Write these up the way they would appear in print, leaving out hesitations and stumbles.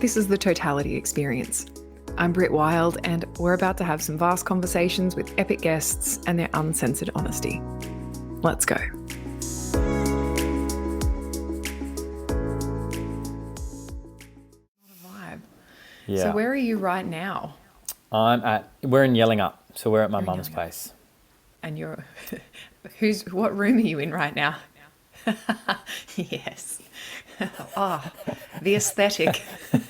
This is the Totality experience. I'm Britt Wilde, and we're about to have some vast conversations with epic guests and their uncensored honesty. Let's go. What a vibe. Yeah. So where are you right now? We're in Yelling Up, so we're at my mum's place. And you're, what room are you in right now? Yes. The aesthetic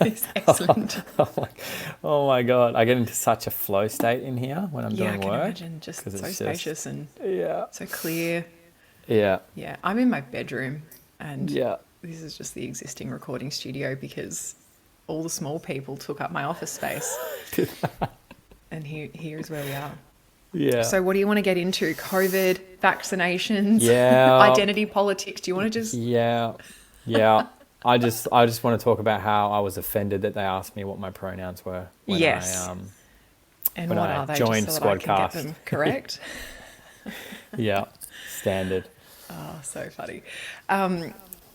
is excellent. Oh my God. I get into such a flow state in here when I'm doing work. Yeah, I can imagine. Just so spacious and so clear. Yeah. Yeah, I'm in my bedroom and Yeah. this is just the existing recording studio because all the small people took up my office space. And here's where we are. Yeah. So what do you want to get into? COVID, vaccinations, identity politics? Do you want to just... Yeah. I just want to talk about how I was offended that they asked me what my pronouns were when and what are they? Joined just so that I can get Squadcast. them correct. Yeah, standard. Oh, so funny.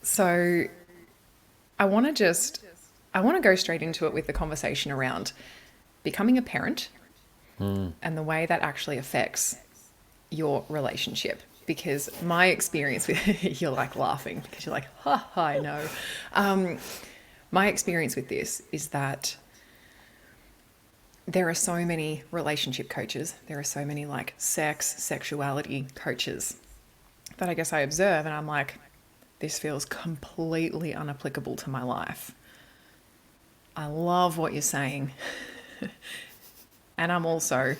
So I want to go straight into it with the conversation around becoming a parent and the way that actually affects your relationship. Because my experience with, you're like laughing because you're like, I know. My experience with this is that there are so many relationship coaches. There are so many like sexuality coaches that I guess I observe and I'm like, this feels completely unapplicable to my life. I love what you're saying. And I'm also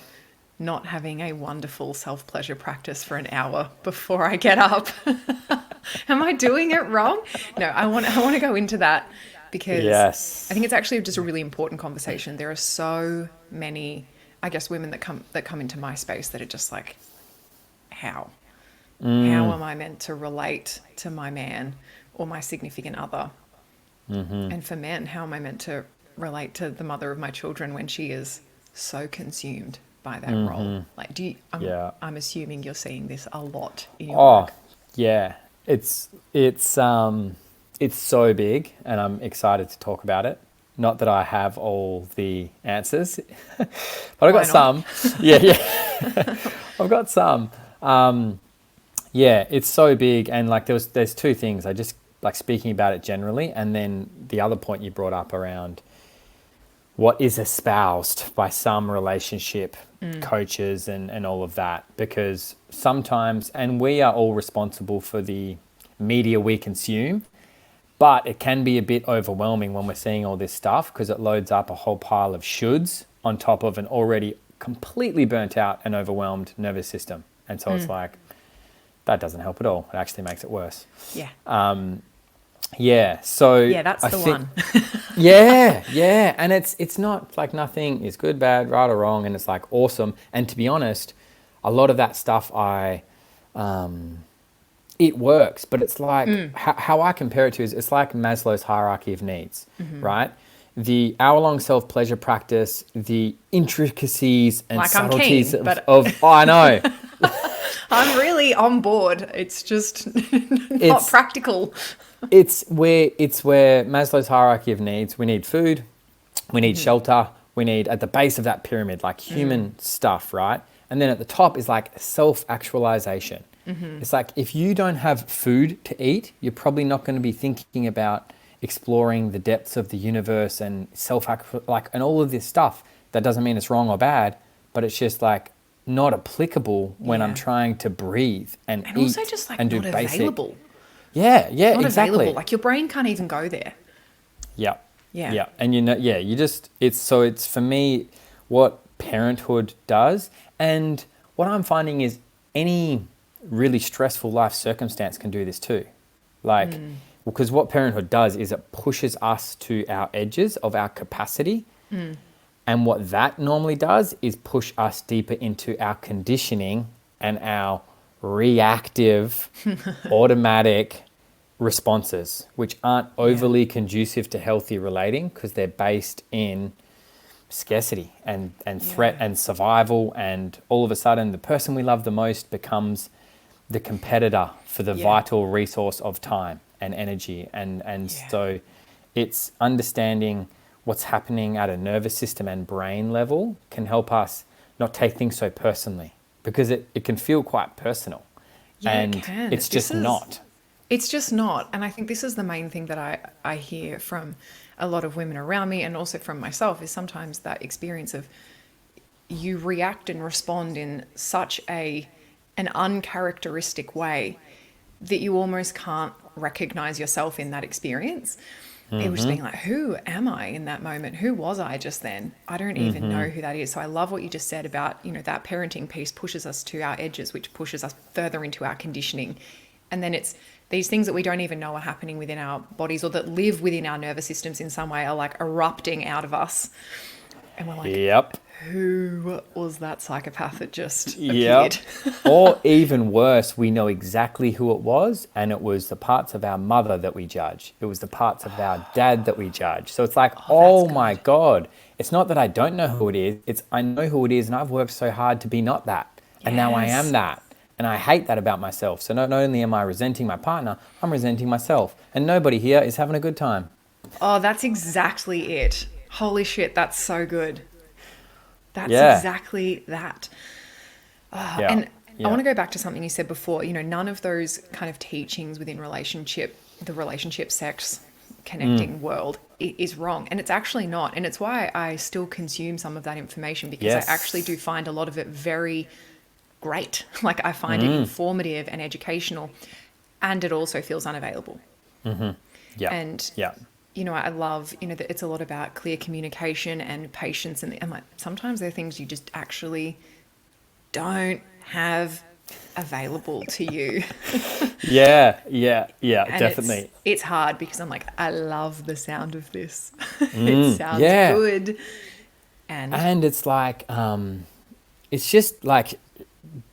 not having a wonderful self-pleasure practice for an hour before I get up. Am I doing it wrong? No, I want to go into that because I think it's actually just a really important conversation. There are so many, I guess, women that come into my space that are just like, how am I meant to relate to my man or my significant other? Mm-hmm. And for men, how am I meant to relate to the mother of my children when she is so consumed by that role? Like, I'm assuming you're seeing this a lot in your work. Yeah. It's so big and I'm excited to talk about it. Not that I have all the answers, but I've got some. Yeah. I've got some. It's so big. And like there's two things. I just like speaking about it generally. And then the other point you brought up around what is espoused by some relationship coaches and all of that, because sometimes, and we are all responsible for the media we consume, but it can be a bit overwhelming when we're seeing all this stuff because it loads up a whole pile of shoulds on top of an already completely burnt out and overwhelmed nervous system. And so it's like, that doesn't help at all. It actually makes it worse. Yeah. So that's the one. And it's not like nothing is good, bad, right or wrong, and it's like awesome. And to be honest, a lot of that stuff it works, but it's like how I compare it to is it's like Maslow's hierarchy of needs, right? The hour-long self-pleasure practice, the intricacies and like subtleties I'm keen, of I know. I'm really on board. It's just not practical. It's where Maslow's hierarchy of needs, we need food, we need shelter, we need at the base of that pyramid, like human stuff, right? And then at the top is like self-actualization. It's like if you don't have food to eat, you're probably not going to be thinking about exploring the depths of the universe and and all of this stuff. That doesn't mean it's wrong or bad, but it's just like not applicable when I'm trying to breathe and eat also just like and do not basic. Available. Yeah, not exactly. Available. Like your brain can't even go there. Yeah. Yeah. And it's for me what parenthood does, and what I'm finding is any really stressful life circumstance can do this too. Like, because what parenthood does is it pushes us to our edges of our capacity. And what that normally does is push us deeper into our conditioning and our reactive, automatic responses, which aren't overly conducive to healthy relating because they're based in scarcity and threat and survival. And all of a sudden, the person we love the most becomes the competitor for the vital resource of time and energy. And so it's understanding what's happening at a nervous system and brain level can help us not take things so personally, because it can feel quite personal. Yeah, And it can. it's just not. It's just not. And I think this is the main thing that I hear from a lot of women around me, and also from myself, is sometimes that experience of you react and respond in such an uncharacteristic way that you almost can't recognize yourself in that experience. It was just being like, who am I in that moment? Who was I just then? I don't even know who that is. So I love what you just said about, that parenting piece pushes us to our edges, which pushes us further into our conditioning. And then it's these things that we don't even know are happening within our bodies, or that live within our nervous systems in some way, are like erupting out of us. And we're like, Yep. who was that psychopath that just Yep. appeared? Or even worse, we know exactly who it was, and it was the parts of our mother that we judge. It was the parts of our dad that we judge. So it's like, oh my God. It's not that I don't know who it is. It's I know who it is, and I've worked so hard to be not that. And now I am that. And I hate that about myself. So not only am I resenting my partner, I'm resenting myself. And nobody here is having a good time. Oh, that's exactly it. Holy shit, that's so good. That's Yeah. exactly that. Yeah. And Yeah. I want to go back to something you said before. None of those kind of teachings within the relationship, sex, connecting world is wrong. And it's actually not. And it's why I still consume some of that information, because Yes. I actually do find a lot of it very great. Like, I find it informative and educational, and it also feels unavailable. Yeah. And yeah. I love, that it's a lot about clear communication and patience. And like, sometimes there are things you just actually don't have available to you. Yeah, And definitely. It's hard, because I'm like, I love the sound of this. It sounds yeah. good. And it's like, it's just like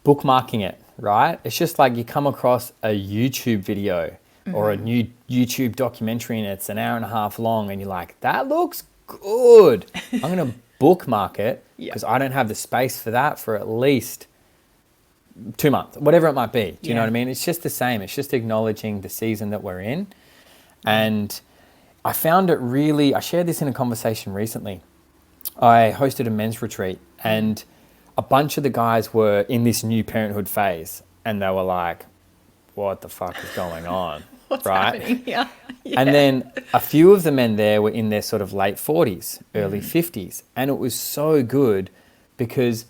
bookmarking it, right? It's just like you come across a YouTube video or a new YouTube documentary, and it's an hour and a half long, and you're like, that looks good. I'm going to bookmark it, because I don't have the space for that for at least 2 months, whatever it might be. Do you know what I mean? It's just the same. It's just acknowledging the season that we're in. And I found it really, I shared this in a conversation recently. I hosted a men's retreat, and a bunch of the guys were in this new parenthood phase, and they were like, what the fuck is going on? What's right? happening? Yeah. And then a few of the men there were in their sort of late 40s, early 50s. And it was so good, because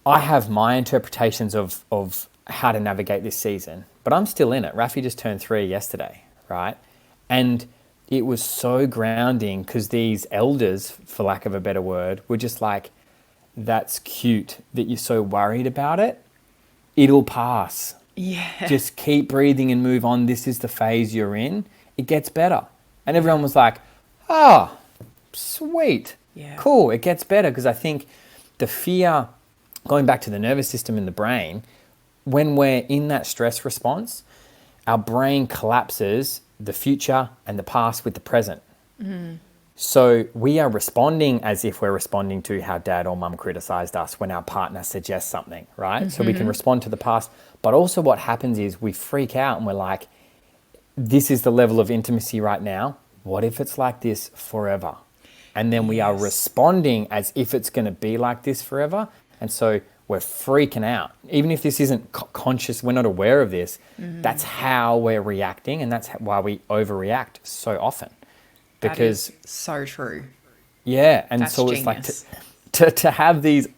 I have my interpretations of how to navigate this season, but I'm still in it. Rafi just turned 3 yesterday, right? And it was so grounding, because these elders, for lack of a better word, were just like, that's cute that you're so worried about it. It'll pass. Yeah. Just keep breathing and move on. This is the phase you're in. It gets better. And everyone was like, sweet. Yeah. Cool. It gets better. Because I think the fear, going back to the nervous system in the brain, when we're in that stress response, our brain collapses the future and the past with the present. So we are responding as if we're responding to how dad or mum criticized us when our partner suggests something, right? So we can respond to the past. But also what happens is we freak out, and we're like, this is the level of intimacy right now. What if it's like this forever? And then we are responding as if it's going to be like this forever. And so we're freaking out. Even if this isn't conscious, we're not aware of this, that's how we're reacting. And that's why we overreact so often. Because that is so true. Yeah, and That's so genius. it's like to have these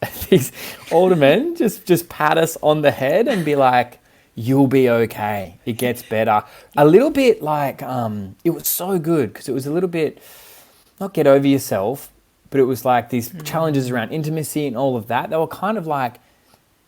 older men just pat us on the head and be like, you'll be okay. It gets better. A little bit like it was so good, because it was a little bit not get over yourself, but it was like these challenges around intimacy and all of that. They were kind of like,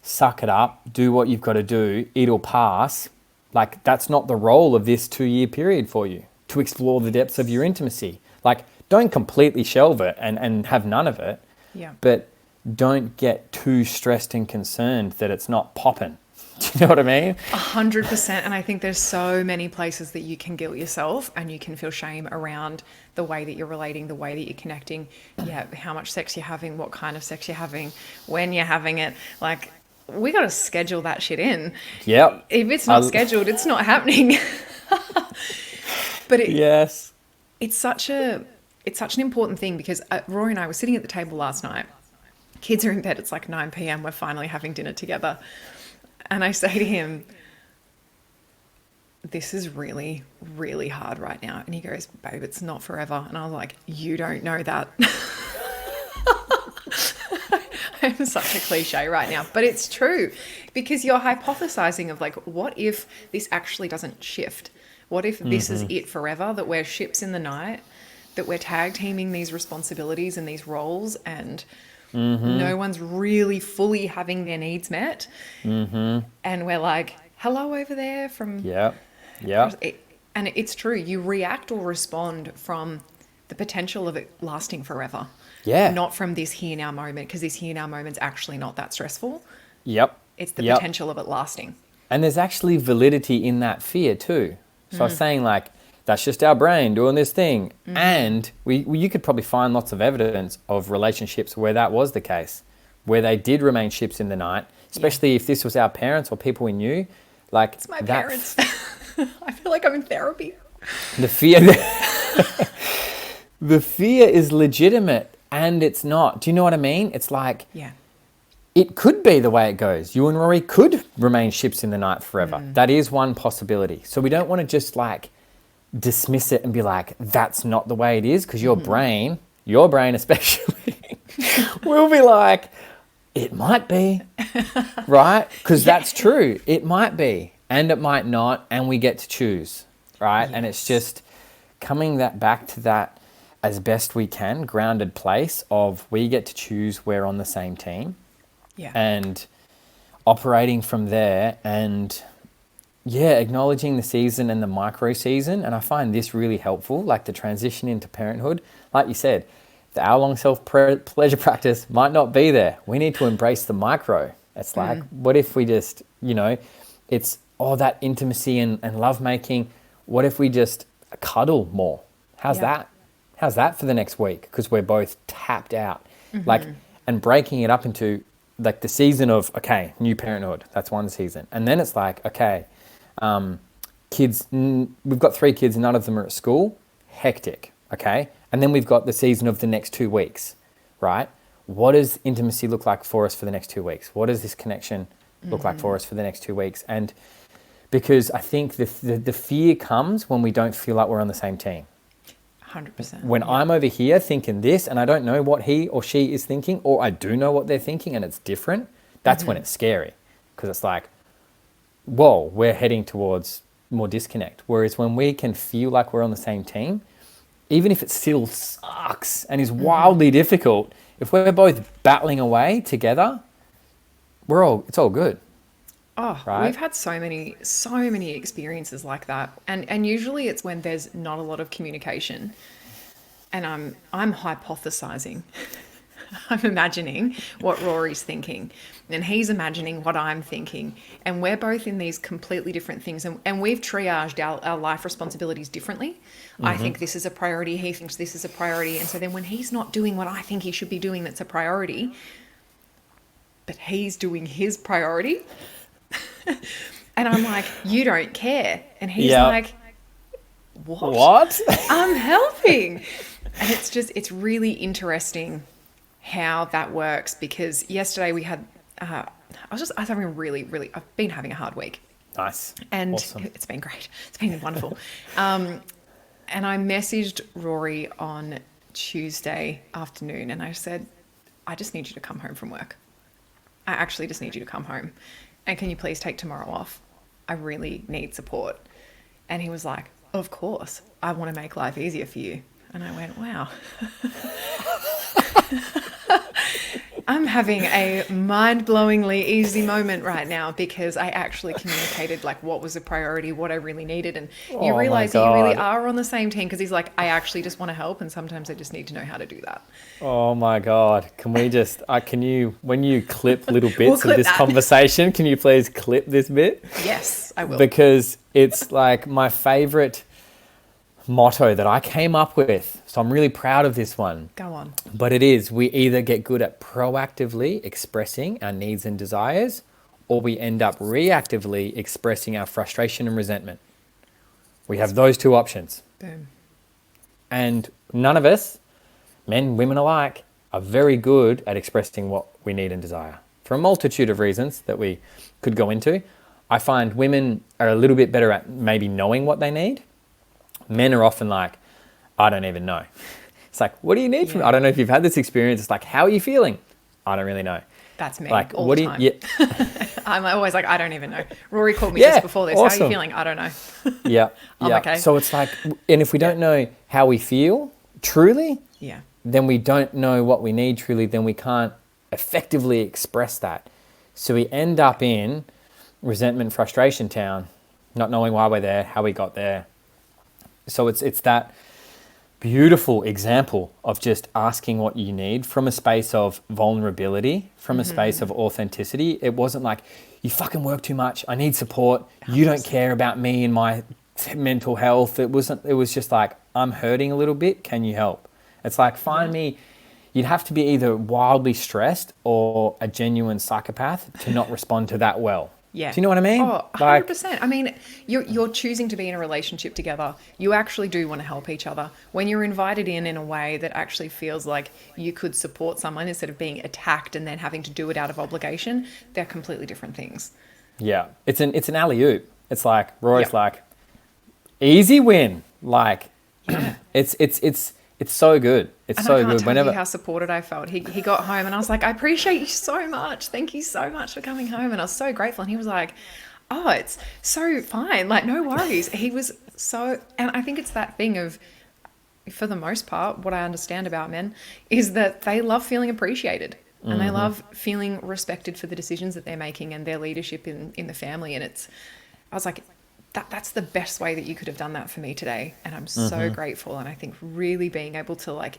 suck it up, do what you've got to do, it'll pass. Like, that's not the role of this 2-year period for you, to explore the depths of your intimacy. Like, don't completely shelve it and have none of it. Yeah. But don't get too stressed and concerned that it's not popping. Do you know what I mean? 100%. And I think there's so many places that you can guilt yourself, and you can feel shame around the way that you're relating, the way that you're connecting. Yeah. How much sex you're having, what kind of sex you're having, when you're having it. Like, we got to schedule that shit in. Yep. If it's not scheduled, it's not happening. But yes. it's such a it's such an important thing because Rory and I were sitting at the table last night. Kids are in bed. It's like 9 p.m. We're finally having dinner together. And I say to him, this is really, really hard right now. And he goes, babe, it's not forever. And I was like, you don't know that. I'm such a cliche right now, but it's true because you're hypothesizing of like, what if this actually doesn't shift? What if this is it forever, that we're ships in the night, that we're tag teaming these responsibilities and these roles and no one's really fully having their needs met. And we're like, hello over there from... Yeah. And it's true. You react or respond from the potential of it lasting forever. Yeah. Not from this here now moment, because this here now moment's actually not that stressful. Yep. It's the potential of it lasting. And there's actually validity in that fear too. So I was saying like, that's just our brain doing this thing. And you could probably find lots of evidence of relationships where that was the case, where they did remain ships in the night, especially if this was our parents or people we knew. Like it's my parents. I feel like I'm in therapy. The fear, the fear is legitimate and it's not. Do you know what I mean? It's like, it could be the way it goes. You and Rory could remain ships in the night forever. That is one possibility. So we don't want to just like dismiss it and be like, that's not the way it is, because your brain especially, will be like, it might be, right? Because that's true. It might be, and it might not, and we get to choose, right? Yes. And it's just coming back to that as best we can, grounded place of we get to choose, we're on the same team, and operating from there, and acknowledging the season and the micro season. And I find this really helpful, like the transition into parenthood. Like you said, the hour-long self-pleasure practice might not be there. We need to embrace the micro. It's like, what if we just, it's all that intimacy and lovemaking. What if we just cuddle more? How's that? How's that for the next week? Because we're both tapped out. Like, and breaking it up into like the season of, okay, new parenthood. That's one season. And then it's like, okay, kids, we've got 3 kids, none of them are at school. Hectic, okay? And then we've got the season of the next 2 weeks, right? What does intimacy look like for us for the next 2 weeks? What does this connection look like for us for the next 2 weeks? And because I think the fear comes when we don't feel like we're on the same team. 100%. When I'm over here thinking this and I don't know what he or she is thinking, or I do know what they're thinking and it's different, that's when it's scary, because it's like, whoa, we're heading towards more disconnect. Whereas when we can feel like we're on the same team, even if it still sucks and is wildly difficult, if we're both battling away together, it's all good. Oh, right? We've had so many experiences like that. And usually it's when there's not a lot of communication. And I'm hypothesizing. I'm imagining what Rory's thinking. And he's imagining what I'm thinking. And we're both in these completely different things. And we've triaged our life responsibilities differently. I think this is a priority. He thinks this is a priority. And so then when he's not doing what I think he should be doing that's a priority, but he's doing his priority, and I'm like, you don't care. And he's like, what? I'm helping. And it's really interesting how that works, because yesterday we had, I was having I've been having a hard week. Nice. And awesome. It's been great. It's been wonderful. And I messaged Rory on Tuesday afternoon and I said, I just need you to come home from work. I actually just need you to come home. And can you please take tomorrow off? I really need support. And he was like, of course, I want to make life easier for you. And I went, wow. I'm having a mind-blowingly easy moment right now, because I actually communicated like what was a priority, what I really needed. And you realize that you really are on the same team, because he's like, I actually just want to help. And sometimes I just need to know how to do that. Oh my God. Can we just, when you clip little bits of this conversation, can you please clip this bit? Yes, I will. Because it's like my favorite motto that I came up with. So I'm really proud of this one. Go on. But it is, we either get good at proactively expressing our needs and desires, or we end up reactively expressing our frustration and resentment. We have those 2 options. Boom. And none of us, men, women alike, are very good at expressing what we need and desire for a multitude of reasons that we could go into. I find women are a little bit better at maybe knowing what they need. Men are often like, I don't even know. It's like, what do you need from me? I don't know if you've had this experience. It's like, how are you feeling? I don't really know. That's me like, all what the do time. you, yeah. I'm always like, I don't even know. Rory called me just before this. Awesome. How are you feeling? I don't know. Yeah. I'm okay. So it's like, and if we don't know how we feel truly, then we don't know what we need truly, then we can't effectively express that. So we end up in resentment, frustration town, not knowing why we're there, how we got there. So it's that beautiful example of just asking what you need from a space of vulnerability, from a space of authenticity. It wasn't like, you fucking work too much, I need support, 100%. You don't care about me and my mental health. It was just like, I'm hurting a little bit, can you help? It's like, find me. You'd have to be either wildly stressed or a genuine psychopath to not respond to that well. Yeah. Do you know what I mean? Oh, 100%. I mean, you're choosing to be in a relationship together. You actually do want to help each other. When you're invited in a way that actually feels like you could support someone instead of being attacked and then having to do it out of obligation, they're completely different things. Yeah. It's an alley-oop. It's like, Roy's like, easy win. Like, it's so good. It's so good. I can't tell you how supported I felt. He got home and I was like, I appreciate you so much. Thank you so much for coming home. And I was so grateful. And he was like, oh, it's so fine. Like, no worries. He was so, and I think it's that thing of, for the most part, what I understand about men is that they love feeling appreciated and they love feeling respected for the decisions that they're making and their leadership in the family. And I was like, that's the best way that you could have done that for me today. And I'm so grateful. And I think really being able to like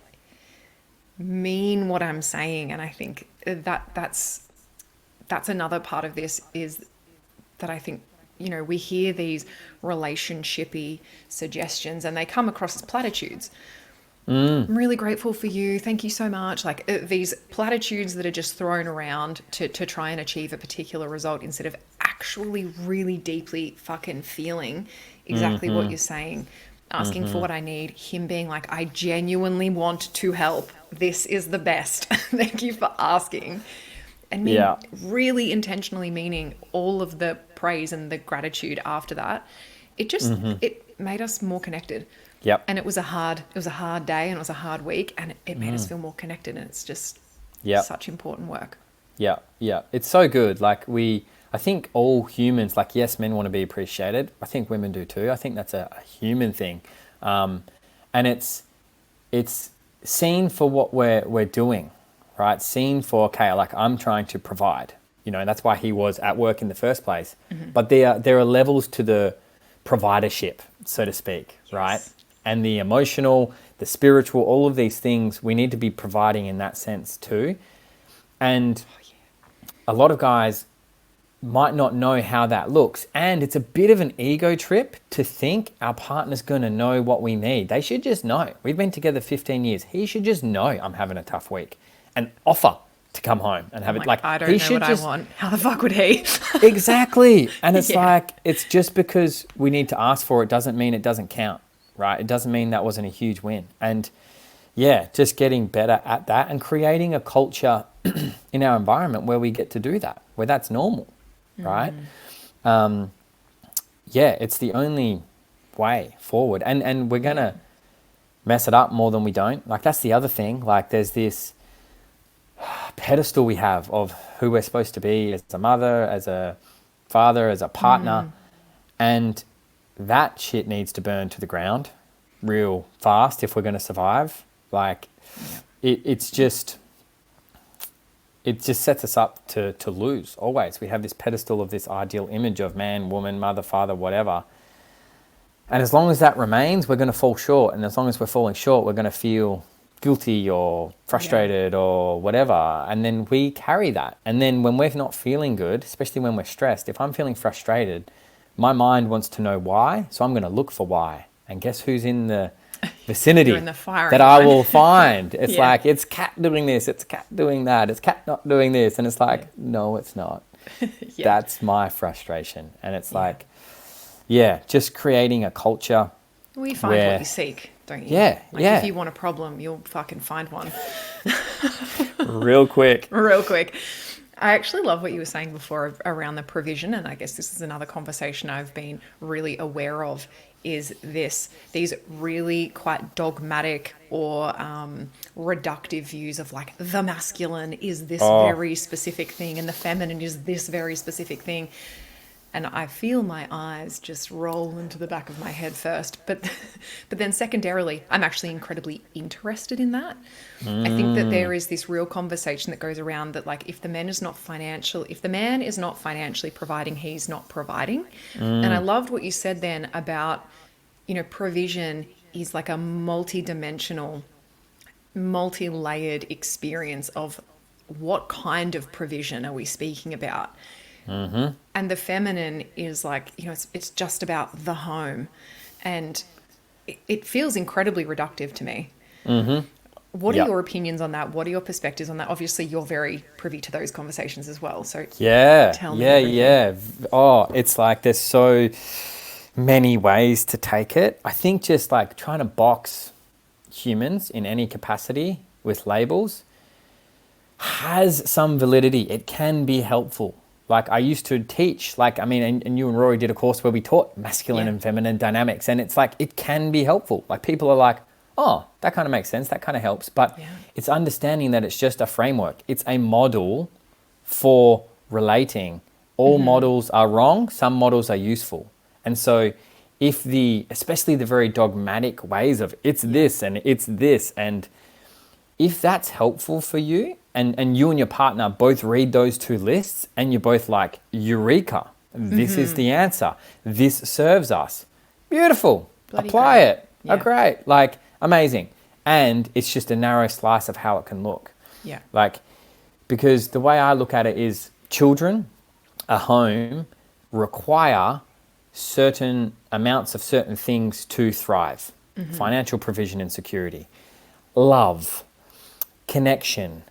mean what I'm saying. And I think that's another part of this is that I think, you know, we hear these relationship-y suggestions and they come across as platitudes. I'm really grateful for you. Thank you so much. Like these platitudes that are just thrown around to try and achieve a particular result instead of actually really deeply fucking feeling exactly what you're saying, asking for what I need, him being like, I genuinely want to help. This is the best. Thank you for asking. And me really intentionally meaning all of the praise and the gratitude after that. It just, it made us more connected. Yep. And it was a hard day and it was a hard week and it made us feel more connected, and it's just such important work. Yeah. Yeah. It's so good. Like I think all humans, like, yes, men want to be appreciated. I think women do too. I think that's a human thing. And it's seen for what we're doing, right? Seen for, okay, like I'm trying to provide, you know, that's why he was at work in the first place. But there are levels to the providership, so to speak, right? And the emotional, the spiritual, all of these things, we need to be providing in that sense too. And a lot of guys might not know how that looks. And it's a bit of an ego trip to think our partner's going to know what we need. They should just know. We've been together 15 years. He should just know I'm having a tough week and offer to come home and have it. Like, I don't know what I want. How the fuck would he? Exactly. And it's like, it's just because we need to ask for it doesn't mean it doesn't count, right? It doesn't mean that wasn't a huge win. And just getting better at that and creating a culture in our environment where we get to do that, where that's normal, right? It's the only way forward. And we're going to mess it up more than we don't. Like, that's the other thing. Like, there's this pedestal we have of who we're supposed to be as a mother, as a father, as a partner. And that shit needs to burn to the ground real fast if we're going to survive. Like, it just sets us up to lose always. We have this pedestal of this ideal image of man, woman, mother, father, whatever. And as long as that remains, we're going to fall short. And as long as we're falling short, we're going to feel guilty or frustrated or whatever. And then we carry that. And then when we're not feeling good, especially when we're stressed, if I'm feeling frustrated, my mind wants to know why. So I'm going to look for why. And guess who's in the vicinity that I will find? It's like, it's cat doing this, it's cat doing that, it's cat not doing this. And it's like, no, it's not. That's my frustration. And it's like, just creating a culture. We find what you seek, don't you? Yeah, Like yeah. if you want a problem, you'll fucking find one. Real quick. Real quick. I actually love what you were saying before around the provision, and I guess this is another conversation I've been really aware of, is these really quite dogmatic or reductive views of like the masculine is this very specific thing and the feminine is this very specific thing. And I feel my eyes just roll into the back of my head first. But then secondarily, I'm actually incredibly interested in that. I think that there is this real conversation that goes around that, like, if the man is not financially providing, he's not providing. And I loved what you said then about, provision is like a multi-dimensional, multi-layered experience of what kind of provision are we speaking about? Mm-hmm. And the feminine is like, it's just about the home. And it feels incredibly reductive to me. Mm-hmm. What are your opinions on that? What are your perspectives on that? Obviously, you're very privy to those conversations as well. So tell me everything. Yeah. Oh, it's like there's so many ways to take it. I think just like trying to box humans in any capacity with labels has some validity. It can be helpful. Like I used to teach, and you and Rory did a course where we taught masculine and feminine dynamics, and it's like, it can be helpful. Like people are like, oh, that kind of makes sense. That kind of helps. But it's understanding that it's just a framework. It's a model for relating. All models are wrong. Some models are useful. And so if especially the very dogmatic ways of it's this and it's this, and if that's helpful for you, and you and your partner both read those two lists and you're both like, eureka, this is the answer. This serves us. Beautiful. Bloody Apply great. it. Yeah. Oh, great. Like, amazing. And it's just a narrow slice of how it can look. Yeah. Like, because the way I look at it is children, a home, require certain amounts of certain things to thrive. Financial provision and security, love, connection,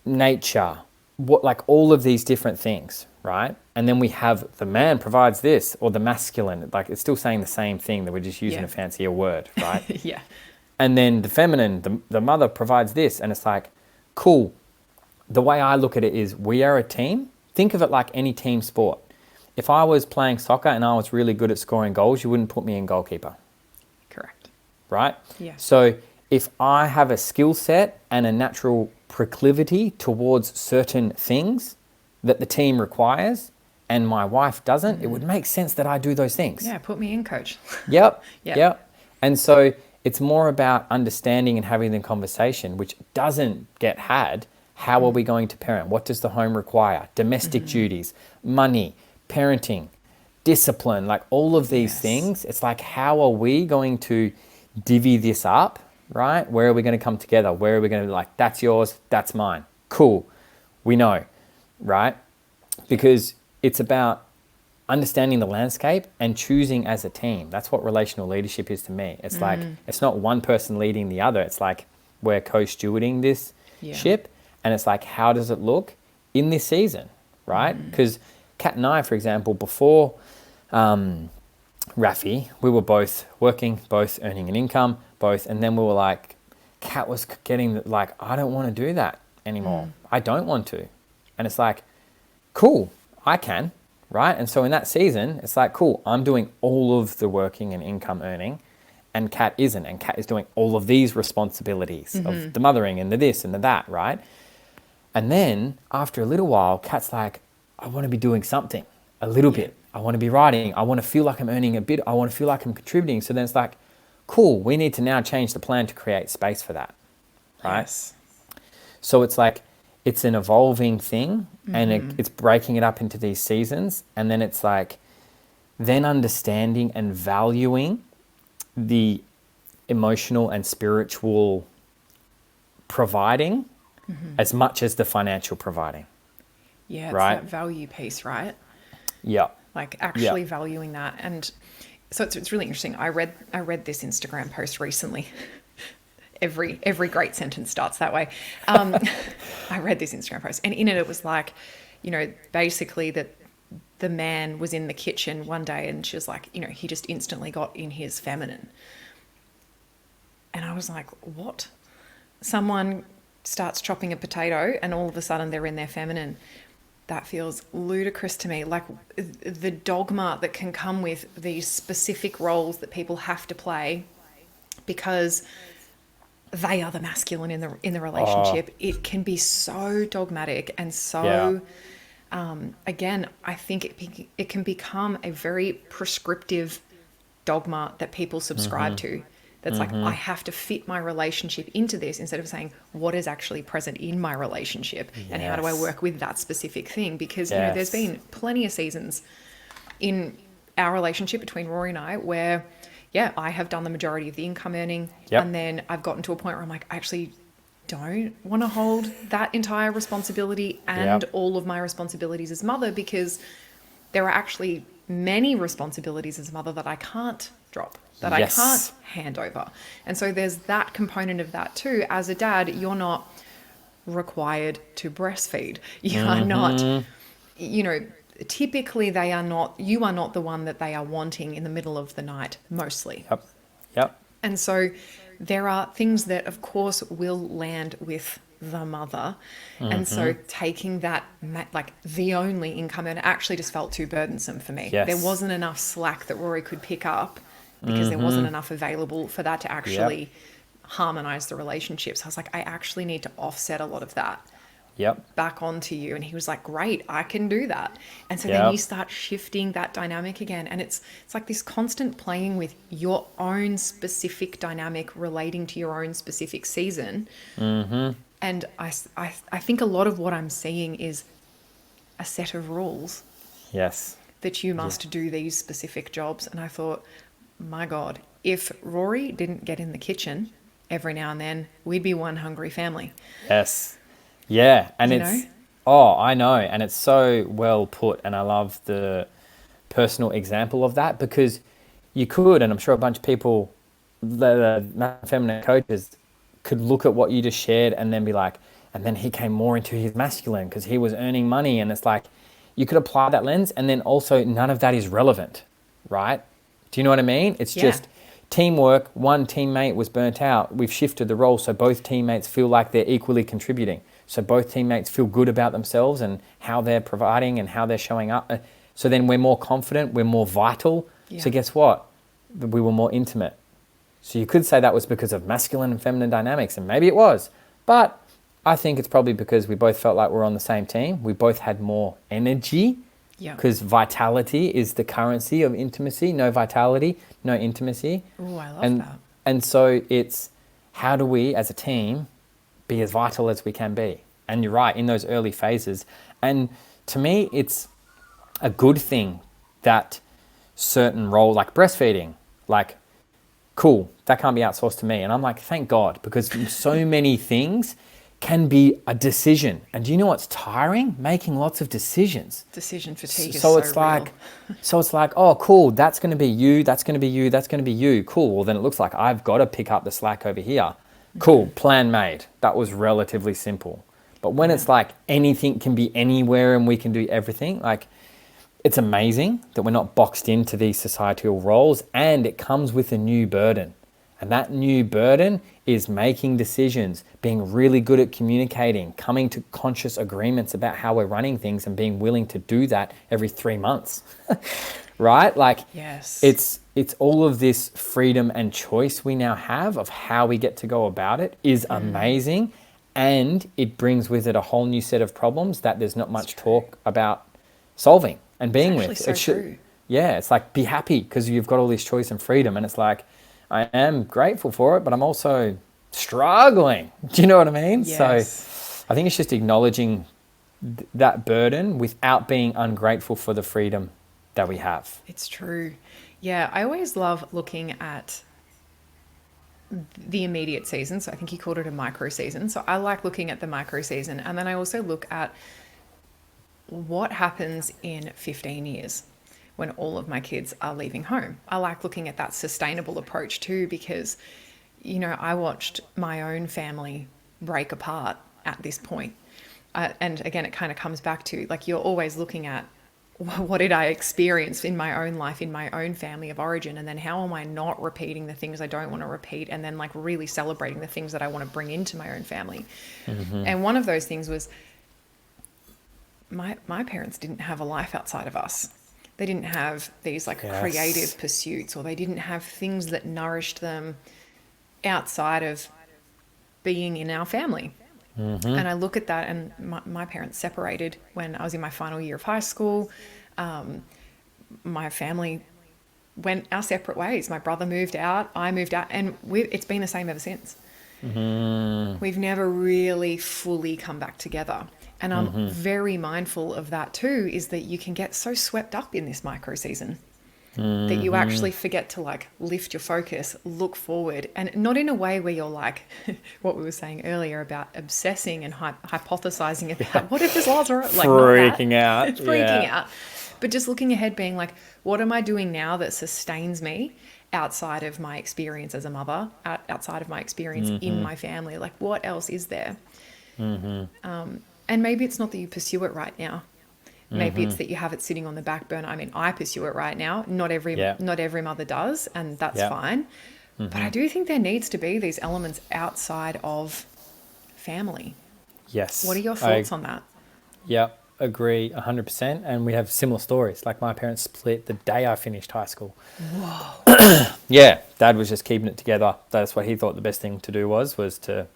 nature, like all of these different things, right? And then we have the man provides this, or the masculine, like it's still saying the same thing, that we're just using a fancier word, right? Yeah. And then the feminine, the mother provides this, and it's like, cool. The way I look at it is we are a team. Think of it like any team sport. If I was playing soccer and I was really good at scoring goals, you wouldn't put me in goalkeeper. Correct. Right? Yeah. So if I have a skill set and a natural proclivity towards certain things that the team requires and my wife doesn't, it would make sense that I do those things. Yeah, put me in, coach. Yep. And so it's more about understanding and having the conversation, which doesn't get had. How are we going to parent? What does the home require? Domestic duties, money, parenting, discipline, like all of these things. It's like, how are we going to divvy this up? Right? Where are we going to come together? Where are we going to be like, that's yours, that's mine. Cool. We know, right? Because it's about understanding the landscape and choosing as a team. That's what relational leadership is to me. It's like, it's not one person leading the other. It's like we're co-stewarding this ship. And it's like, how does it look in this season, right? Because Kat and I, for example, before Rafi, we were both working, both earning an income, and then we were like, Kat was getting like, I don't want to do that anymore. I don't want to. And it's like, cool, I can, right? And so in that season, it's like, cool, I'm doing all of the working and income earning, and Kat isn't. And Kat is doing all of these responsibilities of the mothering and the this and the that, right? And then after a little while, Kat's like, I want to be doing something a little bit. I want to be writing. I want to feel like I'm earning a bit. I want to feel like I'm contributing. So then it's like, cool, we need to now change the plan to create space for that, right? Yes. So it's like, it's an evolving thing, and it's breaking it up into these seasons. And then it's like, then understanding and valuing the emotional and spiritual providing as much as the financial providing. Yeah, it's right? that value piece, right? Yeah. Like actually valuing that. And so it's really interesting. I read this Instagram post recently. Every great sentence starts that way. I read this Instagram post, and in it was like, basically that the man was in the kitchen one day, and she was like, he just instantly got in his feminine. And I was like, what? Someone starts chopping a potato and all of a sudden they're in their feminine. That feels ludicrous to me. Like the dogma that can come with these specific roles that people have to play because they are the masculine in the Oh, relationship. It can be so dogmatic and yeah. so again, I think it can become a very prescriptive dogma that people subscribe to. That's like, I have to fit my relationship into this instead of saying, what is actually present in my relationship and how do I Yes. work with that specific thing? Because, there's Yes. been plenty of seasons in our relationship between Rory and I where, yeah, I have done the majority of the income earning. And Yep. then I've gotten to a point where I'm like, I actually don't want to hold that entire responsibility and Yep. all of my responsibilities as mother because there are actually many responsibilities as a mother that I can't drop, that I can't Yes. hand over. And so there's that component of that too. As a dad, you're not required to breastfeed. You are not, you know, typically you are not the one that they are wanting in the middle of the night, mostly. Yep. Yep. And so there are things that, of course, will land with the mother. And so taking that, like the only income, and it actually just felt too burdensome for me. There Yes. wasn't enough slack that Rory could pick up because there wasn't enough available for that to Yep. actually harmonize the relationship. So I was like, I actually need to offset a lot of that Yep. back onto you. And he was like, great, I can do that. And so then you Yep. start shifting that dynamic again, and it's like this constant playing with your own specific dynamic relating to your own specific season. And I think a lot of what I'm seeing is a set of rules Yes. that you Yeah. must do these specific jobs. And I thought, my God, if Rory didn't get in the kitchen every now and then, we'd be one hungry family, Yes. Yeah. And you know? it's, oh, I know. And it's so well put. And I love the personal example of that because you could, and I'm sure a bunch of people, the feminine coaches, could look at what you just shared and then be like, and then he came more into his masculine because he was earning money. And it's like, you could apply that lens and then also none of that is relevant, right? Do you know what I mean? It's Yeah. just teamwork. One teammate was burnt out. We've shifted the role so both teammates feel like they're equally contributing. So both teammates feel good about themselves and how they're providing and how they're showing up. So then we're more confident, we're more vital. Yeah. So guess what? We were more intimate. So you could say that was because of masculine and feminine dynamics, and maybe it was. But I think it's probably because we both felt like we're on the same team. We both had more energy Yeah. because vitality is the currency of intimacy. No vitality, no intimacy. Oh, I love And that. and so it's how do we as a team be as vital as we can be? And you're right, in those early phases. And to me, it's a good thing that certain role like breastfeeding, like cool, that can't be outsourced to me. And I'm like, thank God, because so many things can be a decision. And do you know what's tiring? Making lots of decisions. Decision fatigue is So so it's real. like, oh, cool, that's going to be you, that's going to be you, that's going to be you. Cool. Well, then it looks like I've got to pick up the slack over here. Cool, plan made. That was relatively simple. But when Yeah. it's like anything can be anywhere and we can do everything, like it's amazing that we're not boxed into these societal roles, and it comes with a new burden. And that new burden is making decisions, being really good at communicating, coming to conscious agreements about how we're running things and being willing to do that every 3 months. Right? Like Yes. it's all of this freedom and choice we now have of how we get to go about it is amazing, and it brings with it a whole new set of problems that there's not much talk about solving and being actually with. so true. Yeah, it's like be happy because you've got all this choice and freedom, and it's like I am grateful for it, but I'm also struggling. Do you know what I mean? So Yes. I think it's just acknowledging that burden without being ungrateful for the freedom that we have. It's true. Yeah, I always love looking at the immediate season. So I think he called it a micro season. So I like looking at the micro season. And then I also look at what happens in 15 years when all of my kids are leaving home. I like looking at that sustainable approach too, because, I watched my own family break apart at this point. And again, it kind of comes back to like, you're always looking at what did I experience in my own life, in my own family of origin? And then how am I not repeating the things I don't want to repeat? And then like really celebrating the things that I want to bring into my own family. And one of those things was my parents didn't have a life outside of us. They didn't have these like creative pursuits, or they didn't have things that nourished them outside of being in our family. And I look at that, and my parents separated when I was in my final year of high school. My family went our separate ways. My brother moved out, I moved out, and it's been the same ever since. We've never really fully come back together. And I'm very mindful of that too, is that you can get so swept up in this micro season that you actually forget to like lift your focus, look forward, and not in a way where you're like what we were saying earlier about obsessing and hypothesizing about what if this laws are like freaking out. It's freaking out. But just looking ahead, being like, what am I doing now that sustains me outside of my experience as a mother, outside of my experience in my family? Like, what else is there? And maybe it's not that you pursue it right now. Maybe it's that you have it sitting on the back burner. I mean, I pursue it right now. Not every mother does, and that's fine. But I do think there needs to be these elements outside of family. Yes. What are your thoughts on that? Yep, agree 100%. And we have similar stories. Like my parents split the day I finished high school. Whoa. Yeah, Dad was just keeping it together. That's what he thought the best thing to do was to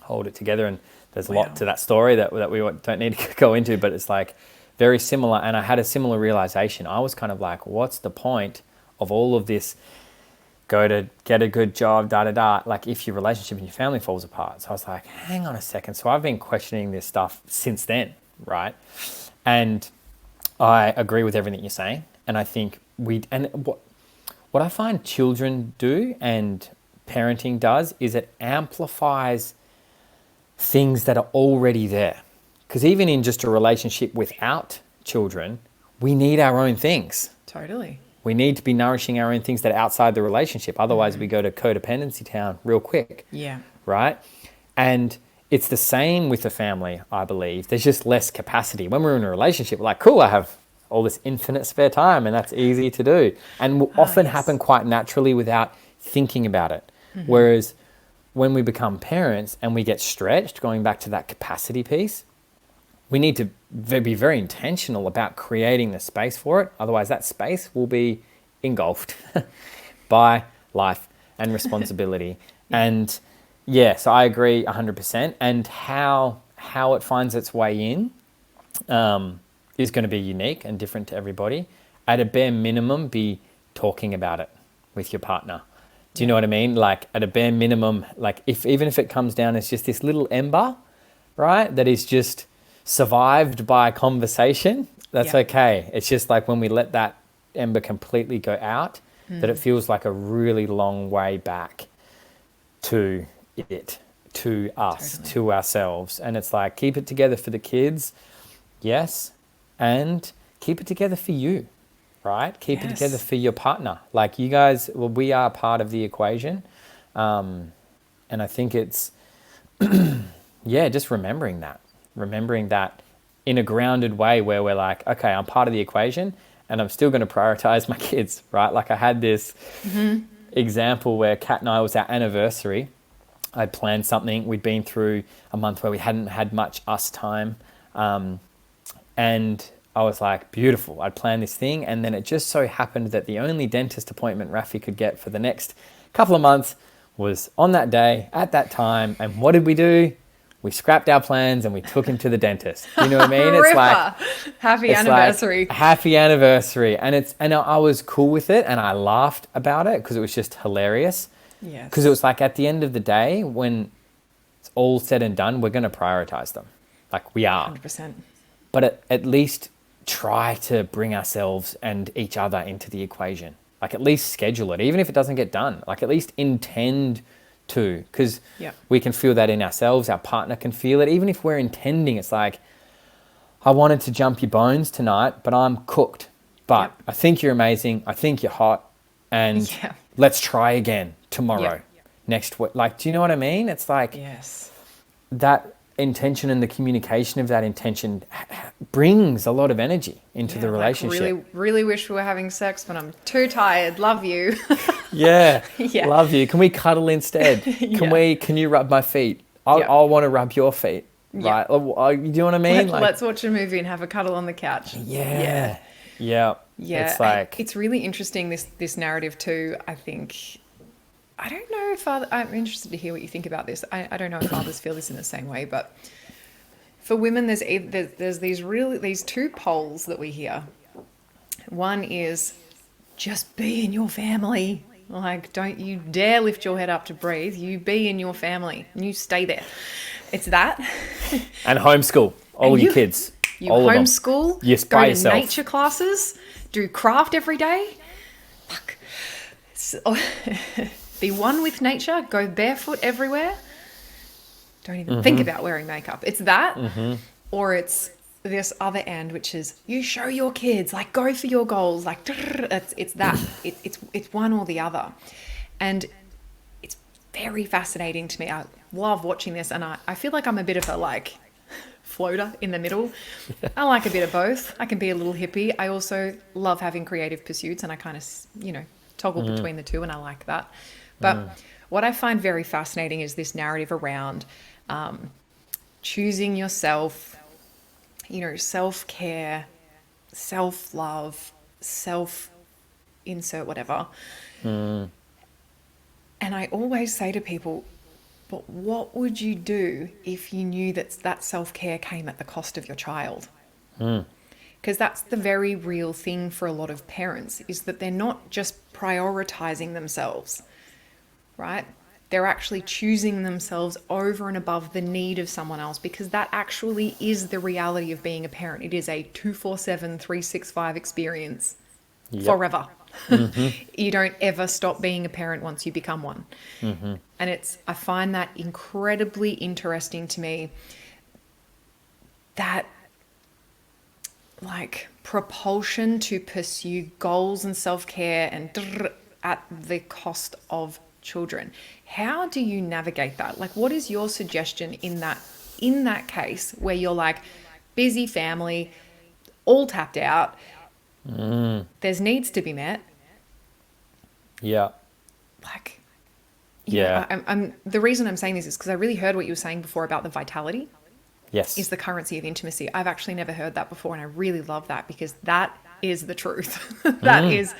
hold it together. And there's a lot to that story that we don't need to go into, but it's like very similar. And I had a similar realization. I was kind of like, what's the point of all of this? Go to get a good job, like if your relationship and your family falls apart. So I was like, hang on a second. So I've been questioning this stuff since then, right? And I agree with everything you're saying. And I think what I find children do and parenting does is it amplifies things that are already there. Because even in just a relationship without children, we need our own things. Totally. We need to be nourishing our own things that are outside the relationship. Otherwise, we go to codependency town real quick. Yeah. Right? And it's the same with the family, I believe. There's just less capacity. When we're in a relationship, we're like, cool, I have all this infinite spare time, and that's easy to do. And will often happen quite naturally without thinking about it. Whereas when we become parents and we get stretched, going back to that capacity piece, we need to be very intentional about creating the space for it. Otherwise, that space will be engulfed by life and responsibility. And so I agree 100%. And how it finds its way in is going to be unique and different to everybody. At a bare minimum, be talking about it with your partner. Do you know what I mean? Like at a bare minimum, like even if it comes down as just this little ember, right, that is just survived by conversation, that's okay. It's just like when we let that ember completely go out, that it feels like a really long way back to it, to us, to ourselves. And it's like, keep it together for the kids, yes, and keep it together for you, right? Keep it together for your partner. Like you guys, we are part of the equation. And I think it's, just remembering that in a grounded way where we're like, okay, I'm part of the equation and I'm still going to prioritize my kids, right? Like I had this example where Kat and I, was our anniversary. I'd planned something. We'd been through a month where we hadn't had much us time. And I was like, beautiful. I'd planned this thing. And then it just so happened that the only dentist appointment Rafi could get for the next couple of months was on that day, at that time. And what did we do? We scrapped our plans and we took him to the dentist. You know what I mean? It's like happy anniversary. Like, happy anniversary. And I was cool with it and I laughed about it because it was just hilarious. Yes. Because it was like at the end of the day, when it's all said and done, we're going to prioritize them. Like we are. 100%. But at least try to bring ourselves and each other into the equation. Like at least schedule it, even if it doesn't get done. Like at least intend to, because we can feel that in ourselves. Our partner can feel it. Even if we're intending, it's like, I wanted to jump your bones tonight, but I'm cooked. But I think you're amazing. I think you're hot. And let's try again tomorrow, next week. Like, do you know what I mean? It's like that intention and the communication of that intention brings a lot of energy into the Like, relationship. really, really wish we were having sex, but I'm too tired. Love you. Yeah. Yeah. Love you. Can we cuddle instead? Can you rub my feet? I'll want to rub your feet. Right. You know what I mean? Let's watch a movie and have a cuddle on the couch. Yeah. It's like, it's really interesting, this narrative too. I think, I don't know if I'm interested to hear what you think about this. I don't know if fathers feel this in the same way, but for women, there's these two poles that we hear. One is just be in your family. Like, don't you dare lift your head up to breathe. You be in your family and you stay there. It's that. And homeschool all your kids. You all homeschool. Yes, go by to yourself. nature classes. Do craft every day. Fuck. Be one with nature. Go barefoot everywhere. Don't even think about wearing makeup. It's that. Or it's this other end, which is you show your kids, like, go for your goals, like, it's that. It's one or the other. And it's very fascinating to me. I love watching this, and I feel like I'm a bit of a, like, floater in the middle. I like a bit of both. I can be a little hippie. I also love having creative pursuits, and I kind of, toggle between the two, and I like that. But what I find very fascinating is this narrative around choosing yourself, self-care, self-love, self-insert whatever. And I always say to people, but what would you do if you knew that self-care came at the cost of your child? Because that's the very real thing for a lot of parents, is that they're not just prioritizing themselves, right? They're actually choosing themselves over and above the need of someone else, because that actually is the reality of being a parent. It is a 24/7, 365 experience forever. You don't ever stop being a parent once you become one. And I find that incredibly interesting to me, that like propulsion to pursue goals and self-care and at the cost of children. How do you navigate that? Like, what is your suggestion in that case where you're like busy family, all tapped out, there's needs to be met? Like, I'm the reason I'm saying this is because I really heard what you were saying before about the vitality. Yes. Is the currency of intimacy. I've actually never heard that before, and I really love that, because that is the truth. That is.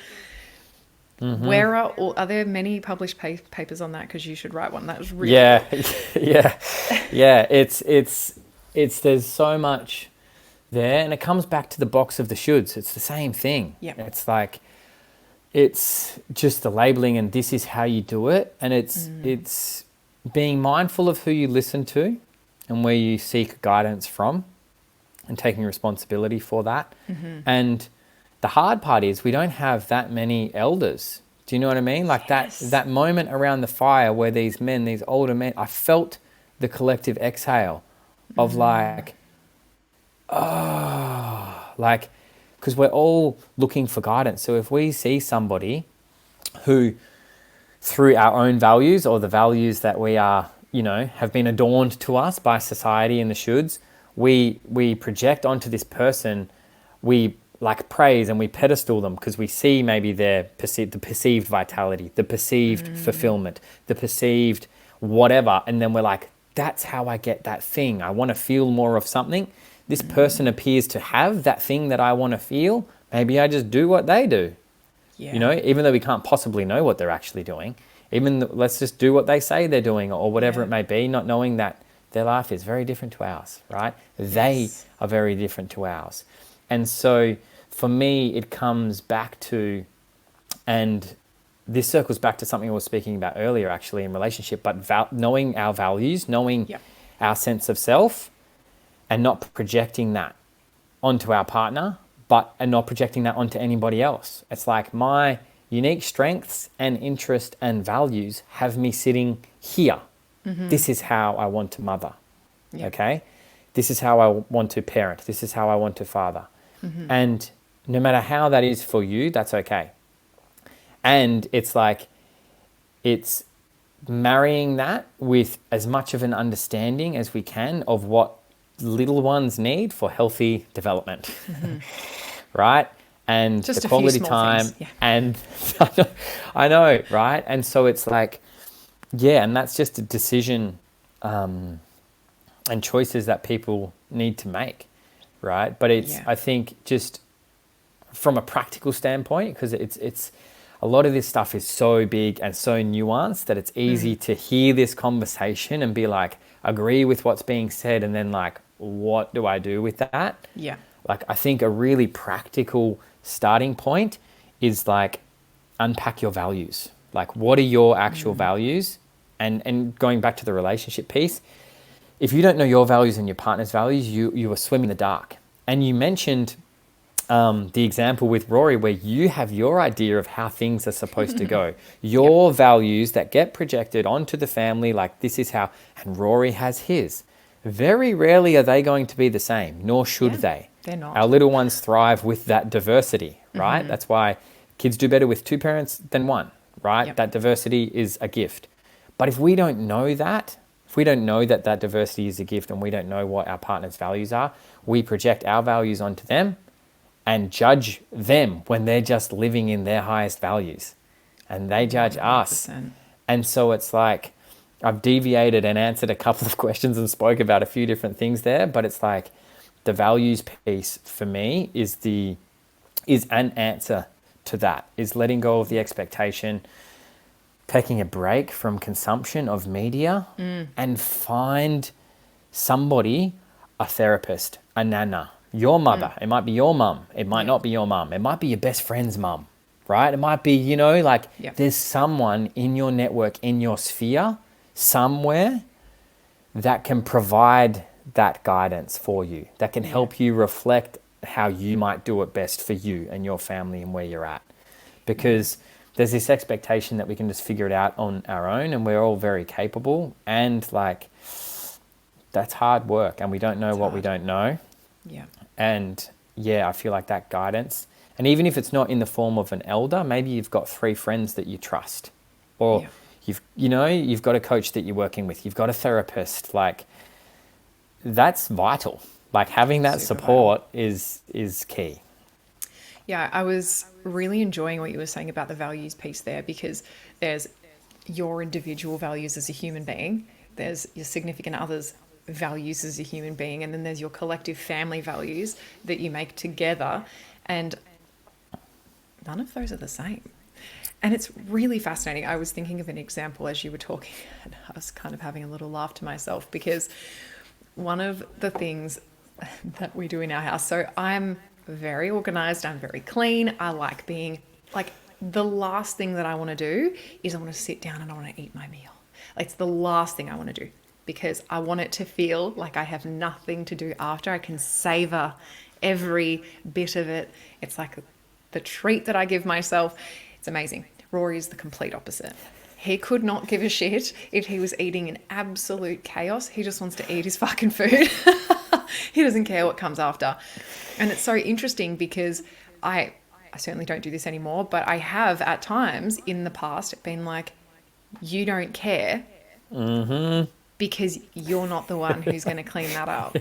Where are there many published papers on that? Because you should write one. That was really yeah. It's there's so much there, and it comes back to the box of the shoulds. It's the same thing. It's like, it's just the labeling, and this is how you do it, and it's being mindful of who you listen to and where you seek guidance from, and taking responsibility for that. And the hard part is we don't have that many elders. Do you know what I mean? Like that moment around the fire where these older men, I felt the collective exhale of like, because we're all looking for guidance. So if we see somebody who, through our own values or the values that we are, have been adorned to us by society and the shoulds, we project onto this person, we like praise and we pedestal them because we see maybe the perceived vitality, the perceived fulfillment, the perceived whatever. And then we're like, that's how I get that thing. I want to feel more of something. This person appears to have that thing that I want to feel. Maybe I just do what they do. Even though we can't possibly know what they're actually doing. Let's just do what they say they're doing, or whatever it may be, not knowing that their life is very different to ours, right? They are very different to ours. And so for me, it comes back to, and this circles back to something I was speaking about earlier, actually, in relationship, but knowing our values, knowing our sense of self, and not projecting that onto our partner, and not projecting that onto anybody else. It's like, my unique strengths and interest and values have me sitting here. This is how I want to mother. Okay? This is how I want to parent. This is how I want to father. And no matter how that is for you, that's okay. And it's like, it's marrying that with as much of an understanding as we can of what little ones need for healthy development, right? And Just the a few quality small time, things, yeah. and I know, right? And so it's like, yeah, and that's just a decision and choices that people need to make, right? But it's, Yeah. I think, just from a practical standpoint, because it's a lot of this stuff is so big and so nuanced that it's easy to hear this conversation and be like, agree with what's being said, and then like, what do I do with that? Yeah. Like, I think a really practical starting point is like, unpack your values. Like, what are your actual values? And going back to the relationship piece, if you don't know your values and your partner's values, you are swimming in the dark. And you mentioned the example with Rory, where you have your idea of how things are supposed to go, your values that get projected onto the family, like this is how, and Rory has his. Very rarely are they going to be the same, nor should they. They're not. Our little ones thrive with that diversity, right? That's why kids do better with two parents than one, right? Yep. That diversity is a gift. But if we don't know that, if we don't know that that diversity is a gift, and we don't know what our partner's values are, we project our values onto them and judge them when they're just living in their highest values, and they judge us. 100%. And so it's like, I've deviated and answered a couple of questions and spoke about a few different things there, but it's like the values piece for me is an answer to that, is letting go of the expectation, taking a break from consumption of media, and find somebody, a therapist, a nana, your mother. It might be your mum. It might not be your mum. It might be your best friend's mum, right? It might be, there's someone in your network, in your sphere, somewhere that can provide that guidance for you, that can help you reflect how you might do it best for you and your family and where you're at. Because there's this expectation that we can just figure it out on our own, and we're all very capable, and like, that's hard work, and we don't know what we don't know. Yeah. And yeah, I feel like that guidance, and even if it's not in the form of an elder, maybe you've got 3 friends that you trust, or you've got a coach that you're working with, you've got a therapist, like that's vital. Like having that Super support is key. Yeah, I was really enjoying what you were saying about the values piece there, because there's your individual values as a human being, there's your significant other's values as a human being, and then there's your collective family values that you make together, and none of those are the same. And it's really fascinating. I was thinking of an example as you were talking, and I was kind of having a little laugh to myself, because one of the things that we do in our house, so I'm very organized, I'm very clean, I like being like, the last thing that I want to do is I want to sit down and I want to eat my meal. It's the last thing I want to do, because I want it to feel like I have nothing to do after. I can savor every bit of it. It's like the treat that I give myself. It's amazing. Rory is the complete opposite. He could not give a shit if he was eating in absolute chaos. He just wants to eat his fucking food. He doesn't care what comes after. And it's so interesting, because I certainly don't do this anymore, but I have at times in the past been like, you don't care because you're not the one who's going to clean that up.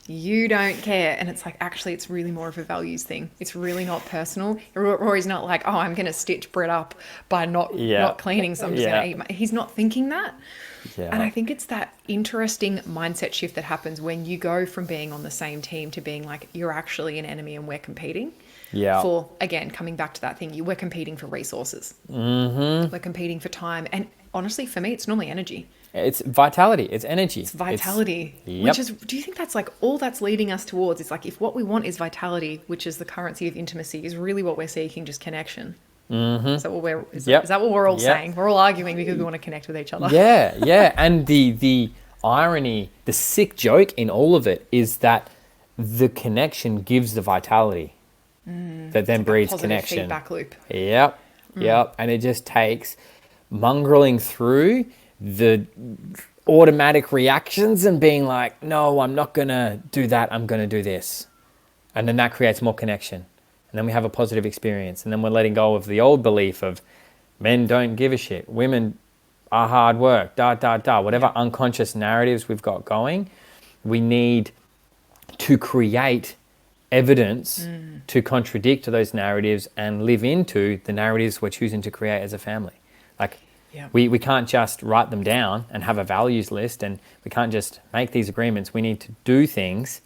You don't care. And it's like, actually, it's really more of a values thing. It's really not personal. Rory's not like, oh, I'm going to stitch Brett up by not cleaning, so I'm just going to eat. He's not thinking that. Yeah. And I think it's that interesting mindset shift that happens when you go from being on the same team to being like, you're actually an enemy and we're competing. Yeah. For, again, coming back to that thing, we're competing for resources. We're competing for time. And honestly, for me, it's normally energy. It's vitality. It's energy. It's vitality. Yep. Which is, do you think that's like all that's leading us towards? It's like, if what we want is vitality, which is the currency of intimacy, is really what we're seeking, just connection. Is that what is that what we're all saying? We're all arguing because we want to connect with each other. Yeah. And the irony, the sick joke in all of it is that the connection gives the vitality that then breeds connection. Feedback loop. Yep. And it just takes mongrelling through the automatic reactions and being like, no, I'm not going to do that. I'm going to do this. And then that creates more connection. And then we have a positive experience. And then we're letting go of the old belief of men don't give a shit. Women our hard work, whatever unconscious narratives we've got going, we need to create evidence to contradict those narratives and live into the narratives we're choosing to create as a family. Like, we can't just write them down and have a values list, and we can't just make these agreements. We need to do things.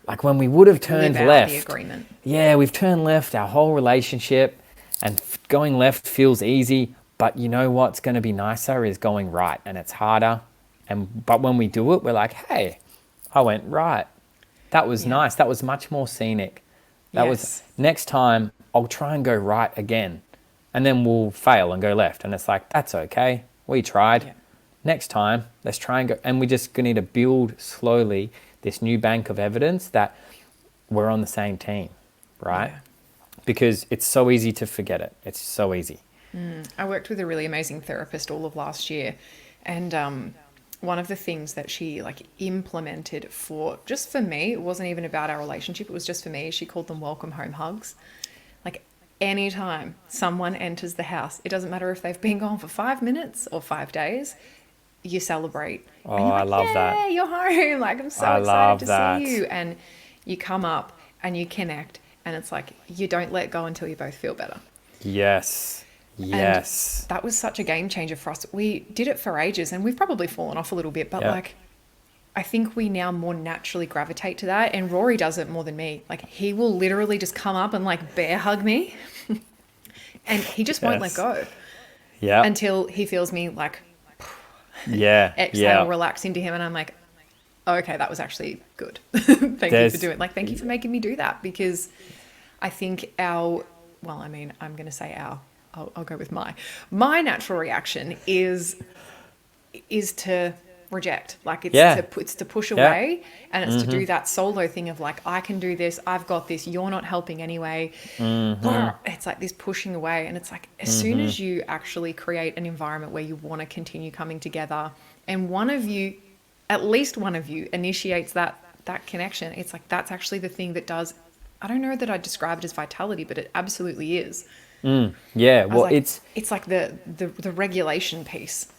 Like when we would have turned left. The agreement. Yeah, we've turned left our whole relationship, and going left feels easy, but you know what's going to be nicer is going right, and it's harder. But when we do it, we're like, hey, I went right. That was nice. That was much more scenic. That was, next time I'll try and go right again. And then we'll fail and go left. And it's like, that's okay. We tried. Next time, let's try and go. And we just need to build slowly this new bank of evidence that we're on the same team, right? Because it's so easy to forget it. It's so easy. I worked with a really amazing therapist all of last year. And one of the things that she implemented just for me, it wasn't even about our relationship. It was just for me. She called them welcome home hugs. Like, anytime someone enters the house, it doesn't matter if they've been gone for 5 minutes or 5 days, you celebrate. Oh, I love that. Yeah, you're home. Like, I'm so excited to see you. And you come up and you connect, and it's like, you don't let go until you both feel better. Yes. Yes. And that was such a game changer for us. We did it for ages, and we've probably fallen off a little bit, but I think we now more naturally gravitate to that. And Rory does it more than me. Like, he will literally just come up and bear hug me and he just won't let go until he feels me exhale, relax into him. And I'm like, oh, okay, that was actually good. Thank you for doing it. Thank you for making me do that, because I think I'm going to say I'll go with my natural reaction is to reject. It's to push away, and it's to do that solo thing of I can do this, I've got this, you're not helping anyway. It's like this pushing away, and it's like, as soon as you actually create an environment where you want to continue coming together, and at least one of you initiates that connection, it's like, that's actually the thing that does, I don't know that I'd describe it as vitality, but it absolutely is. It's like the regulation piece,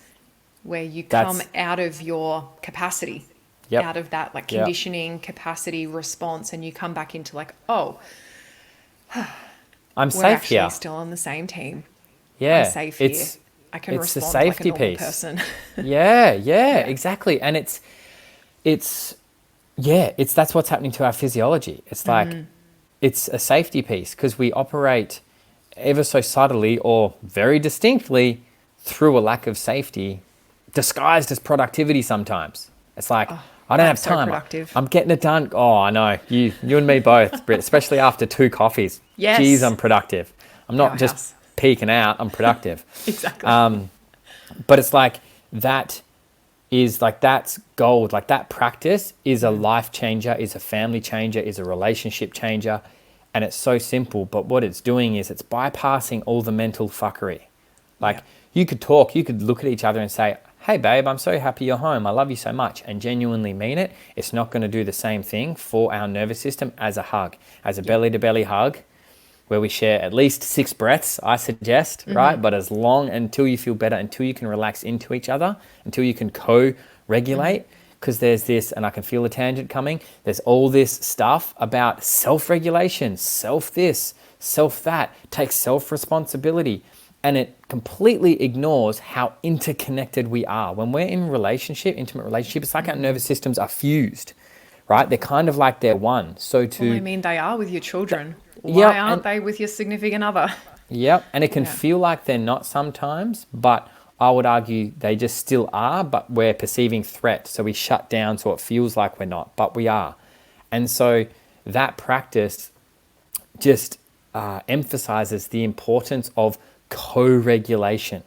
where you come out of your capacity, out of that conditioning, capacity, response, and you come back into I'm safe here. We're actually still on the same team. Yeah, I'm safe here. I can respond the safety like a normal piece. person. Exactly. And it's that's what's happening to our physiology. It's it's a safety piece, because we operate ever so subtly or very distinctly through a lack of safety, disguised as productivity sometimes. It's like, I don't have time. I'm getting it done. Oh, I know. You and me both, Britt, especially after 2 coffees. Yes. Geez, I'm productive. I'm not just peeking out. I'm productive. Exactly. But it's like, that is that's gold. That practice is a life changer, is a family changer, is a relationship changer. And it's so simple, but what it's doing is it's bypassing all the mental fuckery. You could talk, you could look at each other and say, hey babe, I'm so happy you're home, I love you so much, and genuinely mean it. It's not going to do the same thing for our nervous system as a hug, as a belly to belly hug, where we share at least 6 breaths, I suggest, right? But as long, until you feel better, until you can relax into each other, until you can co-regulate. Because there's this, and I can feel a tangent coming, there's all this stuff about self-regulation, self-this, self-that, take self-responsibility. And it completely ignores how interconnected we are. When we're in intimate relationship, it's like our nervous systems are fused, right? They're kind of like they're one. So they are with your children. Why aren't they with your significant other? Yep, and it can feel like they're not sometimes, but I would argue they just still are, but we're perceiving threat. So we shut down, so it feels like we're not, but we are. And so that practice just emphasizes the importance of co-regulation.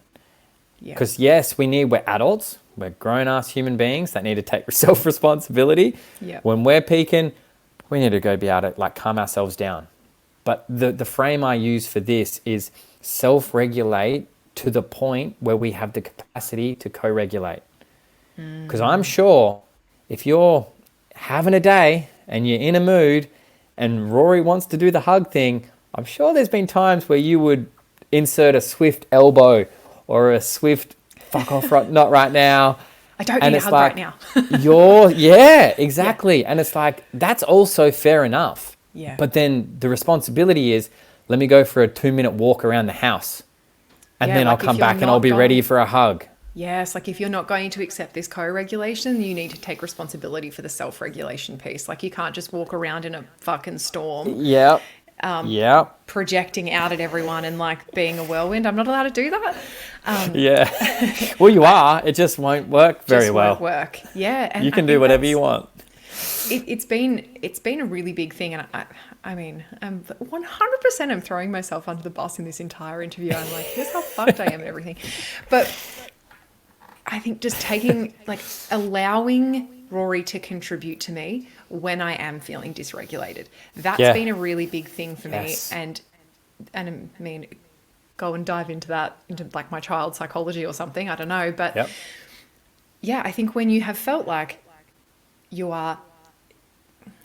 Because we're adults, we're grown-ass human beings that need to take self-responsibility. When we're peaking, we need to go be able to calm ourselves down. But the frame I use for this is self-regulate to the point where we have the capacity to co-regulate. Because I'm sure if you're having a day and you're in a mood and Rory wants to do the hug thing, I'm sure there's been times where you would insert a swift elbow or a swift fuck off, not right now. I don't And need a it's hug like, right now. yeah, exactly. And it's like, that's also fair enough. Yeah. But then the responsibility is, let me go for a 2-minute walk around the house. And Yeah, then I'll like if come you're back and I'll not be ready going- for a hug. Yes, like if you're not going to accept this co-regulation, you need to take responsibility for the self-regulation piece. Like you can't just walk around in a fucking storm Yep. Yep. projecting out at everyone and like being a whirlwind. I'm not allowed to do that. Yeah. Well, you are. It just won't work very Just well. won't work. Yeah. And You I can do think whatever that's- you want. It's been a really big thing, and I mean, 100% I'm throwing myself under the bus in this entire interview. I'm like, here's how fucked I am at everything. But I think just allowing Rory to contribute to me when I am feeling dysregulated. That's Yeah. been a really big thing for Yes. me. And I mean, go and dive into that, into like my child psychology or something. I don't know. But Yep. yeah, I think when you have felt like you are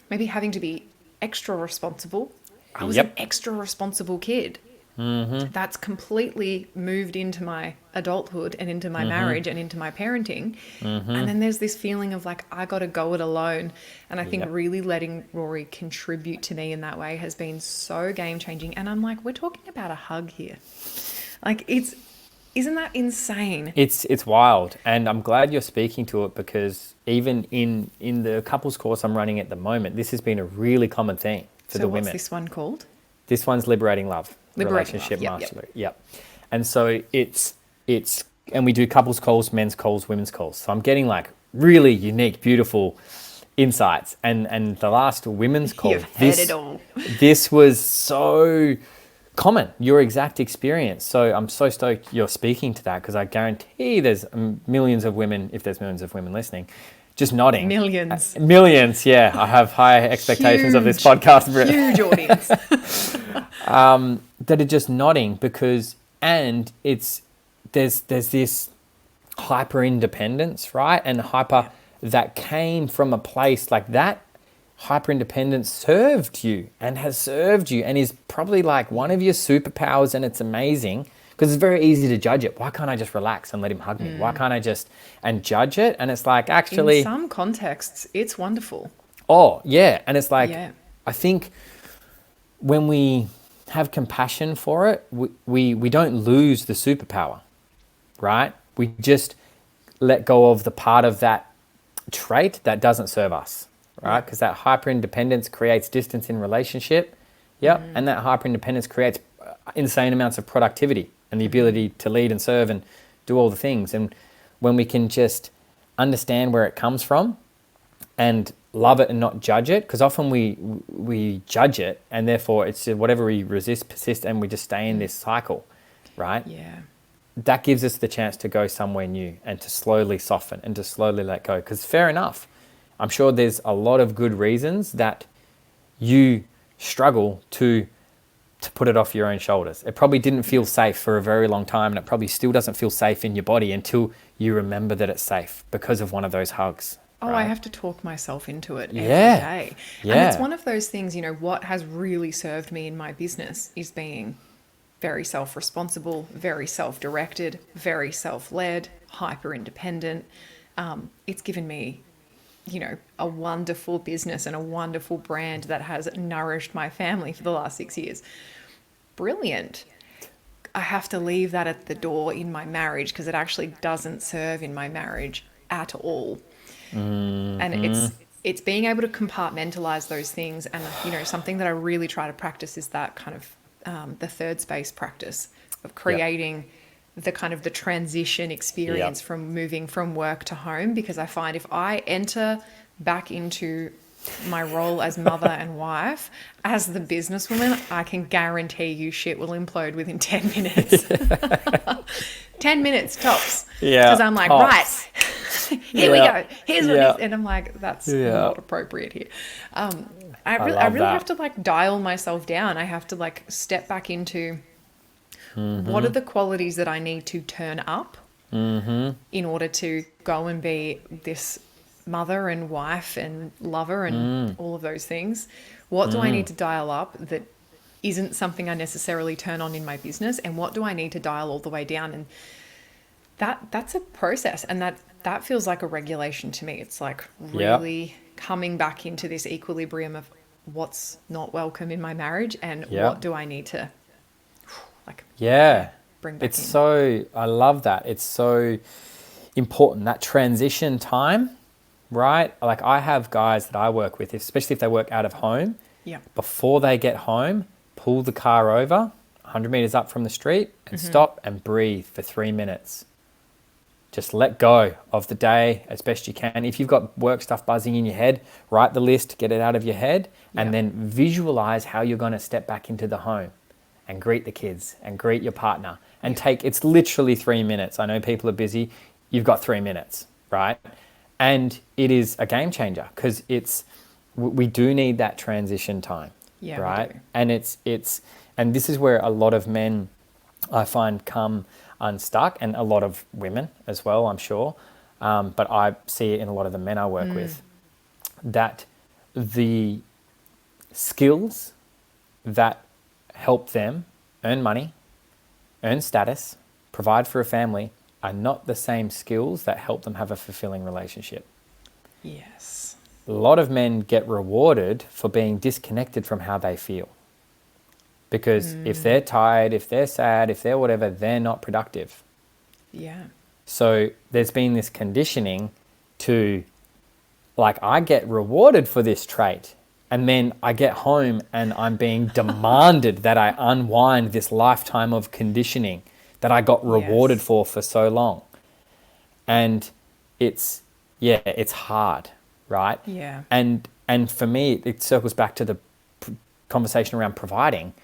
maybe having to be extra responsible. I was an Yep. extra responsible kid. That's completely moved into my adulthood and into my marriage and into my parenting. And then there's this feeling of like, I got to go it alone. And I think Yep. really letting Rory contribute to me in that way has been so game changing. And I'm like, we're talking about a hug here. Like isn't that insane? It's wild, and I'm glad you're speaking to it, because even in the couples course I'm running at the moment, this has been a really common thing for So the what's women. this one called? This one's Liberating Love Liberating Relationship Love, yep, Mastery. Yep. And so it's and we do couples calls, men's calls, women's calls. So I'm getting like really unique, beautiful insights. And the last women's call, You've had it all. this was so common, your exact experience. So I'm so stoked you're speaking to that, because I guarantee there's millions of women, if there's millions of women listening, just nodding. Millions. Millions, yeah. I have high expectations of this podcast, Britt. Huge audience. That are just nodding, because, and there's this hyper independence, right? And that came from a place like that. Hyper independence served you and has served you and is probably like one of your superpowers, and it's amazing because it's very easy to judge it. Why can't I just relax and let him hug me? Why can't I just and judge it? And it's like, actually, In some contexts, it's wonderful. oh yeah, and it's like, Yeah. I think when we have compassion for it, we don't lose the superpower, right? We just let go of the part of that trait that doesn't serve us, right? Because that hyper independence creates distance in relationship, yep, and that hyper independence creates insane amounts of productivity and the ability to lead and serve and do all the things. And when we can just understand where it comes from and love it and not judge it, because often we judge it, and therefore it's whatever we resist persists, and we just stay in this cycle, right? Yeah. That gives us the chance to go somewhere new and to slowly soften and to slowly let go. Because fair enough, I'm sure there's a lot of good reasons that you struggle to put it off your own shoulders. It probably didn't feel safe for a very long time, and it probably still doesn't feel safe in your body until you remember that it's safe because of one of those hugs. Oh, right? I have to talk myself into it every Yeah. day. Yeah. And it's one of those things, what has really served me in my business is being very self-responsible, very self-directed, very self-led, hyper-independent. It's given me, a wonderful business and a wonderful brand that has nourished my family for the last 6 years. Brilliant. I have to leave that at the door in my marriage because it actually doesn't serve in my marriage at all. And it's being able to compartmentalize those things. And, something that I really try to practice is that kind of the third space practice of creating the kind of the transition experience from moving from work to home. Because I find if I enter back into my role as mother and wife, as the businesswoman, I can guarantee you shit will implode within 10 minutes. 10 minutes tops. Yeah. Because I'm like, Tops. right, here we go. Here's what it Yeah. is. And I'm like, that's Yeah. not appropriate here. I really love that. have to like dial myself down. I have to like step back into what are the qualities that I need to turn up in order to go and be this mother and wife and lover and all of those things. What do I need to dial up that isn't something I necessarily turn on in my business? And what do I need to dial all the way down? And that's a process, and that feels like a regulation to me. It's like Yep. really coming back into this equilibrium of what's not welcome in my marriage and what Yep. do I need to like Yeah. bring back It's in. so, I love that. It's so important, that transition time, right? Like I have guys that I work with, especially if they work out of home, Yeah. before they get home, pull the car over 100 meters up from the street and stop and breathe for 3 minutes. Just let go of the day as best you can. If you've got work stuff buzzing in your head, write the list, get it out of your head, and Yeah. then visualize how you're going to step back into the home and greet the kids and greet your partner and Yeah. it's literally 3 minutes. I know people are busy. You've got 3 minutes, right? And it is a game changer because we do need that transition time, Yeah, we right? do. And and this is where a lot of men I find come unstuck, and a lot of women as well, I'm sure. But I see it in a lot of the men I work with, that the skills that help them earn money, earn status, provide for a family are not the same skills that help them have a fulfilling relationship. Yes. A lot of men get rewarded for being disconnected from how they feel. Because if they're tired, if they're sad, if they're whatever, they're not productive. Yeah. So there's been this conditioning to, like, I get rewarded for this trait. And then I get home and I'm being demanded that I unwind this lifetime of conditioning that I got rewarded Yes. for so long. And it's hard, right? Yeah. And for me, it circles back to the conversation around providing.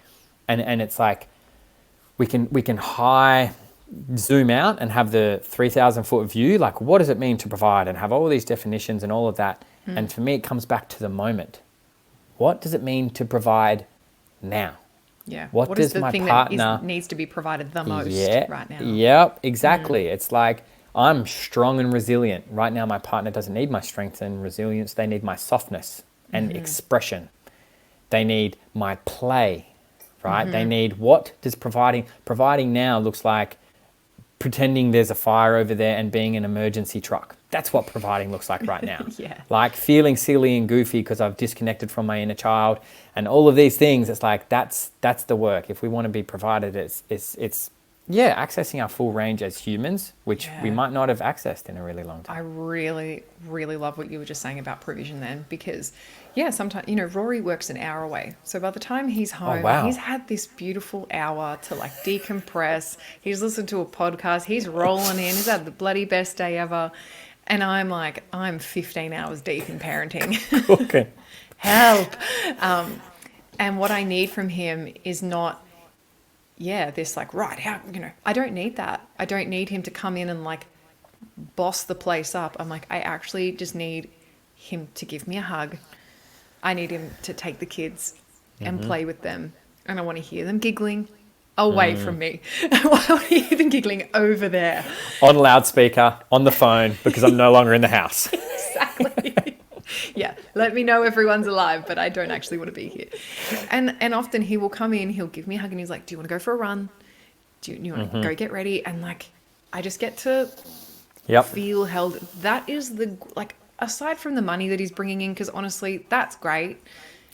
And it's like we can high zoom out and have the 3,000-foot view. Like, what does it mean to provide, and have all these definitions and all of that. And for me, it comes back to the moment. What does it mean to provide now? Yeah. What is does the my thing partner that needs to be provided the most Yeah. right now? Yep, exactly. It's like I'm strong and resilient. Right now my partner doesn't need my strength and resilience. They need my softness and expression. They need my play, right? They need, what does providing now looks like pretending there's a fire over there and being an emergency truck. That's what providing looks like right now. Yeah. Like feeling silly and goofy because I've disconnected from my inner child and all of these things. It's like, that's the work. If we want to be provided, it's accessing our full range as humans, which we Yeah. might not have accessed in a really long I time. really, really love what you were just saying about provision then, because yeah, sometimes, Rory works an hour away. So by the time he's home, wow. he's had this beautiful hour to like decompress. He's listened to a podcast. He's rolling in. He's had the bloody best day ever. And I'm 15 hours deep in parenting. Okay. Help. And what I need from him is not, this like, right, how, I don't need that. I don't need him to come in and like boss the place up. I'm like, I actually just need him to give me a hug. I need him to take the kids and play with them. And I want to hear them giggling away from me. I want to hear them giggling over there. On loudspeaker, on the phone, because I'm no longer in the house. Exactly. Yeah, let me know everyone's alive, but I don't actually want to be here. And often he will come in, he'll give me a hug, and he's like, do you want to go for a run? Do you want to go get ready? And like, I just get to Yep. feel held. That is like, aside from the money that he's bringing in, because honestly, that's great.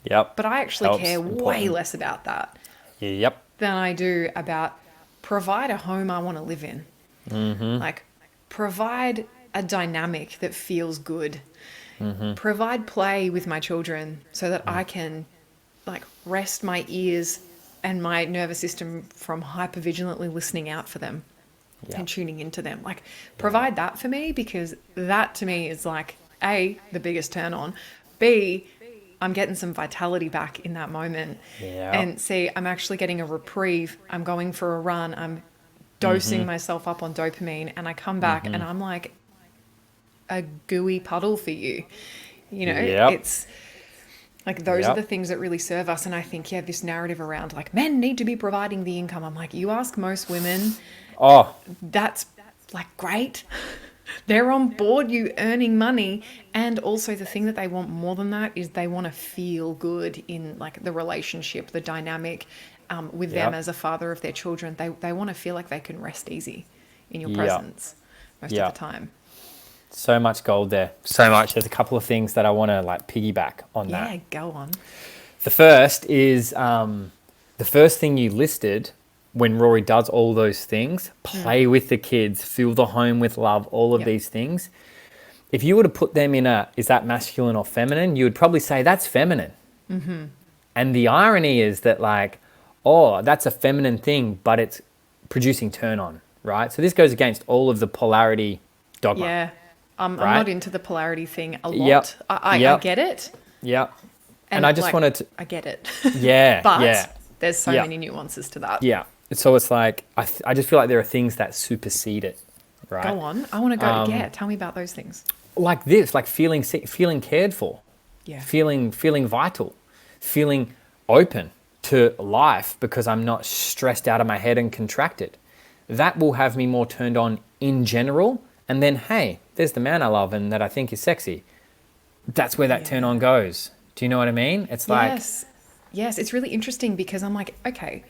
Yep. But I actually Helps. care way Important. less about that Yep. than I do about provide a home I want to live in. Like, provide a dynamic that feels good. Provide play with my children so that I can like rest my ears and my nervous system from hypervigilantly listening out for them and tuning into them. Like, provide that for me, because that to me is like, A, the biggest turn on. B, I'm getting some vitality back in that moment. Yeah. And C, I'm actually getting a reprieve. I'm going for a run. I'm dosing myself up on dopamine, and I come back and I'm like a gooey puddle for you. Yep. It's like, those are the things that really serve us. And I think, this narrative around like men need to be providing the income. I'm like, you ask most women, Oh, that's like great. They're on board you earning money. And also the thing that they want more than that is they want to feel good in like the relationship, the dynamic with them as a father of their children. They want to feel like they can rest easy in your Yeah. presence most Yeah. of the time. So much gold there. So much. There's a couple of things that I want to like piggyback on that. Yeah, go on. The first is the first thing you listed when Rory does all those things, play with the kids, fill the home with love, all of Yep. these things. If you were to put them in is that masculine or feminine, you would probably say that's feminine. Mm-hmm. And the irony is that like, oh, that's a feminine thing, but it's producing turn on, right? So this goes against all of the polarity dogma. Yeah. I'm Right? not into the polarity thing a lot. Yep. I Yep. get it. Yeah. And I just like, wanted to, I get it. yeah, But yeah, there's so Yeah. many nuances to that. yeah. So it's like, I just feel like there are things that supersede it, right? Go on. I want to go. Yeah. Tell me about those things. Like this, like feeling cared for, Yeah. feeling vital, feeling open to life because I'm not stressed out of my head and contracted. That will have me more turned on in general. And then, hey, there's the man I love and that I think is sexy. That's where that turn on goes. Do you know what I mean? It's like, Yes. Yes. It's really interesting because I'm like, okay,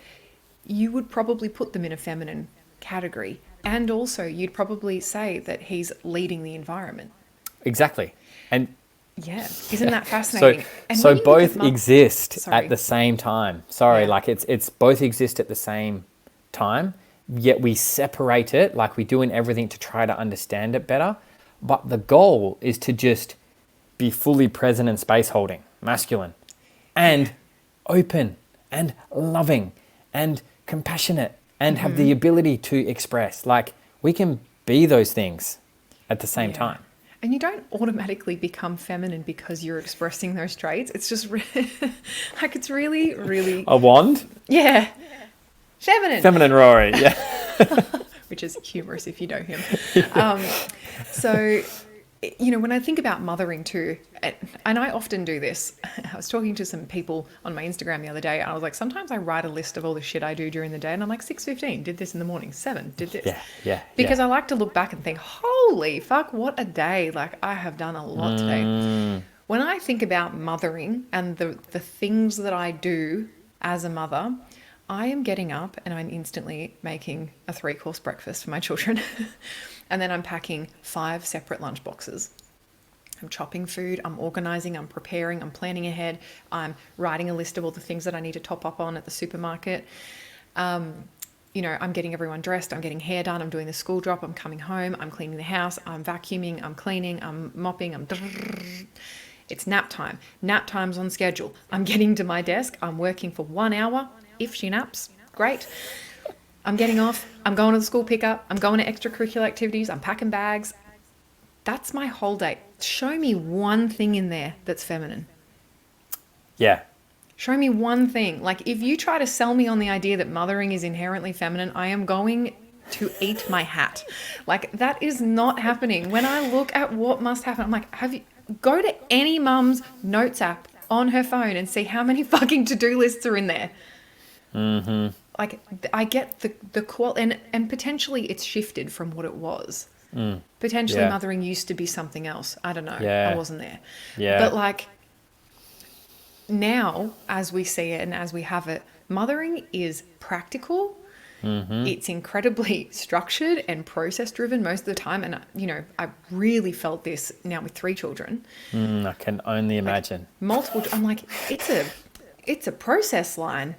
you would probably put them in a feminine category. And also you'd probably say that he's leading the environment. exactly. And Yeah. Isn't that fascinating? And so when you look at both exist Sorry. at the same time. Sorry, Yeah. like it's both exist at the same time, yet we separate it like we do in everything to try to understand it better. But the goal is to just be fully present and space holding, masculine, and open and loving and compassionate and have the ability to express. Like we can be those things at the same Yeah. time. And you don't automatically become feminine because you're expressing those traits. It's just like it's really, really, A wand? yeah, feminine. Feminine Rory, yeah. Which is humorous if you know him. So, you know, when I think about mothering too, and I often do this, I was talking to some people on my Instagram the other day, and I was like, sometimes I write a list of all the shit I do during the day, and I'm like, 6:15, did this in the morning, 7, did this. Yeah. Because I like to look back and think, holy fuck, what a day. Like, I have done a lot today. When I think about mothering and the things that I do as a mother, I am getting up and I'm instantly making a 3-course breakfast for my children. And then I'm packing 5 separate lunch boxes. I'm chopping food, I'm organizing, I'm preparing, I'm planning ahead. I'm writing a list of all the things that I need to top up on at the supermarket. You know, I'm getting everyone dressed, I'm getting hair done, I'm doing the school drop, I'm coming home, I'm cleaning the house, I'm vacuuming, I'm cleaning, I'm mopping, it's nap time. Nap time's on schedule. I'm getting to my desk, I'm working for 1 hour. If she naps, great. I'm getting off, I'm going to the school pickup, I'm going to extracurricular activities, I'm packing bags. That's my whole day. Show me one thing in there that's feminine. Yeah. Show me one thing. Like, if you try to sell me on the idea that mothering is inherently feminine, I am going to eat my hat. Like, that is not happening. When I look at what must happen, I'm like, go to any mum's notes app on her phone and see how many fucking to-do lists are in there. Mm-hmm. Like, I get the quality, and potentially it's shifted from what it was. Potentially Yeah. mothering used to be something else. I don't know. Yeah. I wasn't there. Yeah. But like, now, as we see it and as we have it, mothering is practical. Mm-hmm. It's incredibly structured and process driven most of the time. And, you know, I really felt this now with 3 children. I can only imagine. Multiple. I'm like, it's a process line.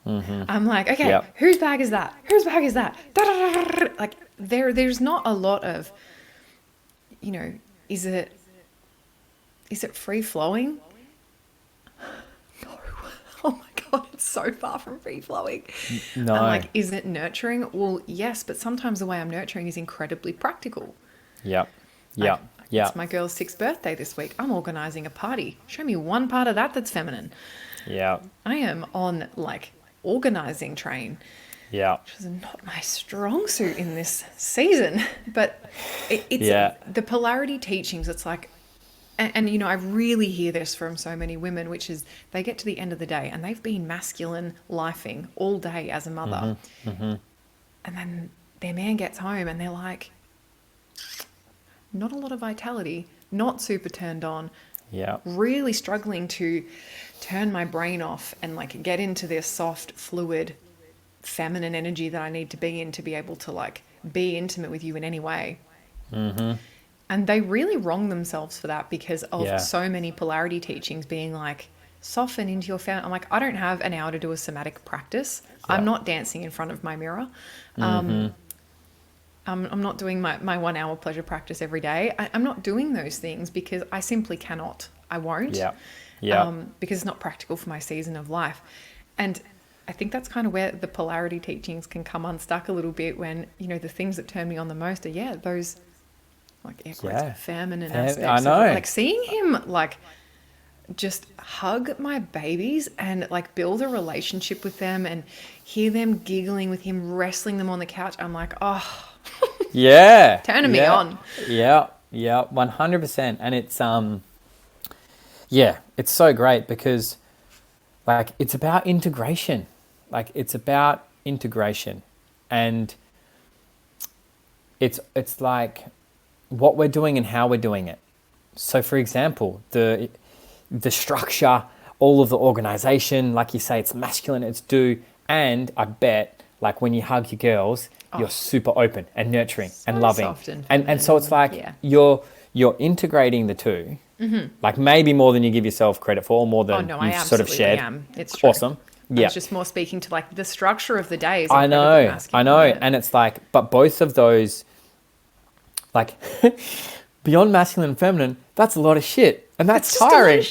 Mm-hmm. I'm like, okay, Yep. whose bag is that? Whose bag is that? Da-da-da-da-da. Like, there's not a lot of, you know, is it free flowing? No. Oh my God, it's so far from free flowing. No. I'm like, is it nurturing? Well, yes, but sometimes the way I'm nurturing is incredibly practical. Yep. Like, Yep. It's my girl's 6th birthday this week. I'm organizing a party. Show me one part of that that's feminine. Yeah. I am on like organizing train. Yeah. Which is not my strong suit in this season, but it's the polarity teachings. It's like, and you know, I really hear this from so many women, which is they get to the end of the day and they've been masculine lifing all day as a mother. Mm-hmm. And then their man gets home and they're like, not a lot of vitality, not super turned on, Yeah. really struggling to turn my brain off and like get into this soft, fluid, feminine energy that I need to be in to be able to like be intimate with you in any way. Mm-hmm. And they really wrong themselves for that because of Yeah. so many polarity teachings being like, soften into your family. I'm like, I don't have an hour to do a somatic practice. Yeah. I'm not dancing in front of my mirror. Mm-hmm. I'm not doing my 1 hour pleasure practice every day. I'm not doing those things because I simply cannot. I won't. Yeah. Yeah. Because it's not practical for my season of life. And I think that's kind of where the polarity teachings can come unstuck a little bit when, the things that turn me on the most are, those like air quotes, feminine aspects. I know. Like seeing him like just hug my babies and like build a relationship with them and hear them giggling with him, wrestling them on the couch. I'm like, oh, yeah. turning me on. Yeah. Yeah. 100%. And it's, it's so great because like it's about integration. And it's like what we're doing and how we're doing it. So for example, the structure, all of the organization, like you say, it's masculine, it's do. And I bet like when you hug your girls, you're super open and nurturing and loving. Soft and so it's like you're integrating the two, like maybe more than you give yourself credit for, or more than you've sort of shared. Am. It's true. Awesome. Yeah. It's just more speaking to like the structure of the day. Is I know. masculine. And it's like, but both of those, like beyond masculine and feminine, that's a lot of shit. And that's tiring.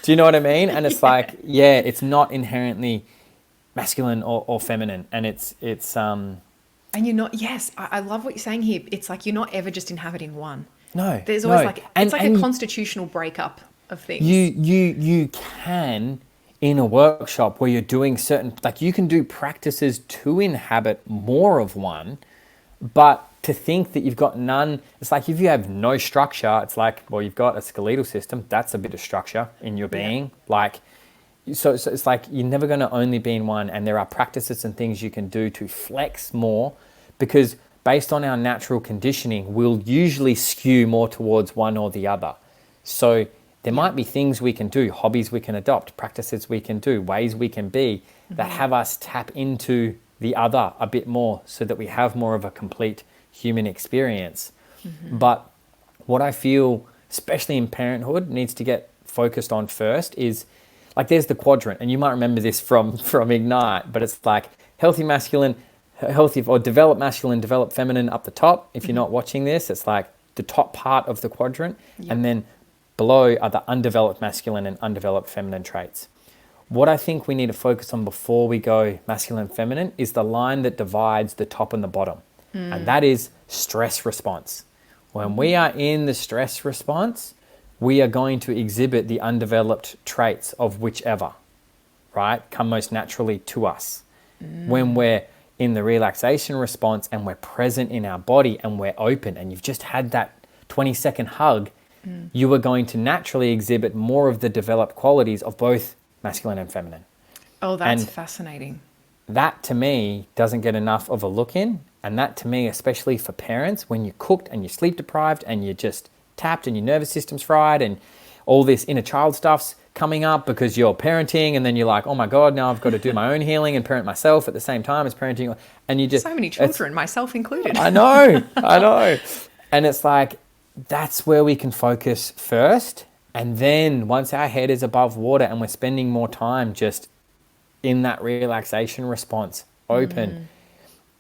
Do you know what I mean? And it's like, it's not inherently masculine or feminine. And it's and you're not, I love what you're saying here. It's like, you're not ever just inhabiting one. No. There's always like, it's like a constitutional breakup of things. You can, in a workshop where you're doing certain, like you can do practices to inhabit more of one, but to think that you've got none, it's like if you have no structure, it's like, well, you've got a skeletal system, that's a bit of structure in your being. Like, so it's like you're never going to only be in one, and there are practices and things you can do to flex more, because based on our natural conditioning, we'll usually skew more towards one or the other. So there might be things we can do, hobbies we can adopt, practices we can do, ways we can be that have us tap into the other a bit more so that we have more of a complete human experience. But what I feel, especially in parenthood, needs to get focused on first is like there's the quadrant, and you might remember this from Ignite, but it's like healthy masculine, healthy or developed masculine, developed feminine up the top. If you're not watching this, it's like the top part of the quadrant, and then below are the undeveloped masculine and undeveloped feminine traits. What I think we need to focus on before we go masculine and feminine is the line that divides the top and the bottom. And that is stress response. When we are in the stress response, we are going to exhibit the undeveloped traits of whichever, right, come most naturally to us. When we're in the relaxation response and we're present in our body and we're open and you've just had that 20-second hug, you are going to naturally exhibit more of the developed qualities of both masculine and feminine. Oh, that's fascinating. That to me doesn't get enough of a look in. And that to me, especially for parents, when you're cooked and you're sleep deprived and you're just tapped and your nervous system's fried and all this inner child stuff's coming up because you're parenting, and then you're like, oh my God, now I've got to do my own healing and parent myself at the same time as parenting. And you just... So many children, myself included. I know. And it's like, that's where we can focus first. And then once our head is above water and we're spending more time just in that relaxation response, open,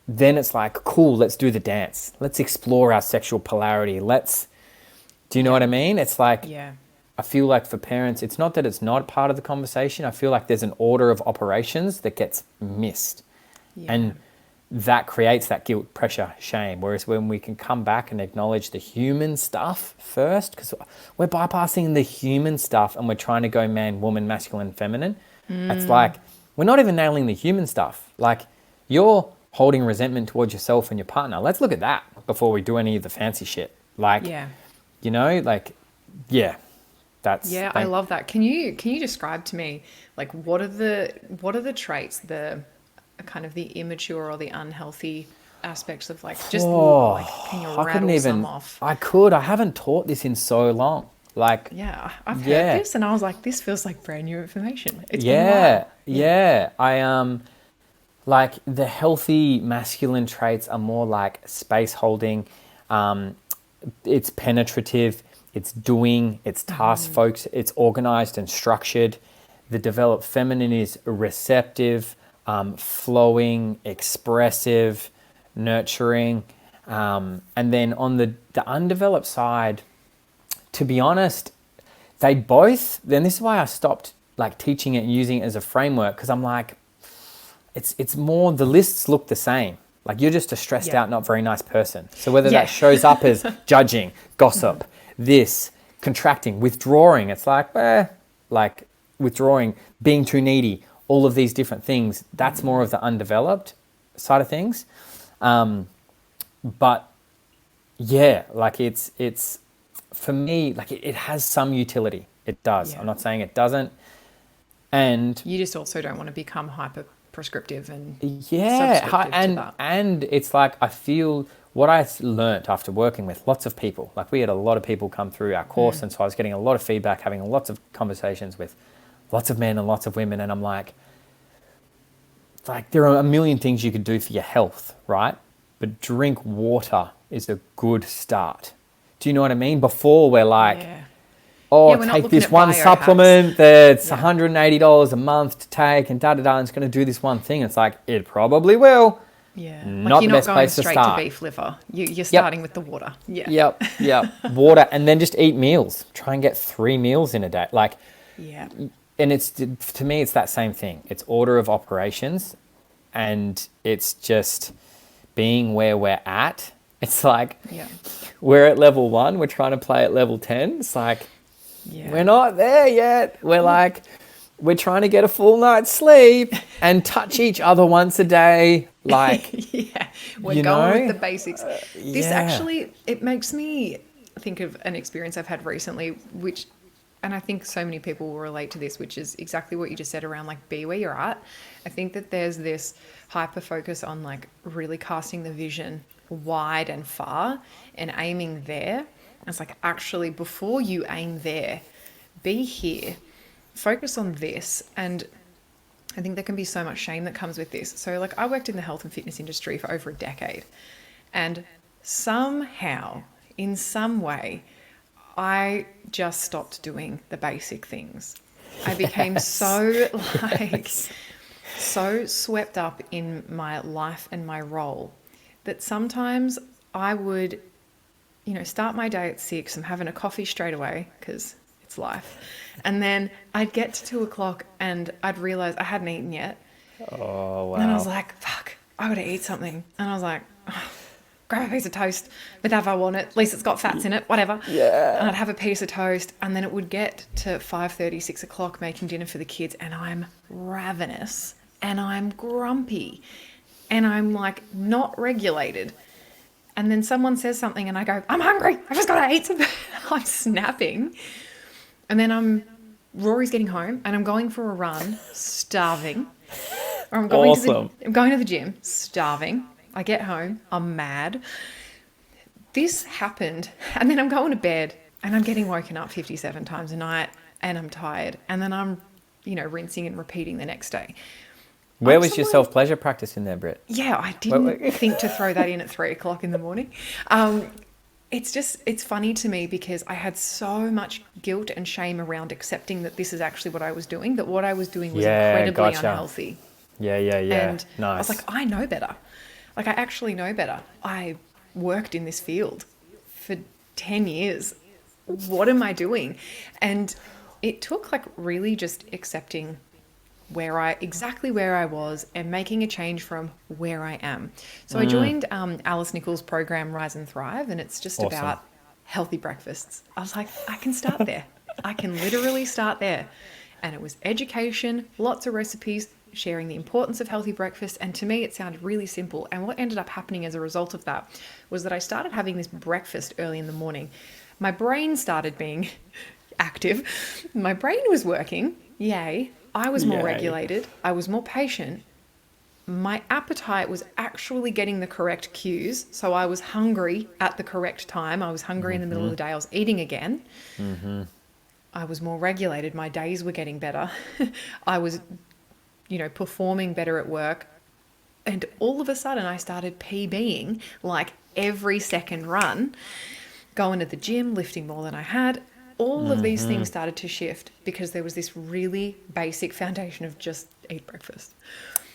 then it's like, cool, let's do the dance. Let's explore our sexual polarity. Do you know what I mean? It's like, I feel like for parents, it's not that it's not part of the conversation. I feel like there's an order of operations that gets missed. And that creates that guilt, pressure, shame. Whereas when we can come back and acknowledge the human stuff first, because we're bypassing the human stuff and we're trying to go man, woman, masculine, feminine. It's like, we're not even nailing the human stuff. Like, you're holding resentment towards yourself and your partner. Let's look at that before we do any of the fancy shit. Like, you know, like, that's... I love that. Can you describe to me, like, what are the traits, the kind of the immature or the unhealthy aspects of like, just like, can you rattle some off? I could. I haven't taught this in so long. Like, I've heard this and I was like, this feels like brand new information. It's been a while. Like the healthy masculine traits are more like space holding, it's penetrative, it's doing, it's task focused, it's organized and structured. The developed feminine is receptive, flowing, expressive, nurturing. And then on the undeveloped side, to be honest, they both, then this is why I stopped like teaching it and using it as a framework, because I'm like, it's more, the lists look the same. Like you're just a stressed out, not very nice person. So whether that shows up as judging, gossip, this, contracting, withdrawing, it's like withdrawing, being too needy, all of these different things, that's more of the undeveloped side of things. But yeah, like it's for me, like it has some utility. It does. I'm not saying it doesn't. And you just also don't want to become hyper prescriptive and and it's like I feel what I learnt after working with lots of people, like we had a lot of people come through our course, and so I was getting a lot of feedback, having lots of conversations with lots of men and lots of women, and I'm like there are a million things you could do for your health, right? But drink water is a good start. Do you know what I mean? Before we're like, take this one supplement that's $180 a month to take and and it's going to do this one thing. It's like, it probably will. Yeah. Not the best place to start. You're not going straight to beef liver. You're starting with the water. Yeah. Yep. Water, and then just eat meals. Try and get 3 meals in a day. And it's, to me, it's that same thing. It's order of operations, and it's just being where we're at. It's like, we're at level 1. We're trying to play at level 10. It's like, we're not there yet. We're trying to get a full night's sleep and touch each other once a day. We're going with the basics. This actually, it makes me think of an experience I've had recently, and I think so many people will relate to this, which is exactly what you just said around like be where you're at. I think that there's this hyper focus on like really casting the vision wide and far and aiming there. And it's like, actually, before you aim there, be here, focus on this. And I think there can be so much shame that comes with this. So like I worked in the health and fitness industry for over a decade, and somehow, in some way, I just stopped doing the basic things. I became so swept up in my life and my role that sometimes I would, start my day at 6. I'm having a coffee straight away because it's life. And then I'd get to 2:00 and I'd realize I hadn't eaten yet. Oh, wow. And I was like, fuck, I got to eat something. And I was like, grab a piece of toast with whatever I want it. At least it's got fats in it, whatever. Yeah. And I'd have a piece of toast, and then it would get to 5:30, 6:00 making dinner for the kids, and I'm ravenous and I'm grumpy and I'm like not regulated. And then someone says something and I go, I'm hungry. I just got to eat something. I'm snapping. And then Rory's getting home and I'm going for a run, starving. Or I'm going to the gym, starving. I get home, I'm mad. This happened, and then I'm going to bed and I'm getting woken up 57 times a night and I'm tired. And then I'm, rinsing and repeating the next day. Where was your self-pleasure practice in there, Britt? Yeah, I didn't think to throw that in at 3:00 in the morning. It's funny to me because I had so much guilt and shame around accepting that this is actually what I was doing, that what I was doing was incredibly unhealthy. Yeah. And nice. I was like, I know better. Like, I actually know better. I worked in this field for 10 years. What am I doing? And it took like really just accepting exactly where I was and making a change from where I am. So I joined Alice Nichols' program, Rise and Thrive, and it's just about healthy breakfasts. I was like, I can start there. I can literally start there. And it was education, lots of recipes, sharing the importance of healthy breakfast. And to me, it sounded really simple. And what ended up happening as a result of that was that I started having this breakfast early in the morning. My brain started being active. My brain was working. Yay. I was more regulated. I was more patient. My appetite was actually getting the correct cues. So I was hungry at the correct time. I was hungry in the middle of the day. I was eating again. I was more regulated. My days were getting better. I was, performing better at work. And all of a sudden I started PBing like every second run, going to the gym, lifting more than I had. All of these things started to shift because there was this really basic foundation of just eat breakfast.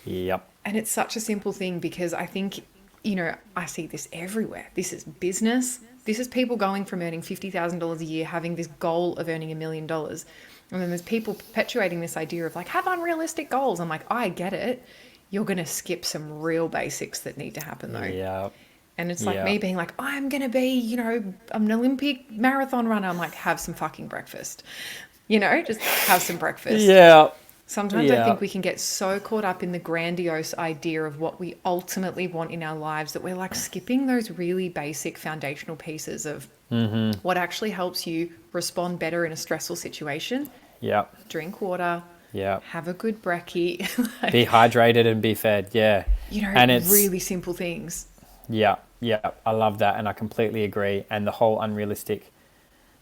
Yep. And it's such a simple thing because I think, you know, I see this everywhere. This is business. This is people going from earning $50,000 a year, having this goal of earning $1 million. And then there's people perpetuating this idea of like, have unrealistic goals. I'm like, I get it. You're going to skip some real basics that need to happen though. Yep. And it's like me being like, I'm going to be, you know, I'm an Olympic marathon runner. I'm like, have some fucking breakfast. You know, just have some breakfast. Yeah. Sometimes I think we can get so caught up in the grandiose idea of what we ultimately want in our lives that we're like skipping those really basic foundational pieces of what actually helps you respond better in a stressful situation. Yep. Drink water. Yep. Have a good brekkie. Like, Be hydrated and be fed. Yeah. you know, and it's really simple things. Yeah, I love that, and I completely agree. And the whole unrealistic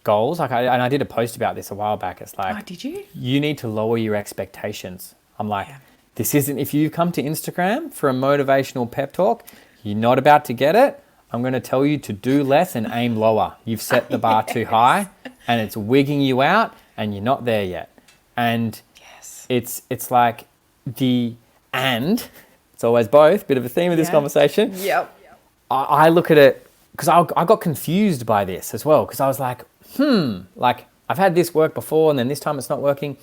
goals, like, I did a post about this a while back. It's like, Oh, did you? You need to lower your expectations. I'm like, Yeah. this isn't. If you come to Instagram for a motivational pep talk, you're not about to get it. I'm going to tell you to do less and aim lower. You've set the bar too high, and it's wigging you out, and you're not there yet. And it's like it's always both. Bit of a theme of this conversation. Yep. I look at it because I got confused by this as well, because I was like, like I've had this work before and then this time it's not working.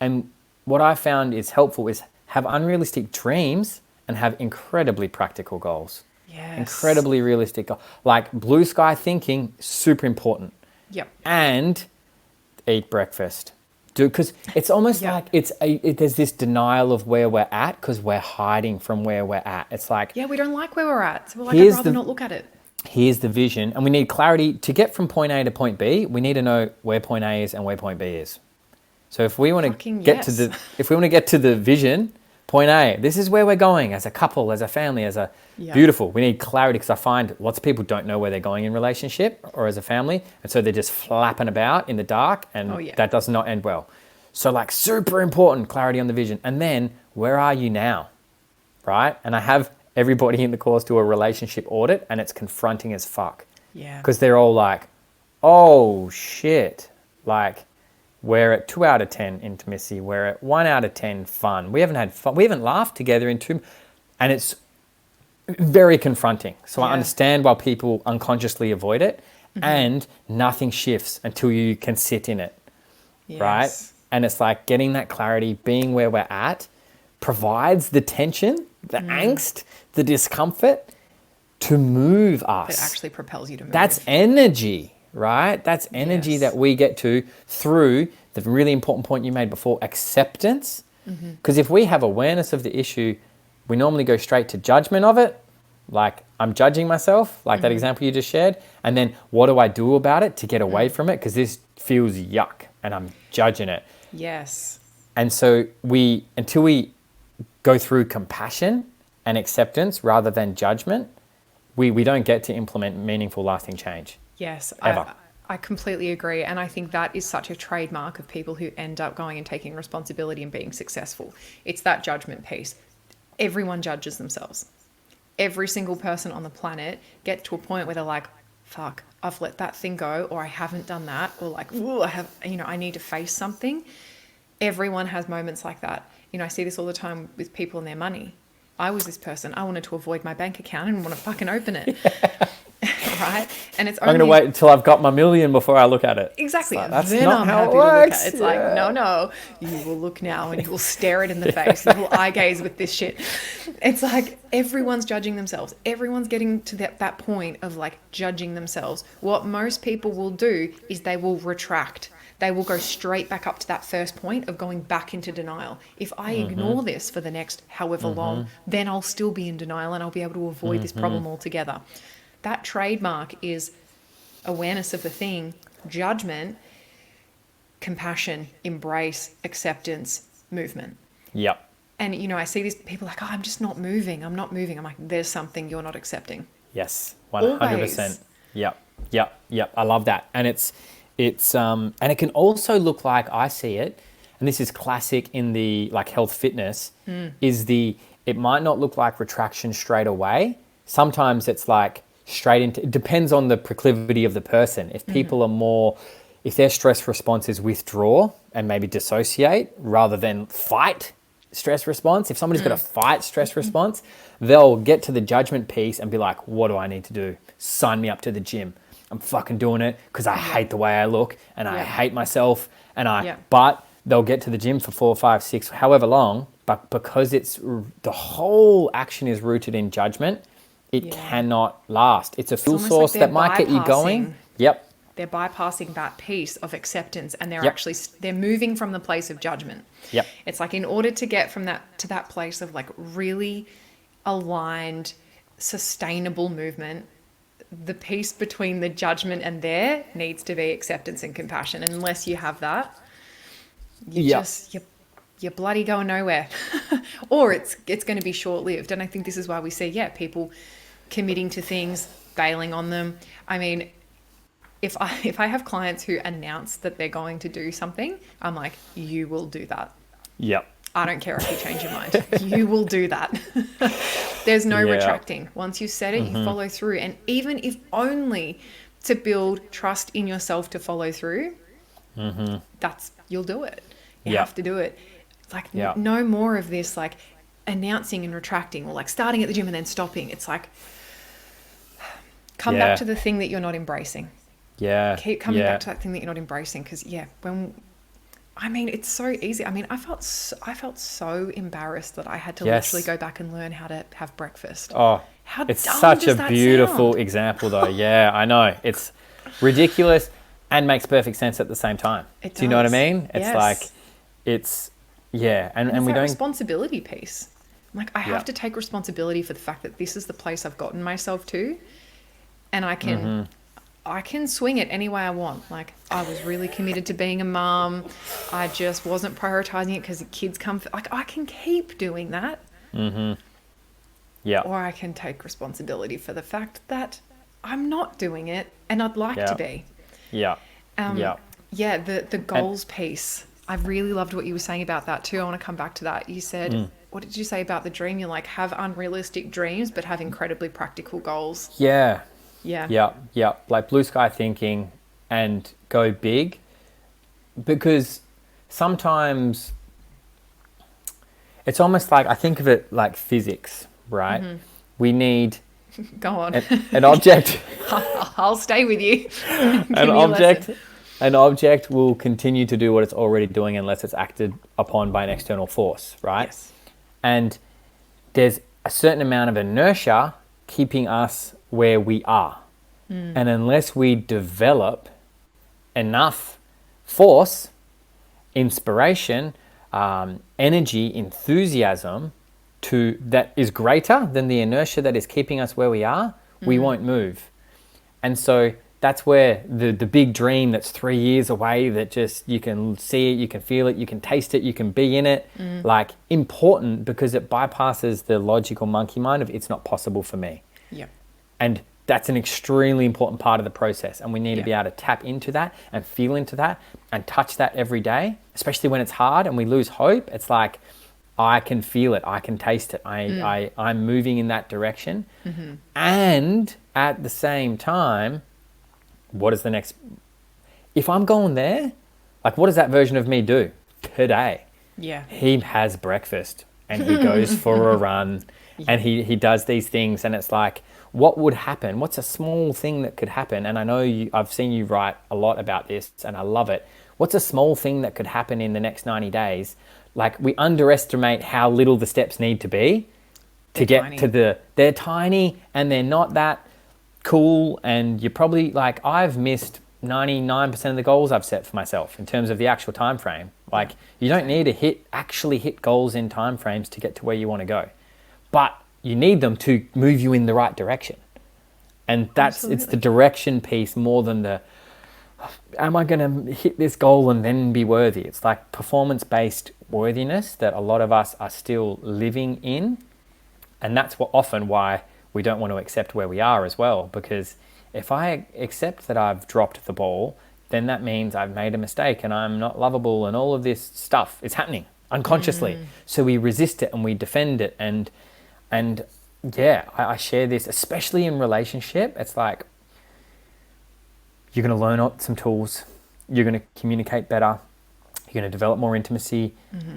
And what I found is helpful is have unrealistic dreams and have incredibly practical goals. Yes. Incredibly realistic goals. Like blue sky thinking, super important. Yep. And eat breakfast. Because it's almost like there's this denial of where we're at because we're hiding from where we're at. It's like, Yeah, we don't like where we're at. So we're like, I'd rather not look at it. Here's the vision. And we need clarity. To get from point A to point B, we need to know where point A is and where point B is. So if we want to get to the vision, point A, this is where we're going as a couple, as a family, beautiful. We need clarity, because I find lots of people don't know where they're going in relationship or as a family. And so they're just flapping about in the dark, and that does not end well. So like super important, clarity on the vision. And then where are you now? Right? And I have everybody in the course do a relationship audit, and it's confronting as fuck. Yeah. Because they're all like, oh shit, like we're at 2 out of 10 intimacy, we're at 1 out of 10 fun. We haven't had fun, we haven't laughed together in 2, and it's very confronting. So I understand why people unconsciously avoid it, and nothing shifts until you can sit in it, right? And it's like getting that clarity, being where we're at, provides the tension, the angst, the discomfort to move us. It actually propels you to move. That's energy, right? That's energy that we get to through the really important point you made before, acceptance. Because if we have awareness of the issue, we normally go straight to judgment of it. Like, I'm judging myself, like that example you just shared. And then what do I do about it to get away from it? Because this feels yuck and I'm judging it. Yes. And so until we go through compassion and acceptance rather than judgment, we don't get to implement meaningful, lasting change. Yes. Ever. I completely agree. And I think that is such a trademark of people who end up going and taking responsibility and being successful. It's that judgment piece. Everyone judges themselves. Every single person on the planet gets to a point where they're like, fuck, I've let that thing go, or I haven't done that, or like, ooh, I need to face something. Everyone has moments like that. You know, I see this all the time with people and their money. I was this person. I wanted to avoid my bank account and want to fucking open it. Right? And it's only... I'm going to wait until I've got my million before I look at it. Exactly. Like, that's then not I'm how happy it to look works. at it. It's like, no, you will look now and you will stare it in the face. You will eye gaze with this shit. It's like everyone's judging themselves. Everyone's getting to that point of like judging themselves. What most people will do is they will retract. They will go straight back up to that first point of going back into denial. If I ignore this for the next however long, then I'll still be in denial and I'll be able to avoid this problem altogether. That trademark is awareness of the thing, judgment, compassion, embrace, acceptance, movement. Yep. And, you know, I see these people like, oh, I'm just not moving. I'm not moving. I'm like, there's something you're not accepting. Yes, 100%. Always. Yep. I love that. And it's and it can also look like, I see it, and this is classic in the like health fitness, is the it might not look like retraction straight away. Sometimes it's like straight into, it depends on the proclivity of the person. If people are more, if their stress response is withdraw and maybe dissociate rather than fight stress response, if somebody's got a fight stress response, they'll get to the judgment piece and be like, what do I need to do? Sign me up to the gym. I'm fucking doing it because I hate the way I look and I hate myself but they'll get to the gym for 4, 5, 6, however long, but because it's the whole action is rooted in judgment, it cannot last. It's a fuel source that might get you going. Yep. They're bypassing that piece of acceptance, and they're actually, they're moving from the place of judgment. Yep. It's like, in order to get from that to that place of like really aligned, sustainable movement, the piece between the judgment and there needs to be acceptance and compassion. And unless you have that, you're bloody going nowhere. Or it's going to be short-lived. And I think this is why we see, people committing to things, bailing on them. I mean, if I have clients who announce that they're going to do something, I'm like, you will do that. Yep. I don't care if you change your mind. You will do that. There's no retracting. Once you said it, you follow through. And even if only to build trust in yourself to follow through, you'll do it. You have to do it. Like no more of this like announcing and retracting, or like starting at the gym and then stopping. It's like, come back to the thing that you're not embracing. Keep coming back to that thing that you're not embracing. Because it's so easy. I mean, I felt so embarrassed that I had to literally go back and learn how to have breakfast. Oh, it's such a beautiful example though. Yeah, I know. It's ridiculous and makes perfect sense at the same time. Do you know what I mean? It's like, and we don't. Responsibility piece. I'm like, I have to take responsibility for the fact that this is the place I've gotten myself to, and I can swing it any way I want. Like, I was really committed to being a mum. I just wasn't prioritizing it because the kids come. Like, I can keep doing that. Yeah. Or I can take responsibility for the fact that I'm not doing it and I'd like to be. The goals piece. I really loved what you were saying about that too. I want to come back to that. You said, what did you say about the dream? You're like, have unrealistic dreams, but have incredibly practical goals. Yeah. Like blue sky thinking and go big, because sometimes it's almost like, I think of it like physics, right? We need go on an object. I'll stay with you. An object will continue to do what it's already doing unless it's acted upon by an external force, right? Yes. And there's a certain amount of inertia keeping us where we are. And unless we develop enough force, inspiration, energy, enthusiasm that is greater than the inertia that is keeping us where we are, we won't move. And so that's where the big dream that's 3 years away, that just, you can see it, you can feel it, you can taste it, you can be in it, like, important, because it bypasses the logical monkey mind of, it's not possible for me. And that's an extremely important part of the process. And we need to be able to tap into that and feel into that and touch that every day, especially when it's hard and we lose hope. It's like, I can feel it. I can taste it. I'm moving in that direction. And at the same time, what is the next? If I'm going there, like, what does that version of me do today? He has breakfast and he goes for a run and he does these things, and it's like, what would happen? What's a small thing that could happen? And I know I've seen you write a lot about this and I love it. What's a small thing that could happen in the next 90 days? Like, we underestimate how little the steps need to be to get to they're tiny and they're not that cool. And you're probably like, I've missed 99% of the goals I've set for myself in terms of the actual time frame. Like, you don't need to actually hit goals in time frames to get to where you want to go, but you need them to move you in the right direction. And it's the direction piece more than the, am I going to hit this goal and then be worthy? It's like performance-based worthiness that a lot of us are still living in. And that's often why we don't want to accept where we are as well. Because if I accept that I've dropped the ball, then that means I've made a mistake and I'm not lovable and all of this stuff is happening. unconsciously. So we resist it and we defend it. And yeah, I share this, especially in relationship. It's like, you're going to learn some tools. You're going to communicate better. You're going to develop more intimacy,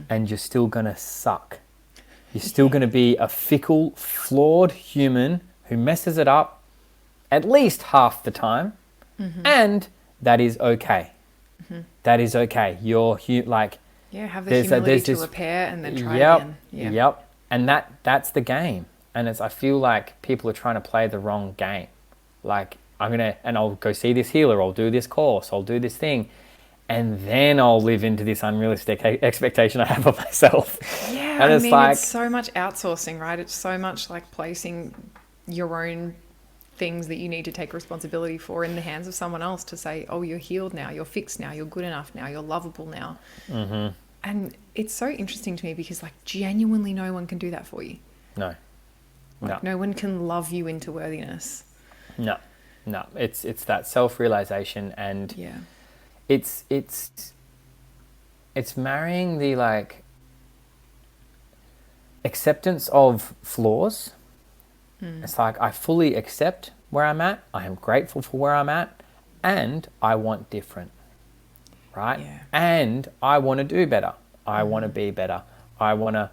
and you're still going to suck. You're still going to be a fickle, flawed human who messes it up at least half the time. And that is okay. That is okay. You're like... Yeah, have the humility to repair and then try again. Yep. And that's the game. And I feel like people are trying to play the wrong game. Like, I'll go see this healer, I'll do this course, I'll do this thing, and then I'll live into this unrealistic expectation I have of myself. Yeah, and it's so much outsourcing, right? It's so much like placing your own things that you need to take responsibility for in the hands of someone else to say, oh, you're healed now, you're fixed now, you're good enough now, you're lovable now. And it's so interesting to me because, like, genuinely no one can do that for you. No. No one can love you into worthiness. No, it's that self-realization, and it's marrying the, like, acceptance of flaws. It's like, I fully accept where I'm at, I am grateful for where I'm at, and I want different, right? And I want to do better, I want to be better, I want to,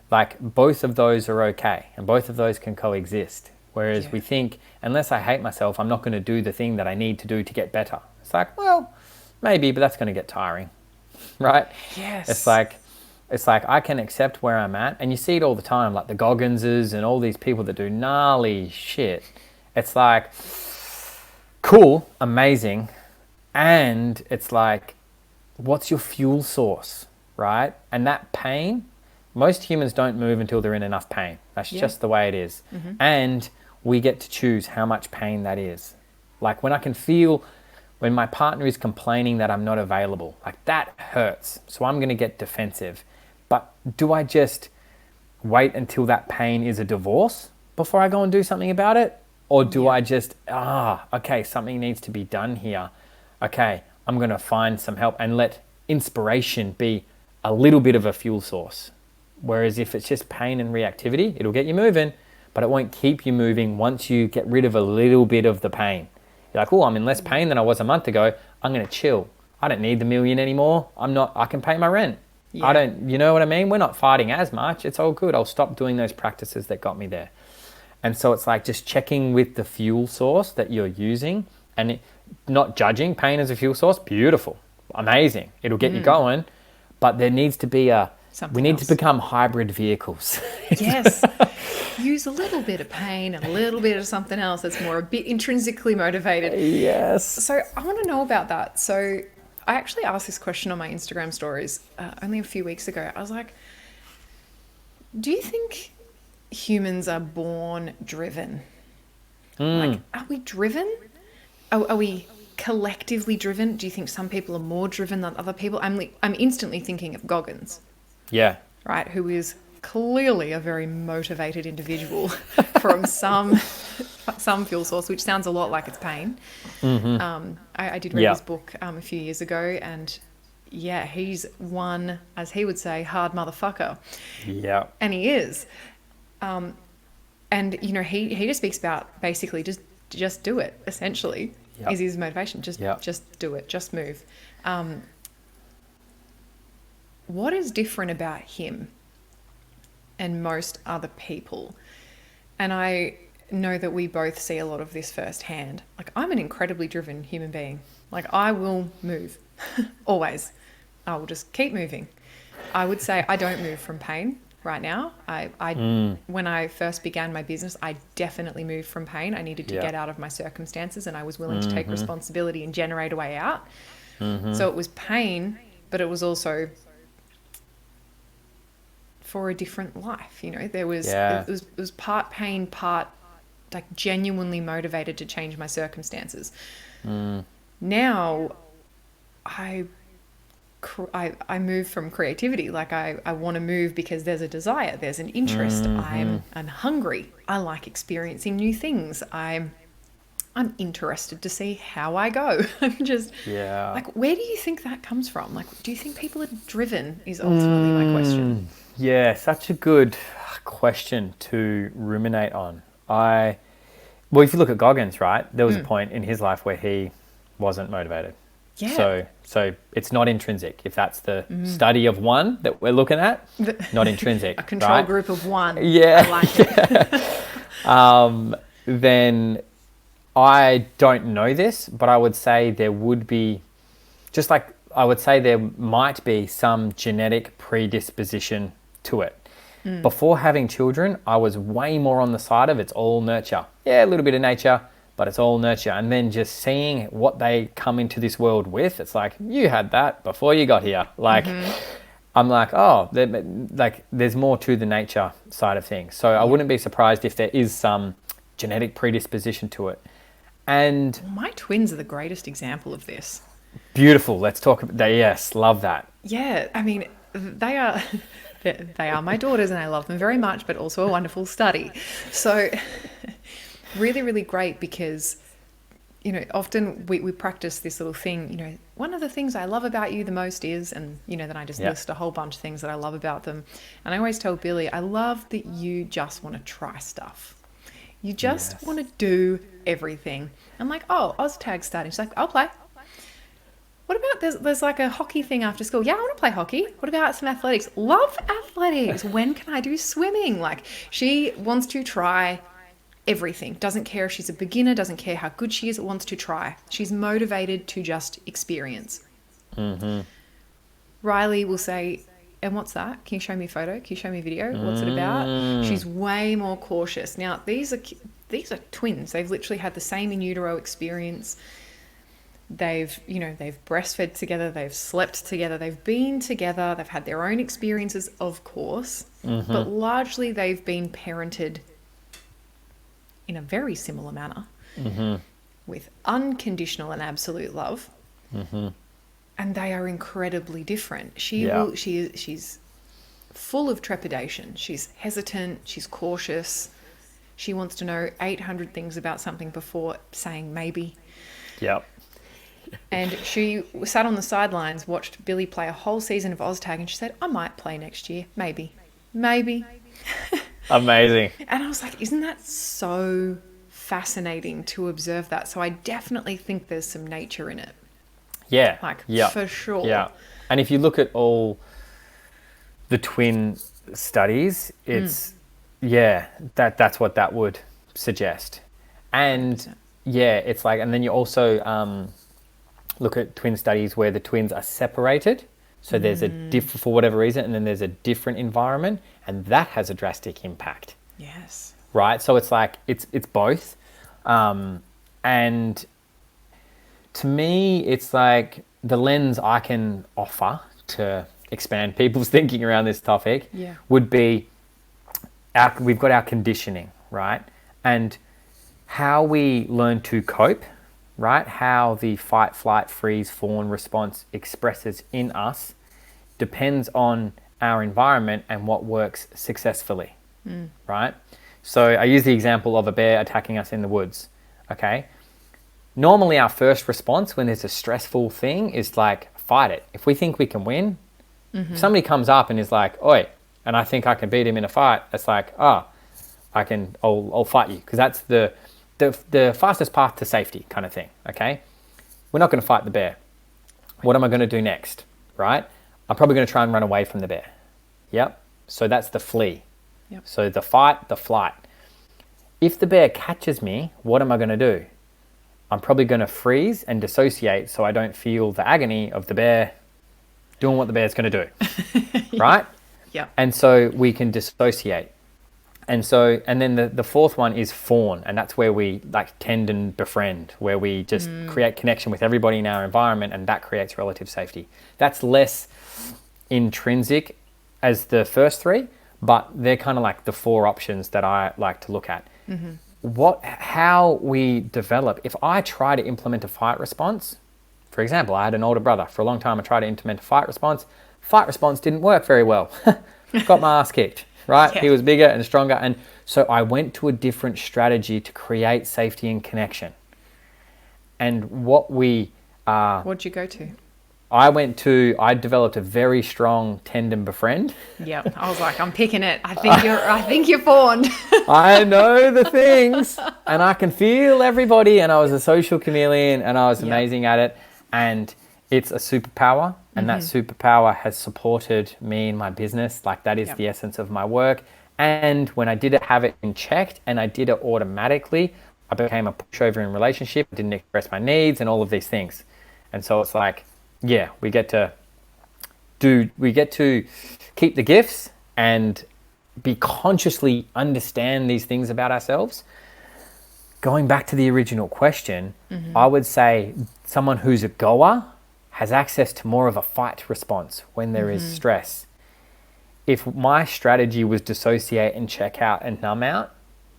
like, both of those are okay, and both of those can coexist. Whereas we think, unless I hate myself, I'm not going to do the thing that I need to do to get better. It's like, well, maybe, but that's going to get tiring, right? Yes. It's like I can accept where I'm at, and you see it all the time, like the Gogginses and all these people that do gnarly shit. It's like, cool, amazing, and it's like, what's your fuel source, right? And that pain, most humans don't move until they're in enough pain. That's just the way it is. And we get to choose how much pain that is. Like, when I can feel, when my partner is complaining that I'm not available, like, that hurts. So I'm going to get defensive. But do I just wait until that pain is a divorce before I go and do something about it? Or do I just, okay, something needs to be done here. Okay, I'm going to find some help and let inspiration be a little bit of a fuel source. Whereas if it's just pain and reactivity, it'll get you moving, but it won't keep you moving once you get rid of a little bit of the pain. You're like, oh, I'm in less pain than I was a month ago. I'm going to chill. I don't need the million anymore. I can pay my rent. You know what I mean? We're not fighting as much. It's all good. I'll stop doing those practices that got me there. And so it's like just checking with the fuel source that you're using, and not judging pain as a fuel source. Beautiful. Amazing. It'll get you going. But there needs to be we need to become hybrid vehicles. Yes. Use a little bit of pain, a little bit of something else that's more a bit intrinsically motivated. Yes. So I want to know about that. So I actually asked this question on my Instagram stories only a few weeks ago. I was like, do you think humans are born driven? Like, are we driven? Are we collectively driven? Do you think some people are more driven than other people? I'm instantly thinking of Goggins. Yeah. Right, who is clearly a very motivated individual from some fuel source, which sounds a lot like it's pain. I did read his book a few years ago, and he's one, as he would say, hard motherfucker. Yeah. And he is. And, you know, he just speaks about basically just do it, essentially, is his motivation. Just do it, just move. What is different about him and most other people? And I know that we both see a lot of this firsthand. Like, I'm an incredibly driven human being. Like, I will move always. I will just keep moving. I would say I don't move from pain right now. When I first began my business, I definitely moved from pain. I needed to get out of my circumstances, and I was willing to take responsibility and generate a way out. So it was pain, but it was also for a different life. You know, there was it was part pain, part like genuinely motivated to change my circumstances. Now I move from creativity. Like, I want to move because there's a desire, there's an interest. I'm hungry. I like experiencing new things. I I'm interested to see how I go. I'm just Yeah. like, where do you think that comes from? Like, do you think people are driven is ultimately my question. Yeah, such a good question to ruminate on. Well, if you look at Goggins, right, there was a point in his life where he wasn't motivated. Yeah. So it's not intrinsic. If that's the study of one that we're looking at, not intrinsic. A control right? group of one. Yeah. I like it. Then I don't know this, but I would say there would be, just like I would say there might be some genetic predisposition to it. Before having children, I was way more on the side of it's all nurture. Yeah, a little bit of nature, but it's all nurture. And then just seeing what they come into this world with, it's like, you had that before you got here. Like, I'm like, oh, there's more to the nature side of things. So I wouldn't be surprised if there is some genetic predisposition to it. And My twins are the greatest example of this. beautiful. Let's talk about that. Yes, love that. Yeah, I mean, they are they are my daughters and I love them very much, but also a wonderful study. So really, really great because, you know, often we practice this little thing, you know, one of the things I love about you the most is, and, you know, then I just list a whole bunch of things that I love about them. And I always tell Billy, I love that you just want to try stuff. You just want to do everything. I'm like, oh, OzTag's starting. She's like, I'll play. What about there's like a hockey thing after school? Yeah, I want to play hockey. What about some athletics? Love athletics. When can I do swimming? Like, she wants to try everything. Doesn't care if she's a beginner, doesn't care how good she is, wants to try. She's motivated to just experience. Riley will say, and what's that? Can you show me a photo? Can you show me a video? What's it about? She's way more cautious. Now, these are twins. They've literally had the same in utero experience. They've breastfed together, they've slept together, they've been together, they've had their own experiences, of course, but largely they've been parented in a very similar manner with unconditional and absolute love. And they are incredibly different. She's full of trepidation. She's hesitant, she's cautious. She wants to know 800 things about something before saying maybe. Yep. And she sat on the sidelines, watched Billy play a whole season of OzTag, and she said, I might play next year. Maybe. Amazing. And I was like, isn't that so fascinating to observe that? So I definitely think there's some nature in it. Yeah. For sure. Yeah. And if you look at all the twin studies, it's, that's what that would suggest. And it's like, and then you also look at twin studies where the twins are separated. So there's for whatever reason, and then there's a different environment, and that has a drastic impact. Yes. Right? So it's like, it's both. And to me, it's like the lens I can offer to expand people's thinking around this topic would be, we've got our conditioning, right? And how we learn to cope, right? How the fight, flight, freeze, fawn response expresses in us depends on our environment and what works successfully, right? So I use the example of a bear attacking us in the woods, okay? Normally our first response when there's a stressful thing is like, fight it. If we think we can win, if somebody comes up and is like, oi, and I think I can beat him in a fight, it's like, I'll fight you, because that's the fastest path to safety kind of thing, okay? We're not going to fight the bear. What am I going to do next, right? I'm probably going to try and run away from the bear. Yep. So that's the flee. Yep. So the fight, the flight. If the bear catches me, what am I going to do? I'm probably going to freeze and dissociate so I don't feel the agony of the bear doing what the bear's going to do, right? Yeah. And so we can dissociate. And then the fourth one is fawn, and that's where we like tend and befriend, where we just create connection with everybody in our environment, and that creates relative safety. That's less intrinsic as the first three, but they're kind of like the four options that I like to look at. How we develop, if I try to implement a fight response, for example, I had an older brother. For a long time, I tried to implement a fight response. Fight response didn't work very well. Got my ass kicked. Right? Yeah. He was bigger and stronger. And so I went to a different strategy to create safety and connection. And what we What'd you go to? I developed a very strong tandem befriend. Yeah, I was like, I'm picking it. I think you're fawned. I know the things and I can feel everybody, and I was a social chameleon and I was amazing at it, and it's a superpower, and that superpower has supported me in my business. Like that is the essence of my work. And when I did have it in checked and I did it automatically, I became a pushover in relationship, didn't express my needs and all of these things. And so it's like, yeah, we get to keep the gifts and be consciously understand these things about ourselves. Going back to the original question, I would say someone who's a goer has access to more of a fight response when there is stress. If my strategy was dissociate and check out and numb out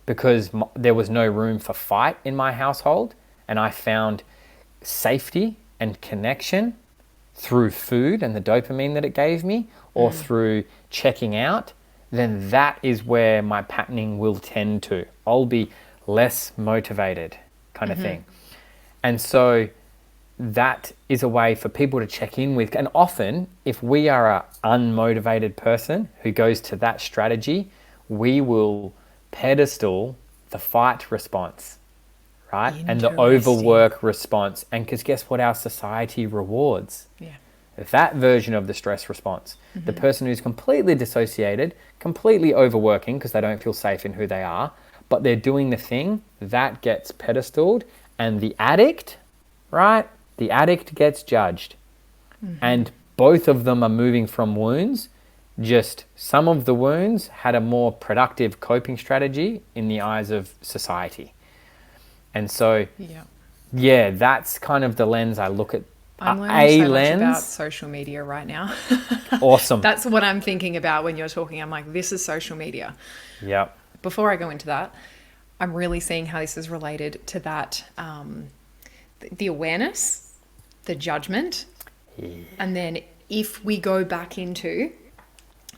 because there was no room for fight in my household, and I found safety and connection through food and the dopamine that it gave me, or through checking out, then that is where my patterning will tend to. I'll be less motivated kind of thing. And so that is a way for people to check in with. And often, if we are an unmotivated person who goes to that strategy, we will pedestal the fight response, right? And the overwork response. And because guess what our society rewards? That version of the stress response. The person who's completely dissociated, completely overworking because they don't feel safe in who they are, but they're doing the thing, that gets pedestaled. And the addict, right? The addict gets judged. And both of them are moving from wounds. Just some of the wounds had a more productive coping strategy in the eyes of society. And so, yeah, that's kind of the lens I look at. I'm learning so much about social media right now. Awesome. That's what I'm thinking about when you're talking. I'm like, this is social media. Yep. Before I go into that, I'm really seeing how this is related to that, the awareness, the judgment, and then if we go back into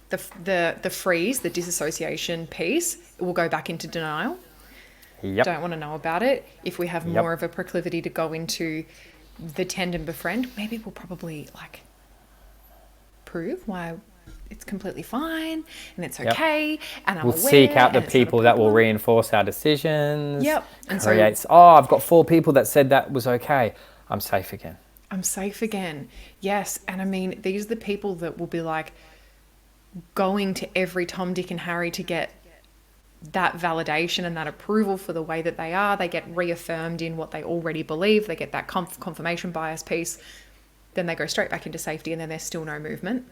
the freeze, the disassociation piece, it will go back into denial. Don't want to know about it. If we have more of a proclivity to go into the tend and befriend, maybe we'll probably like prove why it's completely fine and it's okay, and we'll seek out the people that will reinforce our decisions. And creates, so I've got 4 people that said that was okay, I'm safe again. Yes. And I mean, these are the people that will be like going to every Tom, Dick and Harry to get that validation and that approval for the way that they are. They get reaffirmed in what they already believe. They get that confirmation bias piece. Then they go straight back into safety, and then there's still no movement.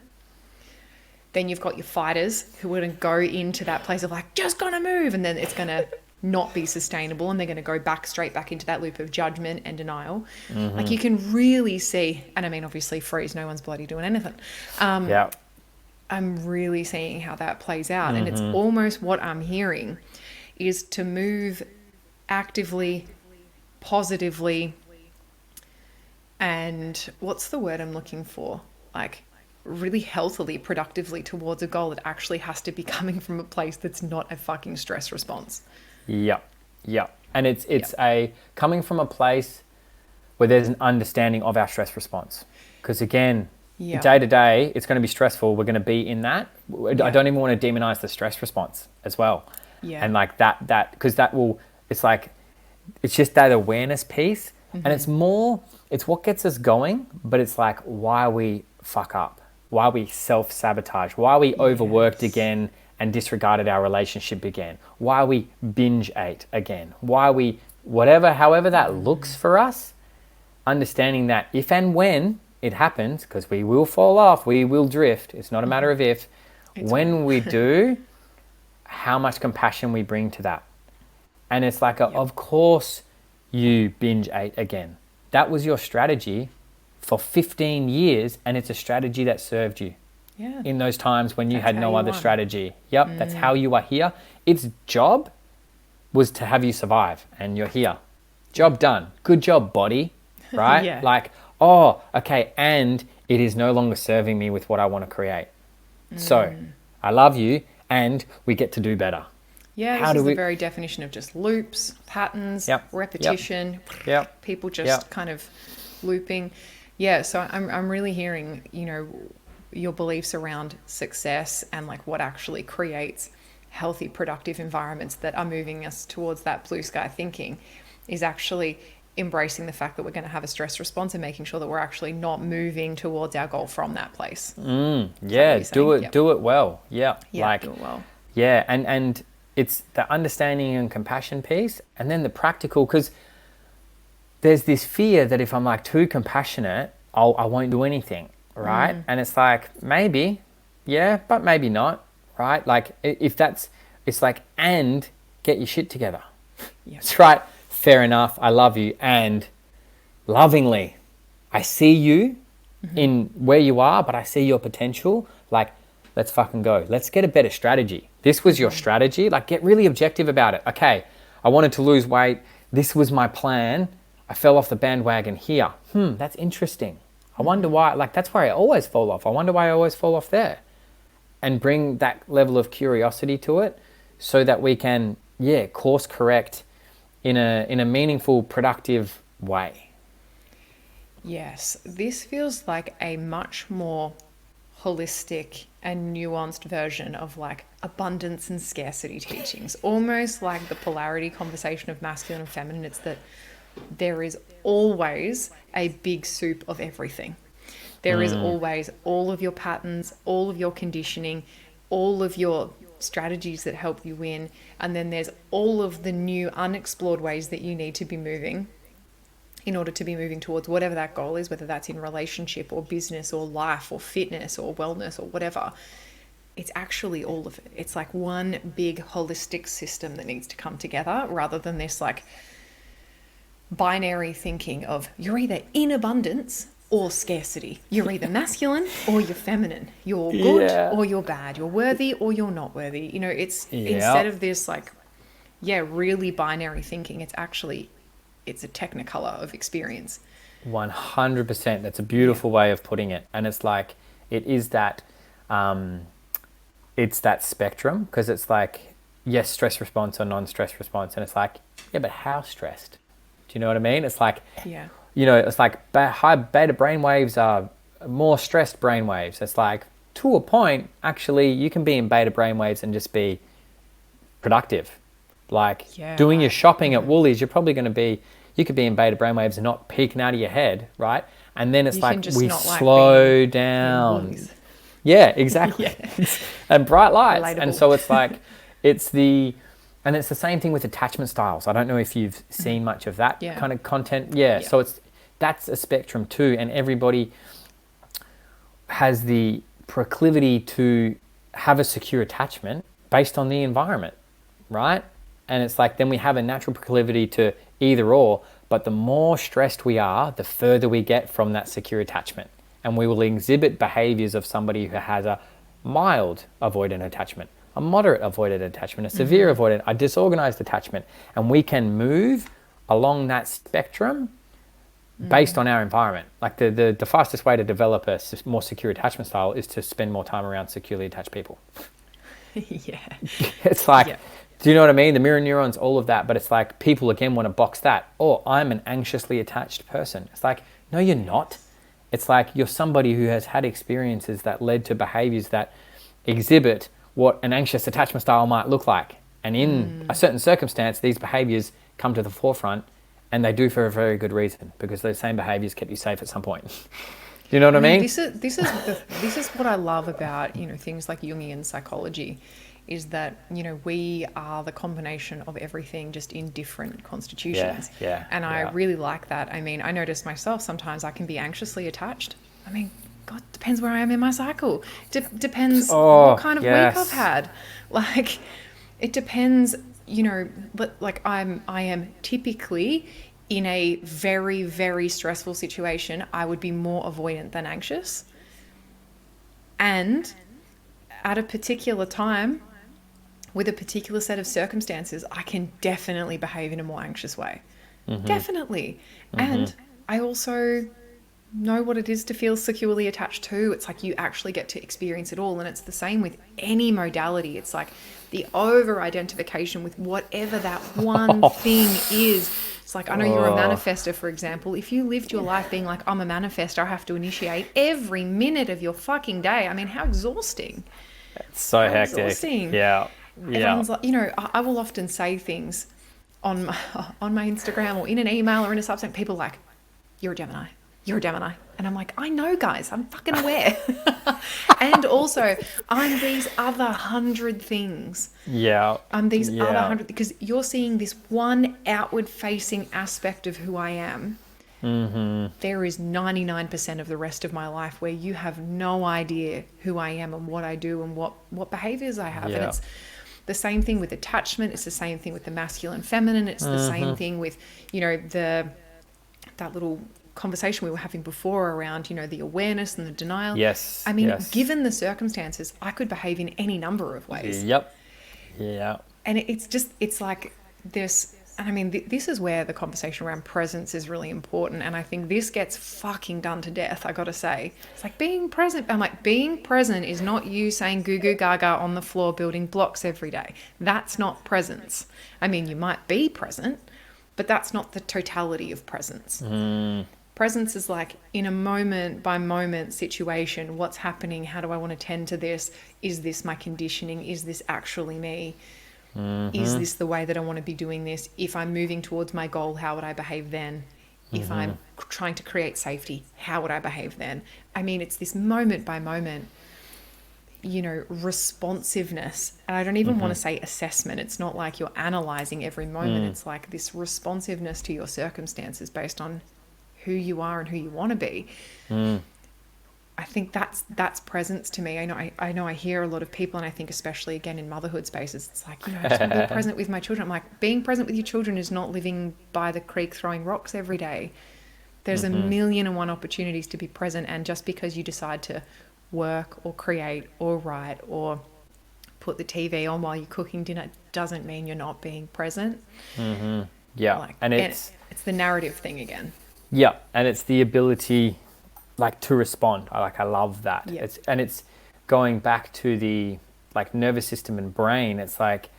Then you've got your fighters who are going to go into that place of like, just gonna move, and then it's going to not be sustainable, and they're going to go straight back into that loop of judgment and denial. Like you can really see, and I mean, obviously freeze, no one's bloody doing anything. I'm really seeing how that plays out. And it's almost what I'm hearing is to move actively, positively, and what's the word I'm looking for? Like really healthily, productively towards a goal that actually has to be coming from a place that's not a fucking stress response. And it's a coming from a place where there's an understanding of our stress response. Because again, day to day, it's going to be stressful. We're going to be in that. I don't even want to demonize the stress response as well. And like that, because that will, it's like, it's just that awareness piece. And it's what gets us going, but it's like why we fuck up, why we self-sabotage, why we overworked again and disregarded our relationship again, why we binge ate again, why we, however that looks for us, understanding that if and when it happens, because we will fall off, we will drift. It's not a matter of if. When we do, how much compassion we bring to that. And it's like, of course you binge ate again. That was your strategy for 15 years, and it's a strategy that served you in those times when you had no other strategy. That's how you are here. Its job was to have you survive, and you're here. Job done. Good job, body. Right? Like, oh, okay, and it is no longer serving me with what I want to create. So I love you, and we get to do better. Yeah, How this do is the we? very definition of just loops, patterns, Yep. Yep. repetition, Yep. people just Yep. kind of looping. Yeah, so I'm really hearing, your beliefs around success and like what actually creates healthy, productive environments that are moving us towards that blue sky thinking is actually embracing the fact that we're going to have a stress response and making sure that we're actually not moving towards our goal from that place. Yeah, do it. Yep. Do it well. Yeah. Yeah, Like, do it well. yeah, and it's the understanding and compassion piece, and then the practical, because there's this fear that if I'm like too compassionate, I won't do anything, right? And it's like, maybe, yeah, but maybe not, right? Like if that's, it's like, and get your shit together. Yeah. That's right. Fair enough. I love you. And lovingly, I see you in where you are, but I see your potential. Like, let's fucking go. Let's get a better strategy. This was your strategy. Like, get really objective about it. Okay, I wanted to lose weight. This was my plan. I fell off the bandwagon here. That's interesting. I wonder why. Like, that's where I always fall off. I wonder why I always fall off there. And bring that level of curiosity to it so that we can, course correct in a meaningful, productive way. Yes, this feels like a much more holistic and nuanced version of like abundance and scarcity teachings, almost like the polarity conversation of masculine and feminine. It's that there is always a big soup of everything. There is always all of your patterns, all of your conditioning, all of your strategies that help you win. And then there's all of the new unexplored ways that you need to be moving in order to be moving towards whatever that goal is, whether that's in relationship or business or life or fitness or wellness or whatever. It's actually all of it. It's like one big holistic system that needs to come together rather than this like binary thinking of you're either in abundance or scarcity. You're either masculine or you're feminine. You're good or you're bad. You're worthy or you're not worthy. It's instead of this like, really binary thinking, it's a technicolor of experience. 100%. That's a beautiful way of putting it. And it's like, it is that, it's that spectrum, because it's like, yes, stress response or non-stress response. And it's like, yeah, but how stressed? Do you know what I mean? It's like, it's like high beta brainwaves are more stressed brainwaves. It's like, to a point, actually, you can be in beta brainwaves and just be productive. Like doing your shopping at Woolies, you could be in beta brainwaves and not peeking out of your head, right? And then it's like we slow down. Yeah, exactly. And bright lights. Relatable. And so it's like, it's the same thing with attachment styles. I don't know if you've seen much of that kind of content. So that's a spectrum too. And everybody has the proclivity to have a secure attachment based on the environment, right? And it's like, then we have a natural proclivity to either or, but the more stressed we are, the further we get from that secure attachment. And we will exhibit behaviors of somebody who has a mild avoidant attachment, a moderate avoidant attachment, a severe avoidant, a disorganized attachment. And we can move along that spectrum based on our environment. Like the fastest way to develop a more secure attachment style is to spend more time around securely attached people. It's like, do you know what I mean? The mirror neurons, all of that. But it's like people, again, want to box that. Oh, I'm an anxiously attached person. It's like, no, you're not. It's like you're somebody who has had experiences that led to behaviors that exhibit what an anxious attachment style might look like. And in a certain circumstance, these behaviors come to the forefront, and they do for a very good reason, because those same behaviors kept you safe at some point. Do you know what I mean? This is what I love about, things like Jungian psychology, is that, we are the combination of everything just in different constitutions. And I really like that. I mean, I notice myself sometimes I can be anxiously attached. I mean, God, depends where I am in my cycle. Depends what kind of week I've had. Like, it depends, but like I am typically in a very, very stressful situation. I would be more avoidant than anxious. And at a particular time, with a particular set of circumstances, I can definitely behave in a more anxious way. Definitely. And I also know what it is to feel securely attached to. It's like you actually get to experience it all. And it's the same with any modality. It's like the over identification with whatever that one thing is. It's like, I know you're a manifester, for example. If you lived your life being like, I'm a manifester, I have to initiate every minute of your fucking day. I mean, how exhausting. It's so hectic. Exhausting. Yeah. Everyone's like, I will often say things on my Instagram or in an email or in a Substack. People are like, you're a Gemini. You're a Gemini. And I'm like, I know, guys, I'm fucking aware. And also, I'm these other 100 things. Yeah. I'm these other 100, because you're seeing this one outward facing aspect of who I am. Mm-hmm. There is 99% of the rest of my life where you have no idea who I am and what I do and what behaviors I have. And it's the same thing with attachment. It's the same thing with the masculine, feminine. It's the same thing with, that little conversation we were having before around, the awareness and the denial. Yes. I mean, given the circumstances, I could behave in any number of ways. Yep. Yeah. And it's like this. And I mean, this is where the conversation around presence is really important. And I think this gets fucking done to death, I got to say. It's like being present. I'm like, being present is not you saying goo goo gaga on the floor building blocks every day. That's not presence. I mean, you might be present, but that's not the totality of presence. Presence is like in a moment by moment situation. What's happening? How do I want to tend to this? Is this my conditioning? Is this actually me? Is this the way that I want to be doing this? If I'm moving towards my goal, how would I behave then? If I'm trying to create safety, how would I behave then? I mean, it's this moment by moment, responsiveness. And I don't even want to say assessment. It's not like you're analyzing every moment. It's like this responsiveness to your circumstances based on who you are and who you want to be. I think that's presence to me. I know I hear a lot of people, and I think especially again in motherhood spaces, it's like, I just want to be present with my children. I'm like, being present with your children is not living by the creek throwing rocks every day. There's a million and one opportunities to be present, and just because you decide to work or create or write or put the TV on while you're cooking dinner doesn't mean you're not being present. Yeah. And it's the narrative thing again. Yeah. And it's the ability to respond. I love that. Yeah. It's going back to the nervous system and brain. It's like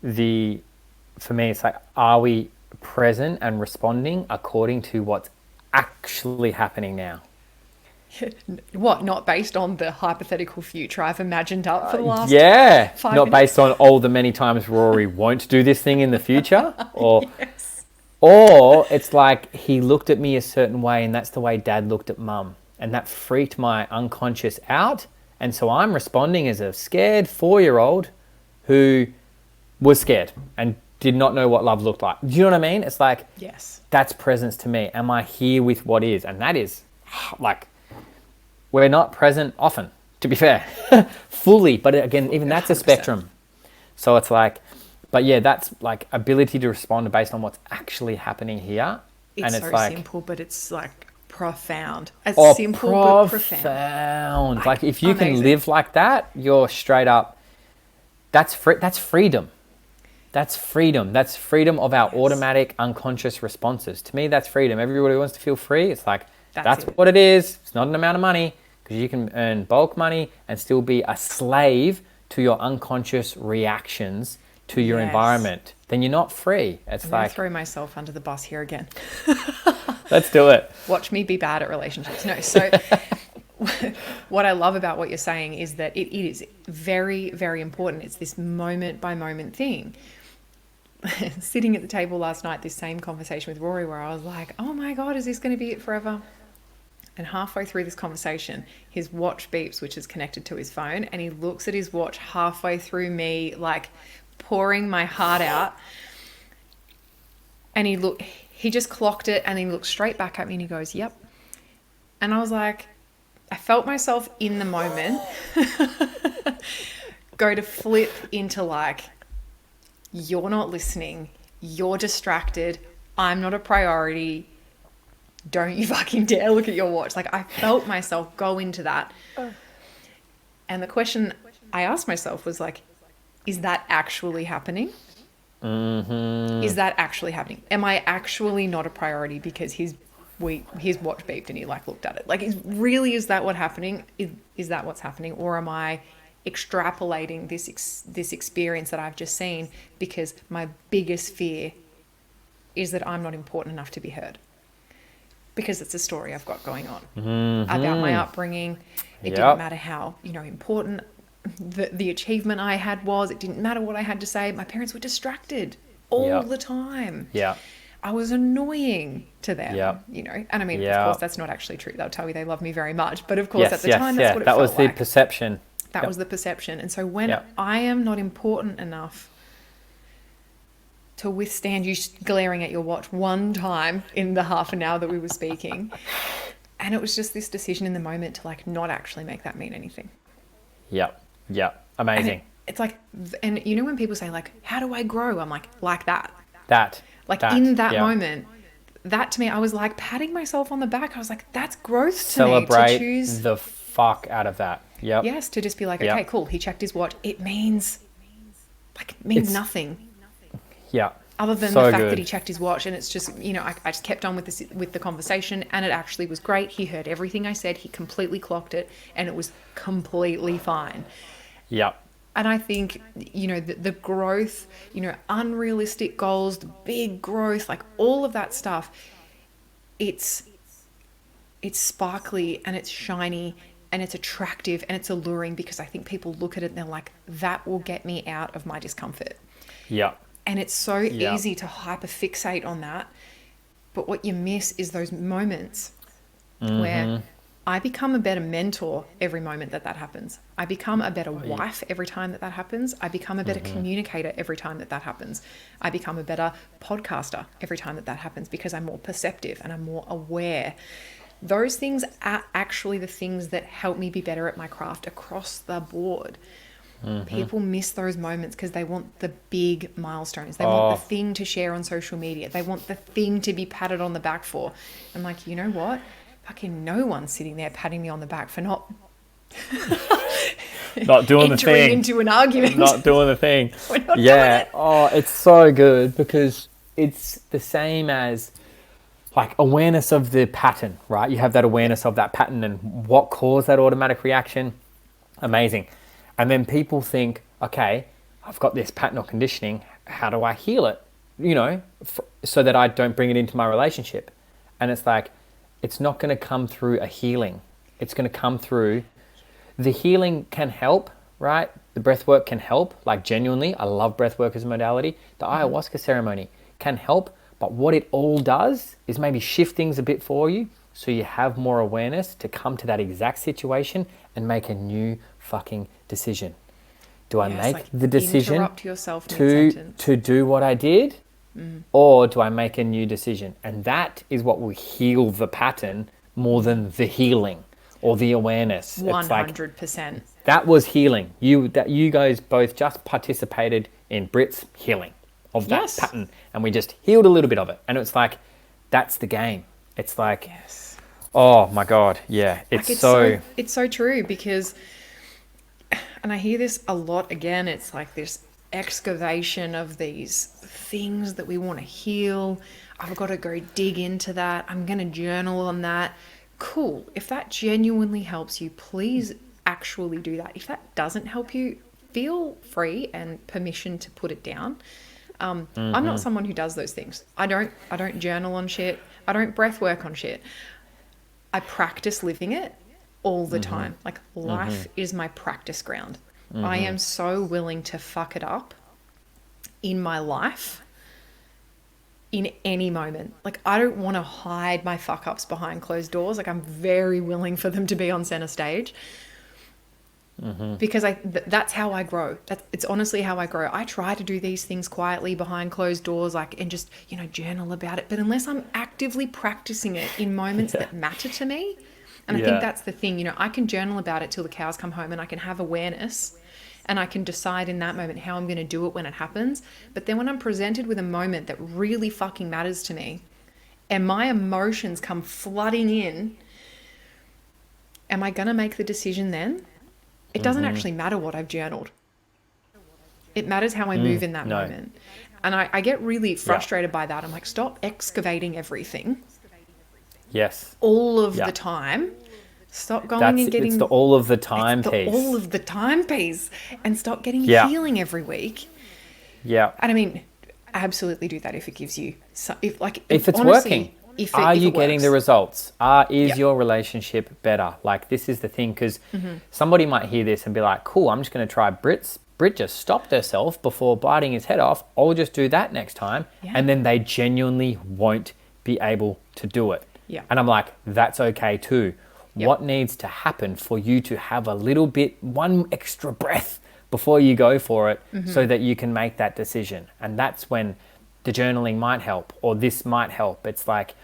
for me, it's like, are we present and responding according to what's actually happening now? What, not based on the hypothetical future I've imagined up for the last 5 not minutes? based on all the many times Rory won't do this thing in the future, or Yes. or it's like he looked at me a certain way and that's the way Dad looked at Mum, and that freaked my unconscious out, and so I'm responding as a scared 4-year-old who was scared and did not know what love looked like. Do you know what I mean? It's like, Yes. that's presence to me. Am I here with what is? And that is we're not present often, to be fair, fully. But again, even that's a 100%. spectrum. So it's like, but yeah, that's like ability to respond based on what's actually happening here. It's and so it's simple, but it's like profound. It's simple but profound. Like if you amazing. can live like that, you're straight up. That's freedom. That's freedom. That's freedom of our automatic unconscious responses. To me, that's freedom. Everybody wants to feel free. It's like, that's what it is. It's not an amount of money, because you can earn bulk money and still be a slave to your unconscious reactions to your environment. Then you're not free. It's I'm like, going to throw myself under the bus here again. let's do it. Watch me be bad at relationships. No, so what I love about what you're saying is that it is very, very important. It's this moment by moment thing. Sitting at the table last night, this same conversation with Rory, where I was like, oh my God, is this going to be it forever? And halfway through this conversation, his watch beeps, which is connected to his phone, and he looks at his watch halfway through me, like pouring my heart out. And he just clocked it, and he looked straight back at me and he goes, yep. And I was like, I felt myself in the moment go to flip into like, you're not listening, you're distracted, I'm not a priority, don't you fucking dare look at your watch. Like, I felt myself go into that. And the question I asked myself was like, is that actually happening? Is that actually happening? Am I actually not a priority because he's his watch beeped and he like looked at it. Like, is that what happening? Is that what's happening? Or am I extrapolating this experience that I've just seen because my biggest fear is that I'm not important enough to be heard? Because it's a story I've got going on about my upbringing. It didn't matter how, important the achievement I had was. It didn't matter what I had to say. My parents were distracted all the time. Yeah. I was annoying to them, And I mean, of course, that's not actually true. They'll tell you they love me very much. But of course, at the time, that's what it felt like. That was the perception. That was the perception. And so when I am not important enough to withstand you glaring at your watch one time in the half an hour that we were speaking, and it was just this decision in the moment to like not actually make that mean anything. Amazing. It's like, and when people say like, how do I grow? I'm like that. In that moment, that to me, I was like patting myself on the back. I was like, that's growth to Celebrate me to choose the fuck out of that. Yes, to just be like, okay, cool. He checked his watch. It means nothing. Other than the fact that he checked his watch, and it's just, I just kept on with the conversation, and it actually was great. He heard everything I said. He completely clocked it, and it was completely fine. And I think, the growth, unrealistic goals, the big growth, like all of that stuff, it's sparkly and it's shiny and it's attractive and it's alluring, because I think people look at it and they're like, that will get me out of my discomfort. And it's so easy to hyperfixate on that. But what you miss is those moments where I become a better mentor every moment that happens. I become a better wife every time that happens. I become a better communicator every time that happens. I become a better podcaster every time that happens, because I'm more perceptive and I'm more aware. Those things are actually the things that help me be better at my craft across the board. People miss those moments because they want the big milestones. They want the thing to share on social media. They want the thing to be patted on the back for. I'm like, you know what? Fucking no one's sitting there patting me on the back for not doing the thing. Entering into an argument. Not doing the thing. We're not doing it. Oh, it's so good, because it's the same as like awareness of the pattern, right? You have that awareness of that pattern and what caused that automatic reaction. Amazing. And then people think, okay, I've got this pattern or conditioning. How do I heal it? So that I don't bring it into my relationship. And it's like, it's not going to come through a healing. It's going to come through, the healing can help, right? The breath work can help, like genuinely. I love breath work as a modality. The ayahuasca ceremony can help, but what it all does is maybe shift things a bit for you, so you have more awareness to come to that exact situation and make a new fucking decision. Do I make the decision to do what I did? Or do I make a new decision? And that is what will heal the pattern more than the healing or the awareness. 100%. Like, that was healing. You guys both just participated in Britt's healing of that pattern, and we just healed a little bit of it. And it's like, that's the game. It's like, oh my God, it's so true, because, and I hear this a lot again, it's like this excavation of these things that we want to heal. I've got to go dig into that. I'm going to journal on that. Cool. If that genuinely helps you, please actually do that. If that doesn't help you, feel free and permission to put it down. I'm not someone who does those things. I don't journal on shit. I don't breath work on shit. I practice living it all the time. Like, life is my practice ground. I am so willing to fuck it up in my life in any moment. Like, I don't want to hide my fuck ups behind closed doors. Like, I'm very willing for them to be on center stage, because that's how I grow. It's honestly how I grow. I try to do these things quietly behind closed doors, like, and just, journal about it. But unless I'm actively practicing it in moments that matter to me, and I think that's the thing, I can journal about it till the cows come home, and I can have awareness, and I can decide in that moment how I'm going to do it when it happens. But then when I'm presented with a moment that really fucking matters to me, and my emotions come flooding in, am I going to make the decision then? It doesn't actually matter what I've journaled. It matters how I move in that moment. And I get really frustrated by that. I'm like, stop excavating everything. Yes. all of Yeah. the time. Stop going That's and getting it's the all of the time it's the piece. all of the time piece, and stop getting Yeah. healing every week. Yeah. And I mean, absolutely do that if it gives you, if If it's honestly, working, if are it you getting works. the results? Is Yep. your relationship better? Like, this is the thing, because somebody might hear this and be like, cool, I'm just going to try Brit just stopped herself before biting his head off. I'll just do that next time. Yeah. And then they genuinely won't be able to do it. Yeah. And I'm like, that's okay too. Yep. What needs to happen for you to have a little bit, one extra breath before you go for it, so that you can make that decision? And that's when the journaling might help, or this might help. It's like,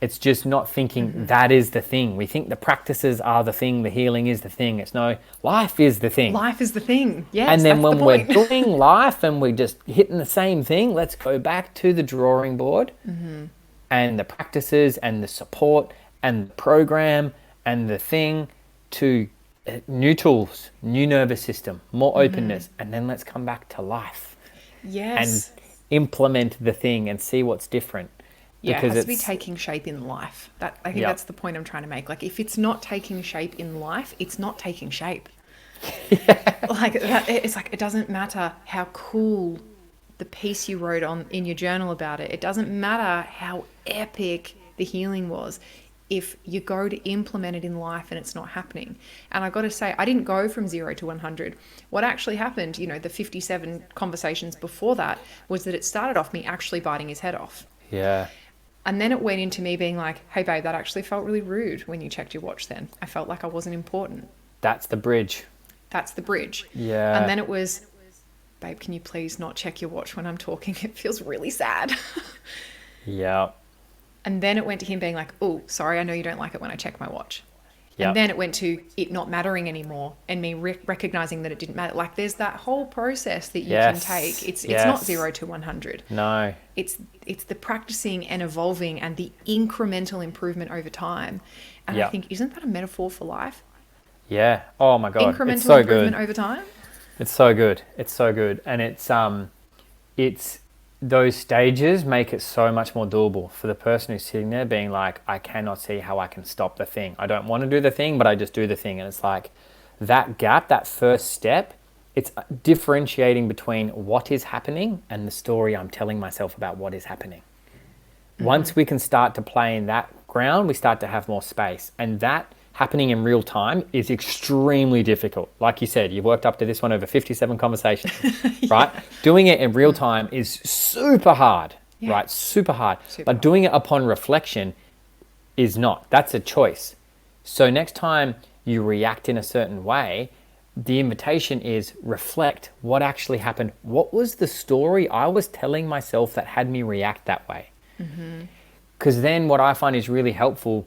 it's just not thinking that is the thing. We think the practices are the thing, the healing is the thing. It's no, life is the thing. Life is the thing. Yes, And then that's when the we're point. doing life and we're just hitting the same thing, let's go back to the drawing board and the practices and the support and the program and the thing to new tools, new nervous system, more openness. And then let's come back to life Yes. and implement the thing and see what's different. Yeah, it Because has to be it's- taking shape in life. I think Yeah. that's the point I'm trying to make. Like, if it's not taking shape in life, it's not taking shape. Like that, it's like, it doesn't matter how cool the piece you wrote on in your journal about it. It doesn't matter how epic the healing was. If you go to implement it in life and it's not happening. And I got to say, I didn't go from 0 to 100. What actually happened, the 57 conversations before that, was that it started off me actually biting his head off. Yeah. And then it went into me being like, hey, babe, that actually felt really rude when you checked your watch then. I felt like I wasn't important. That's the bridge. That's the bridge. Yeah. And then it was, babe, can you please not check your watch when I'm talking? It feels really sad. Yeah. And then it went to him being like, oh, sorry, I know you don't like it when I check my watch. Yep. And then it went to it not mattering anymore and me recognizing that it didn't matter. Like, there's that whole process that you Yes. can take. It's not Yes. 0 to 100. No. It's the practicing and evolving and the incremental improvement over time. And I Yep. think, isn't that a metaphor for life? Yeah. Oh my God. Incremental It's so improvement good. over time? It's so good. It's so good. And it's those stages make it so much more doable for the person who's sitting there being like, I cannot see how I can stop the thing. I don't want to do the thing, but I just do the thing. And it's like that gap, that first step, it's differentiating between what is happening and the story I'm telling myself about what is happening. Once we can start to play in that ground, we start to have more space. And that happening in real time is extremely difficult. Like you said, you've worked up to this one over 57 conversations, right? Doing it in real time is super hard, Yeah. right? Super hard. Super But hard. doing it upon reflection is not. That's a choice. So next time you react in a certain way, the invitation is reflect what actually happened. What was the story I was telling myself that had me react that way? Because then what I find is really helpful,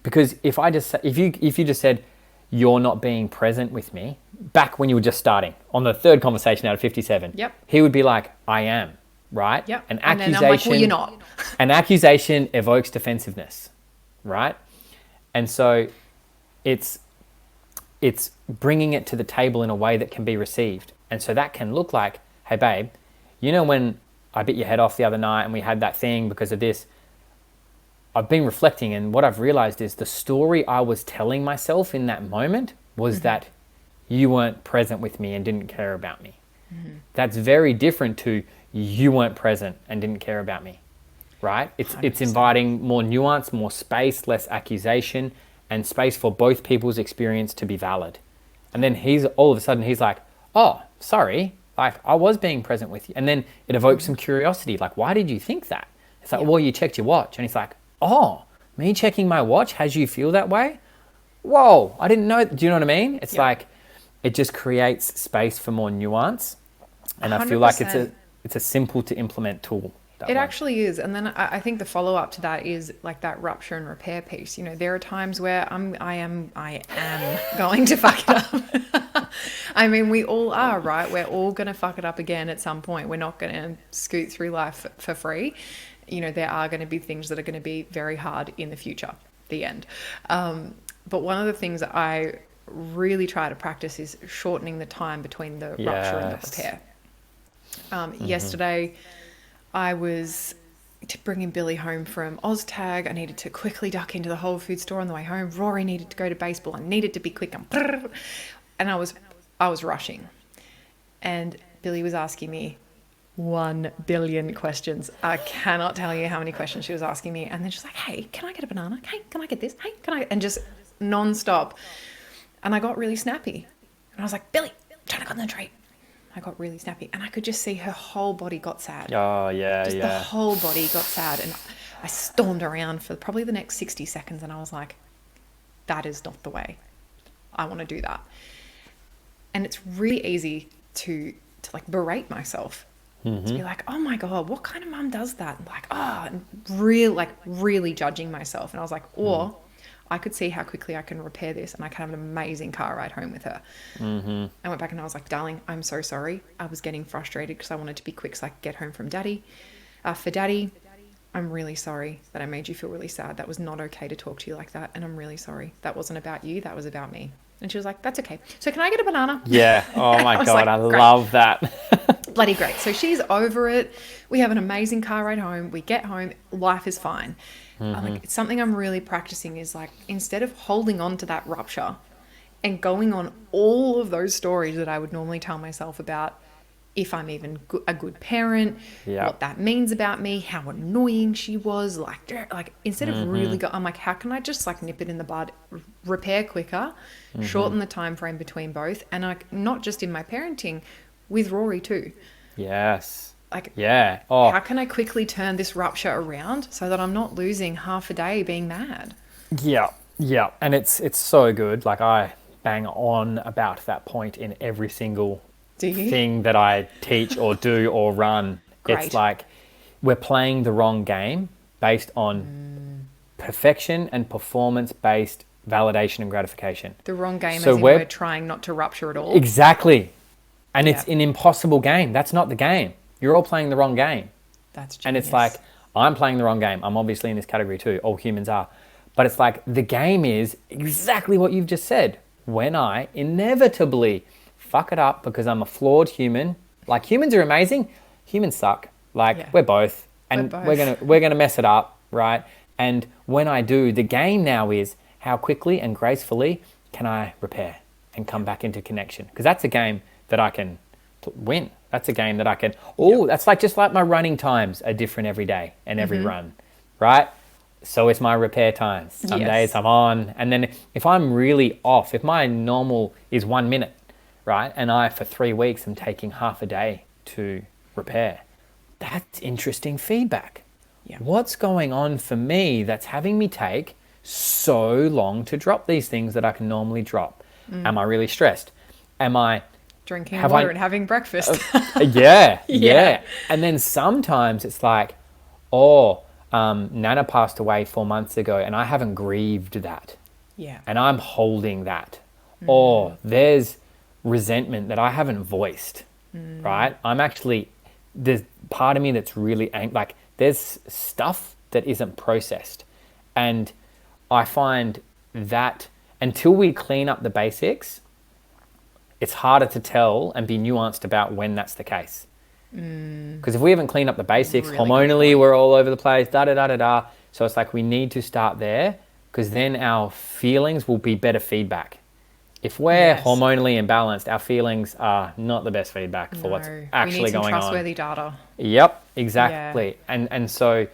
because if you just said you're not being present with me back when you were just starting on the third conversation out of 57, Yep. he would be like, I am, right? Yep. An And then accusation, I'm like, well, you're not. an accusation evokes defensiveness, right? And so it's bringing it to the table in a way that can be received. And so that can look like, hey babe, when I bit your head off the other night and we had that thing because of this, I've been reflecting, and what I've realized is the story I was telling myself in that moment was that you weren't present with me and didn't care about me. That's very different to you weren't present and didn't care about me, right? It's 100%. inviting more nuance, more space, less accusation, and space for both people's experience to be valid. And then all of a sudden he's like, oh, sorry, like I was being present with you. And then it evokes some curiosity, like, why did you think that? It's like, well, you checked your watch. And he's like, oh, me checking my watch has you feel that way? Whoa, I didn't know. Do you know what I mean? It's like, it just creates space for more nuance. And I feel like 100%. it's a simple to implement tool. It actually is. And then I think the follow up to that is like that rupture and repair piece. There are times where I am going to fuck it up. I mean, we all are, right? We're all going to fuck it up again at some point. We're not going to scoot through life for free. There are going to be things that are going to be very hard in the future, the end. But one of the things that I really try to practice is shortening the time between the rupture and the Yes. repair. Yesterday, I was to bringing Billy home from OzTag. I needed to quickly duck into the Whole Food store on the way home. Rory needed to go to baseball. I needed to be quick. And I was rushing. And Billy was asking me 1 billion questions. I cannot tell you how many questions she was asking me. And then she's like, hey, can I get a banana? Hey, can I get this? Hey, can I? And just nonstop. And I got really snappy. And I was like, Billy, trying to concentrate. I got really snappy. And I could just see her whole body got sad. Oh, yeah, just yeah. the whole body got sad. And I stormed around for probably the next 60 seconds. And I was like, that is not the way I want to do that. And it's really easy to like berate myself. To be like, oh my God, what kind of mum does that? And like, and really judging myself. And I was like, or I could see how quickly I can repair this and I can have an amazing car ride home with her. I went back and I was like, darling, I'm so sorry. I was getting frustrated because I wanted to be quick so I could get home from daddy. For daddy, I'm really sorry that I made you feel really sad. That was not okay to talk to you like that. And I'm really sorry. That wasn't about you. That was about me. And she was like, that's okay. So can I get a banana? Yeah. Oh my God. Like, I great. love that. Bloody great. So she's over it. We have an amazing car ride home. We get home. Life is fine. Like, it's something I'm really practicing is like, instead of holding on to that rupture and going on all of those stories that I would normally tell myself about if I'm even a good parent, what that means about me, how annoying she was, like instead of really I'm like, how can I just like nip it in the bud, repair quicker, shorten the time frame between both, and like not just in my parenting, with Rory too. Yes. Like, yeah. Oh, how can I quickly turn this rupture around so that I'm not losing half a day being mad? yeah. Yeah. And it's so good. Like I bang on about that point in every single thing that I teach or do or run. Great. It's like we're playing the wrong game based on perfection and performance-based validation and gratification. The wrong game So as in we're trying not to rupture at all. Exactly. And it's an impossible game. That's not the game. You're all playing the wrong game. That's genius. And it's like, I'm playing the wrong game. I'm obviously in this category too. All humans are. But it's like, the game is exactly what you've just said. When I inevitably fuck it up because I'm a flawed human. Like, humans are amazing. Humans suck. Like, we're both. And we're gonna mess it up, right? And when I do, the game now is how quickly and gracefully can I repair and come back into connection? Because that's a game that I can win. That's a game that I can, that's like just like my running times are different every day and every run, right? So it's my repair times. Some days I'm on, and then if I'm really off, if my normal is 1 minute, right? And I, for 3 weeks, am taking half a day to repair. That's interesting feedback. Yeah. What's going on for me that's having me take so long to drop these things that I can normally drop? Am I really stressed? Am I drinking water and having breakfast? Yeah. And then sometimes it's like, Nana passed away 4 months ago and I haven't grieved that. Yeah. And I'm holding that. Or there's resentment that I haven't voiced, right? I'm actually, there's part of me that's really like, there's stuff that isn't processed. And I find that until we clean up the basics, it's harder to tell and be nuanced about when that's the case. Because if we haven't cleaned up the basics, really hormonally, we're all over the place, da-da-da-da-da. So it's like we need to start there, because then our feelings will be better feedback. If we're hormonally imbalanced, our feelings are not the best feedback for what's actually going on. We need some trustworthy data. Yep, exactly. Yeah. And so,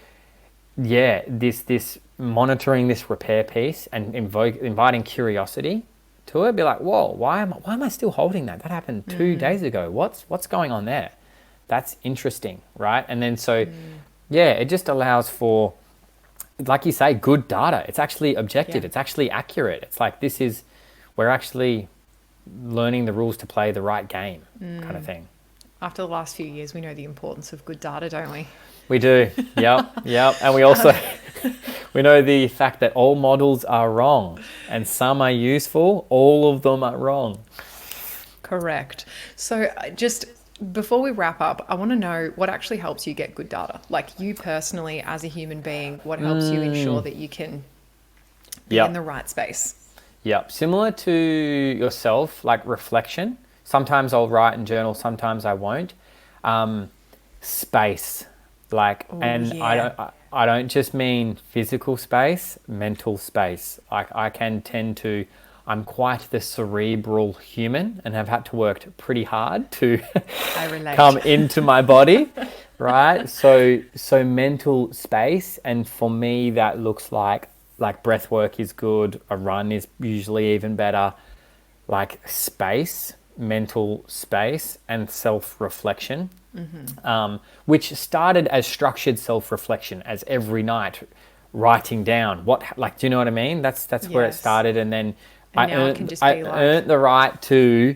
this monitoring this repair piece and inviting curiosity to it, be like, whoa, why am I still holding that? That happened 2 days ago. What's going on there? That's interesting, right? And then so, it just allows for, like you say, good data. It's actually objective. It's actually accurate. It's like, we're actually learning the rules to play the right game, kind of thing. After the last few years, we know the importance of good data, don't we? We do. Yep. And we also, we know the fact that all models are wrong and some are useful. All of them are wrong. Correct. So just before we wrap up, I want to know what actually helps you get good data. Like, you personally, as a human being, what helps you ensure that you can be in the right space? Yep. Similar to yourself, like reflection. Sometimes I'll write and journal, sometimes I won't. Space. Like, Oh, and yeah. I don't just mean physical space, mental space. Like I can tend to, I'm quite the cerebral human and have had to work pretty hard to I relate. come into my body, right? So mental space, and for me that looks like breath work is good. A run is usually even better. Like space, mental space, and self-reflection, which started as structured self-reflection, as every night writing down what, like, do you know what I mean? That's where it Yes. started, and then And now it can just I be like, earned the right to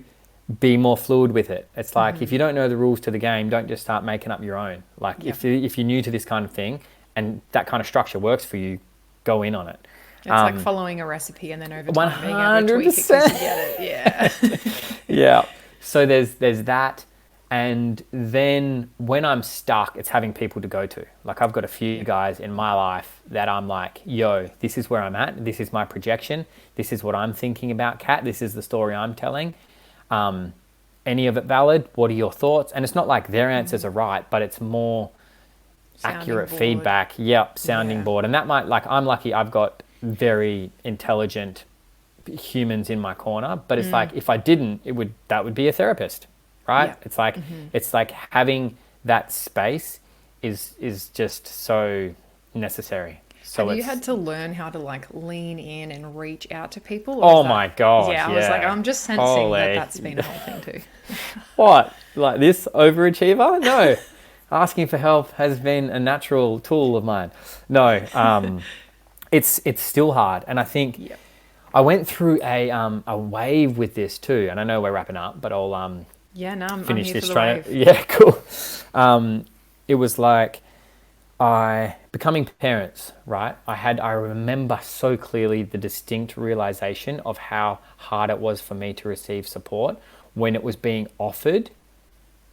be more fluid with it. It's like if you don't know the rules to the game, don't just start making up your own. Like Yep. if you're new to this kind of thing and that kind of structure works for you, go in on it. it's like following a recipe and then over time being able to tweak it because you get it. Yeah. Yeah. So there's that, and then when I'm stuck, it's having people to go to. Like I've got a few guys in my life that I'm like, yo, this is where I'm at. This is my projection. This is what I'm thinking about, Kat. This is the story I'm telling. Any of it valid? What are your thoughts? And it's not like their answers are right, but it's more accurate board. feedback. Yep, sounding Yeah. board. And that might, like, I'm lucky I've got very intelligent humans in my corner, but it's like if I didn't, that would be a therapist, right? Yeah. It's like having that space is just so necessary. So Have you it's, had to learn how to like lean in and reach out to people? oh is that- my God, Yeah, I was like, I'm just sensing Holy. that's been a whole thing too. What? Like this overachiever? No. Asking for help has been a natural tool of mine. No, it's still hard. And I think Yep. I went through a wave with this too. And I know we're wrapping up, but I'll Yeah, no, I'm finish here this for the train. wave. Yeah, cool. It was like becoming parents, right? I remember so clearly the distinct realization of how hard it was for me to receive support when it was being offered.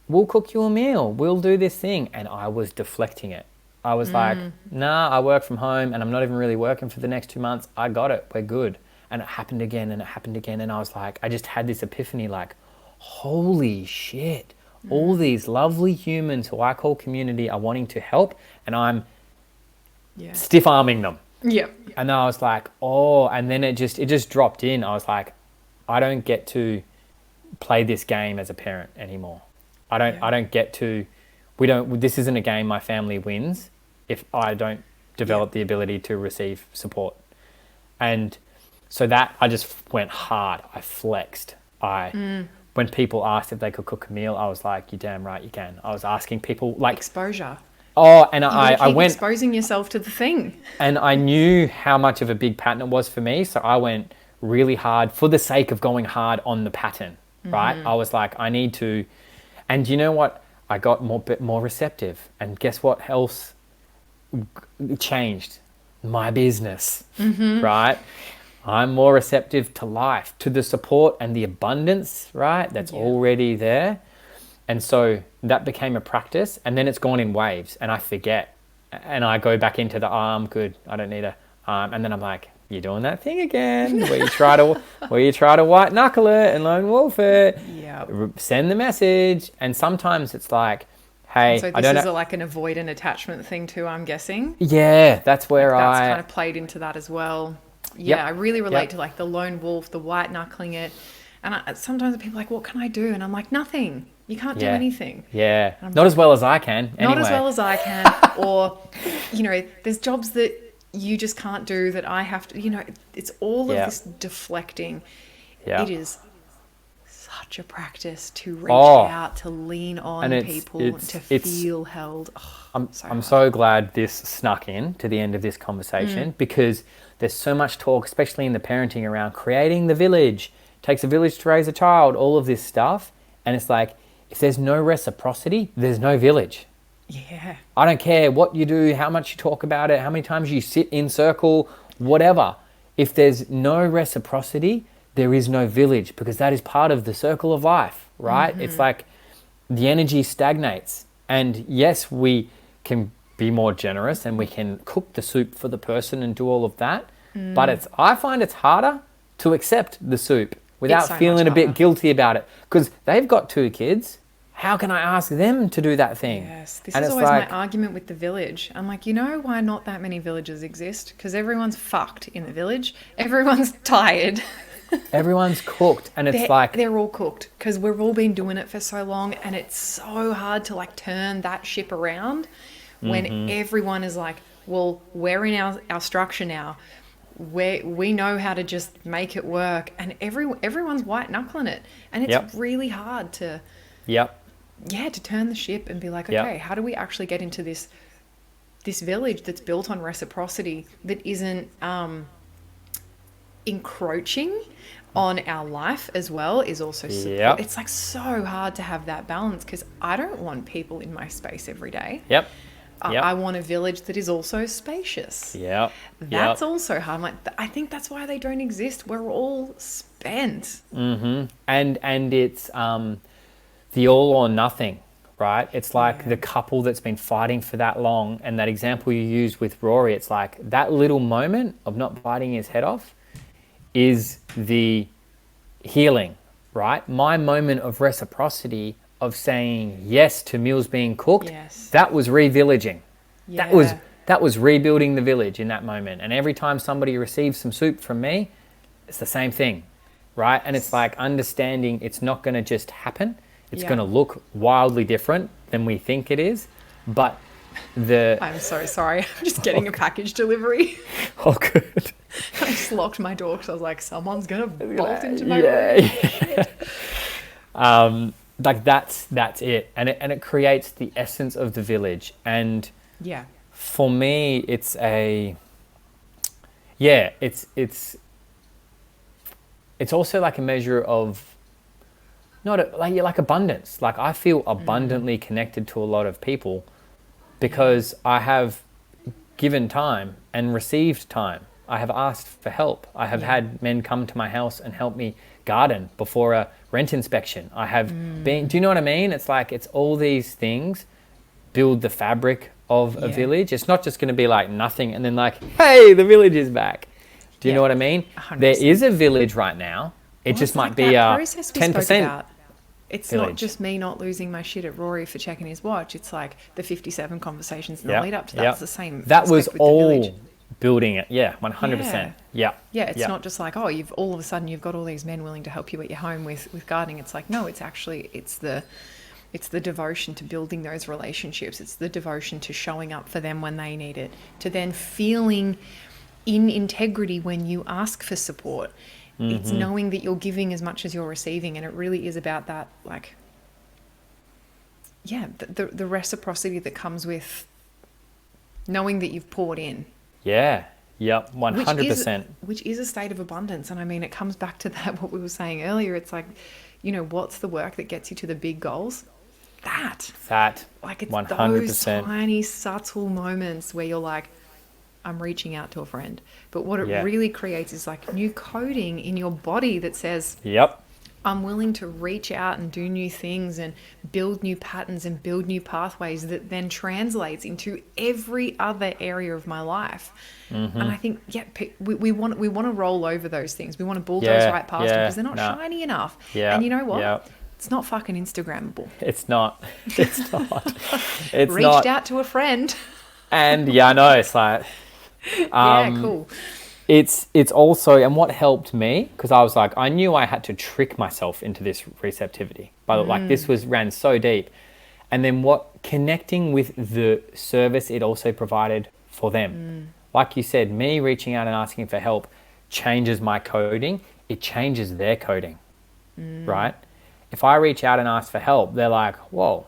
We'll cook you a meal. We'll do this thing. And I was deflecting it. I was like, nah, I work from home and I'm not even really working for the next 2 months. I got it. We're good. And it happened again and it happened again. And I was like, I just had this epiphany like, holy shit. All these lovely humans who I call community are wanting to help and I'm Yeah. stiff arming them. Yep. And I was like, oh, and then it just dropped in. I was like, I don't get to play this game as a parent anymore. I don't get to, this isn't a game my family wins if I don't develop the ability to receive support. And so that I just went hard. I flexed. When people asked if they could cook a meal, I was like, you're damn right you can. I was asking people like, Exposure. oh, and You gotta I keep went, exposing yourself to the thing. and I knew how much of a big pattern it was for me. So I went really hard for the sake of going hard on the pattern, right? I was like, I need to, and you know what? I got more receptive. And guess what else changed? My business, right? I'm more receptive to life, to the support and the abundance, right? That's already there. And so that became a practice, and then it's gone in waves and I forget. And I go back into the, I'm good. I don't need a, and then I'm like, you're doing that thing again where you try to white knuckle it and lone wolf it. Yeah. Send the message. And sometimes it's like, hey, So I this don't is know. like an avoidant attachment thing too, I'm guessing. Yeah, that's where That's kind of played into that as well. Yeah, Yep. I really relate Yep. to like the lone wolf, the white knuckling it. And sometimes people are like, what can I do? And I'm like, nothing. You can't do Yeah. anything. Yeah, I'm not as well as I can. Anyway. Not as well as I can. Or, there's jobs that you just can't do that I have to, it's all of Yeah. this deflecting. Yeah. It is such a practice to reach Oh. out, to lean on And people, to it's- feel held. Oh, I'm hard. so glad this snuck in to the end of this conversation because there's so much talk, especially in the parenting, around creating the village. Takes a village to raise a child, all of this stuff. And it's like, if there's no reciprocity, there's no village. Yeah. I don't care what you do, how much you talk about it, how many times you sit in circle, whatever. If there's no reciprocity, there is no village because that is part of the circle of life, right? It's like the energy stagnates. And yes, we can be more generous and we can cook the soup for the person and do all of that. But I find it's harder to accept the soup without so much feeling a bit harder. guilty about it because they've got 2 kids. how can I ask them to do that thing? Yes, this And is it's always like, my argument with the village. I'm like, you know why not that many villages exist? Because everyone's fucked in the village. Everyone's tired. everyone's cooked, and it's like, They're all cooked because we've all been doing it for so long, and it's so hard to like turn that ship around when everyone is like, well, we're in our structure now. We know how to just make it work, and everyone's white knuckling it, and it's really hard to yep, to turn the ship and be like, Yep. okay, how do we actually get into this village that's built on reciprocity, that isn't encroaching on our life as well, is also support. Yep. It's like so hard to have that balance, because I don't want people in my space every day. yep, I want a village that is also spacious. yep, That's also hard. I'm like, I think that's why they don't exist. We're all spent. and it's the all or nothing, right? It's like the couple that's been fighting for that long, and that example you used with Rory, it's like that little moment of not biting his head off is the healing, right? My moment of reciprocity, of saying yes to meals being cooked, that was revillaging. Yeah. That was rebuilding the village in that moment. And every time somebody receives some soup from me, it's the same thing, right? And it's like understanding it's not going to just happen. It's going to look wildly different than we think it is, but I'm so sorry. I'm just getting a package delivery. Oh, good. I just locked my door because I was like, someone's going to bolt into my room. Like that's it. And it creates the essence of the village. And for me, it's also like a measure of like abundance. Like I feel abundantly connected to a lot of people because I have given time and received time. I have asked for help. I have had men come to my house and help me garden before a rent inspection. I have been, do you know what I mean? It's like, it's all these things build the fabric of a village. It's not just going to be like nothing and then like, hey, the village is back. Do you know what I mean? 100%. There is a village right now. It just might be a 10%. It's village. Not just me not losing my shit at Rory for checking his watch. It's like the 57 conversations in the lead up to that. It's the same. That was with all the village. Building it. Yeah, 100%. Yeah. Yeah, it's not just like, oh, you've all of a sudden you've got all these men willing to help you at your home with gardening. It's like, no, it's the devotion to building those relationships. It's the devotion to showing up for them when they need it, to then feeling in integrity when you ask for support. It's knowing that you're giving as much as you're receiving, and it really is about that, like, the reciprocity that comes with knowing that you've poured in. Yeah. Yep. 100%. Which is a state of abundance. And I mean, it comes back to that, what we were saying earlier. It's like, what's the work that gets you to the big goals? Like, it's 100%. Those tiny, subtle moments where you're like, I'm reaching out to a friend. But what it really creates is like new coding in your body that says, I'm willing to reach out and do new things and build new patterns and build new pathways that then translates into every other area of my life. And I think, we want to roll over those things. We want to bulldoze right past them because they're not shiny enough. And you know what? It's not fucking Instagrammable. It's not. It's not. Reached out to a friend. And I know, it's like... cool. It's also, and what helped me, because I was like, I knew I had to trick myself into this receptivity, but like this ran so deep. And then connecting with the service it also provided for them. Like you said, me reaching out and asking for help changes my coding. It changes their coding, right? If I reach out and ask for help, they're like, whoa,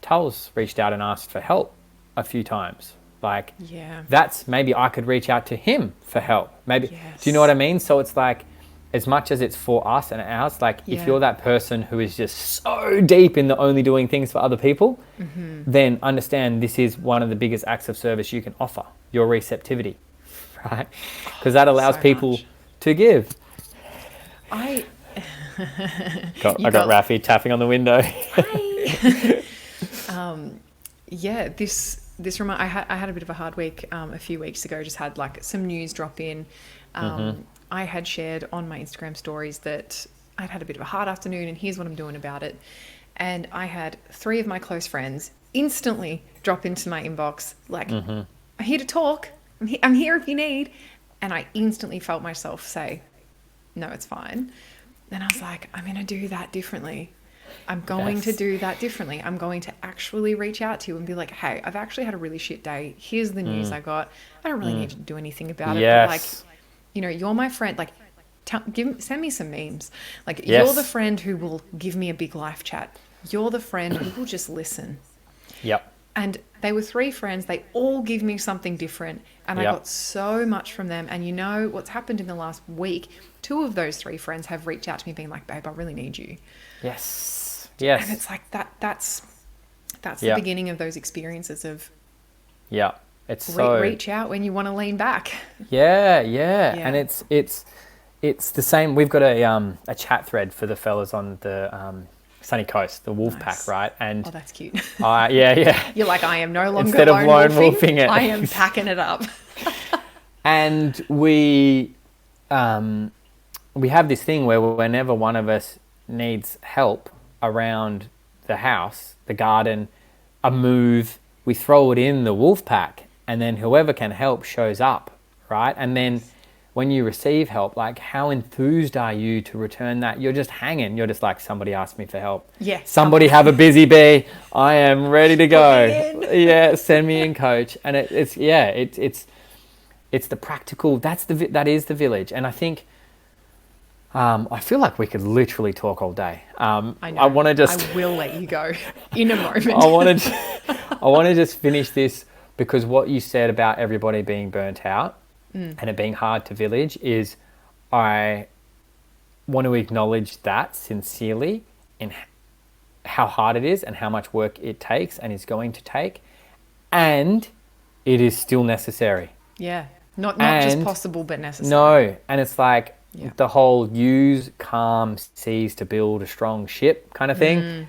Tul's reached out and asked for help a few times. Like, that's, maybe I could reach out to him for help. Maybe, do you know what I mean? So it's like, as much as it's for us and ours, like if you're that person who is just so deep in the only doing things for other people, then understand this is one of the biggest acts of service you can offer, your receptivity, right? Because that allows people to give. I got Rafi tapping on the window. I had a bit of a hard week a few weeks ago. Just had like some news drop in. I had shared on my Instagram stories that I'd had a bit of a hard afternoon, and here's what I'm doing about it. And I had 3 of my close friends instantly drop into my inbox like, I'm here to talk. I'm here if you need. And I instantly felt myself say, no, it's fine. And I was like, I'm going to do that differently. I'm going to do that differently. I'm going to actually reach out to you and be like, hey, I've actually had a really shit day. Here's the news I got. I don't really need to do anything about it. But like, you know, you're my friend. Like, send me some memes. Like, you're the friend who will give me a big life chat. You're the friend who will just listen. Yep. And they were 3 friends. They all give me something different. And I got so much from them. And you know what's happened in the last week? 2 of those 3 friends have reached out to me being like, babe, I really need you. Yes. And it's like that's the beginning of those experiences of it's so reach out when you want to lean back. And it's the same. We've got a chat thread for the fellas on the sunny coast, the wolf pack, right? And oh, that's cute. You're like, I am no longer instead of lone wolfing it, I am packing it up. And we have this thing where whenever one of us needs help around the house, the garden, a move, we throw it in the wolf pack, and then whoever can help shows up, right? And then when you receive help, like, how enthused are you to return that? You're just hanging. You're just like, somebody asked me for help. Somebody have a busy bee. I am ready to go. Send me in, coach. And it's the practical. That is the village. And I think I feel like we could literally talk all day. I know. I will let you go in a moment. I want to just finish this, because what you said about everybody being burnt out and it being hard to village is, I want to acknowledge that sincerely in how hard it is and how much work it takes and is going to take, and it is still necessary. Not just possible, but necessary. No, and it's like the whole use calm seas to build a strong ship kind of thing.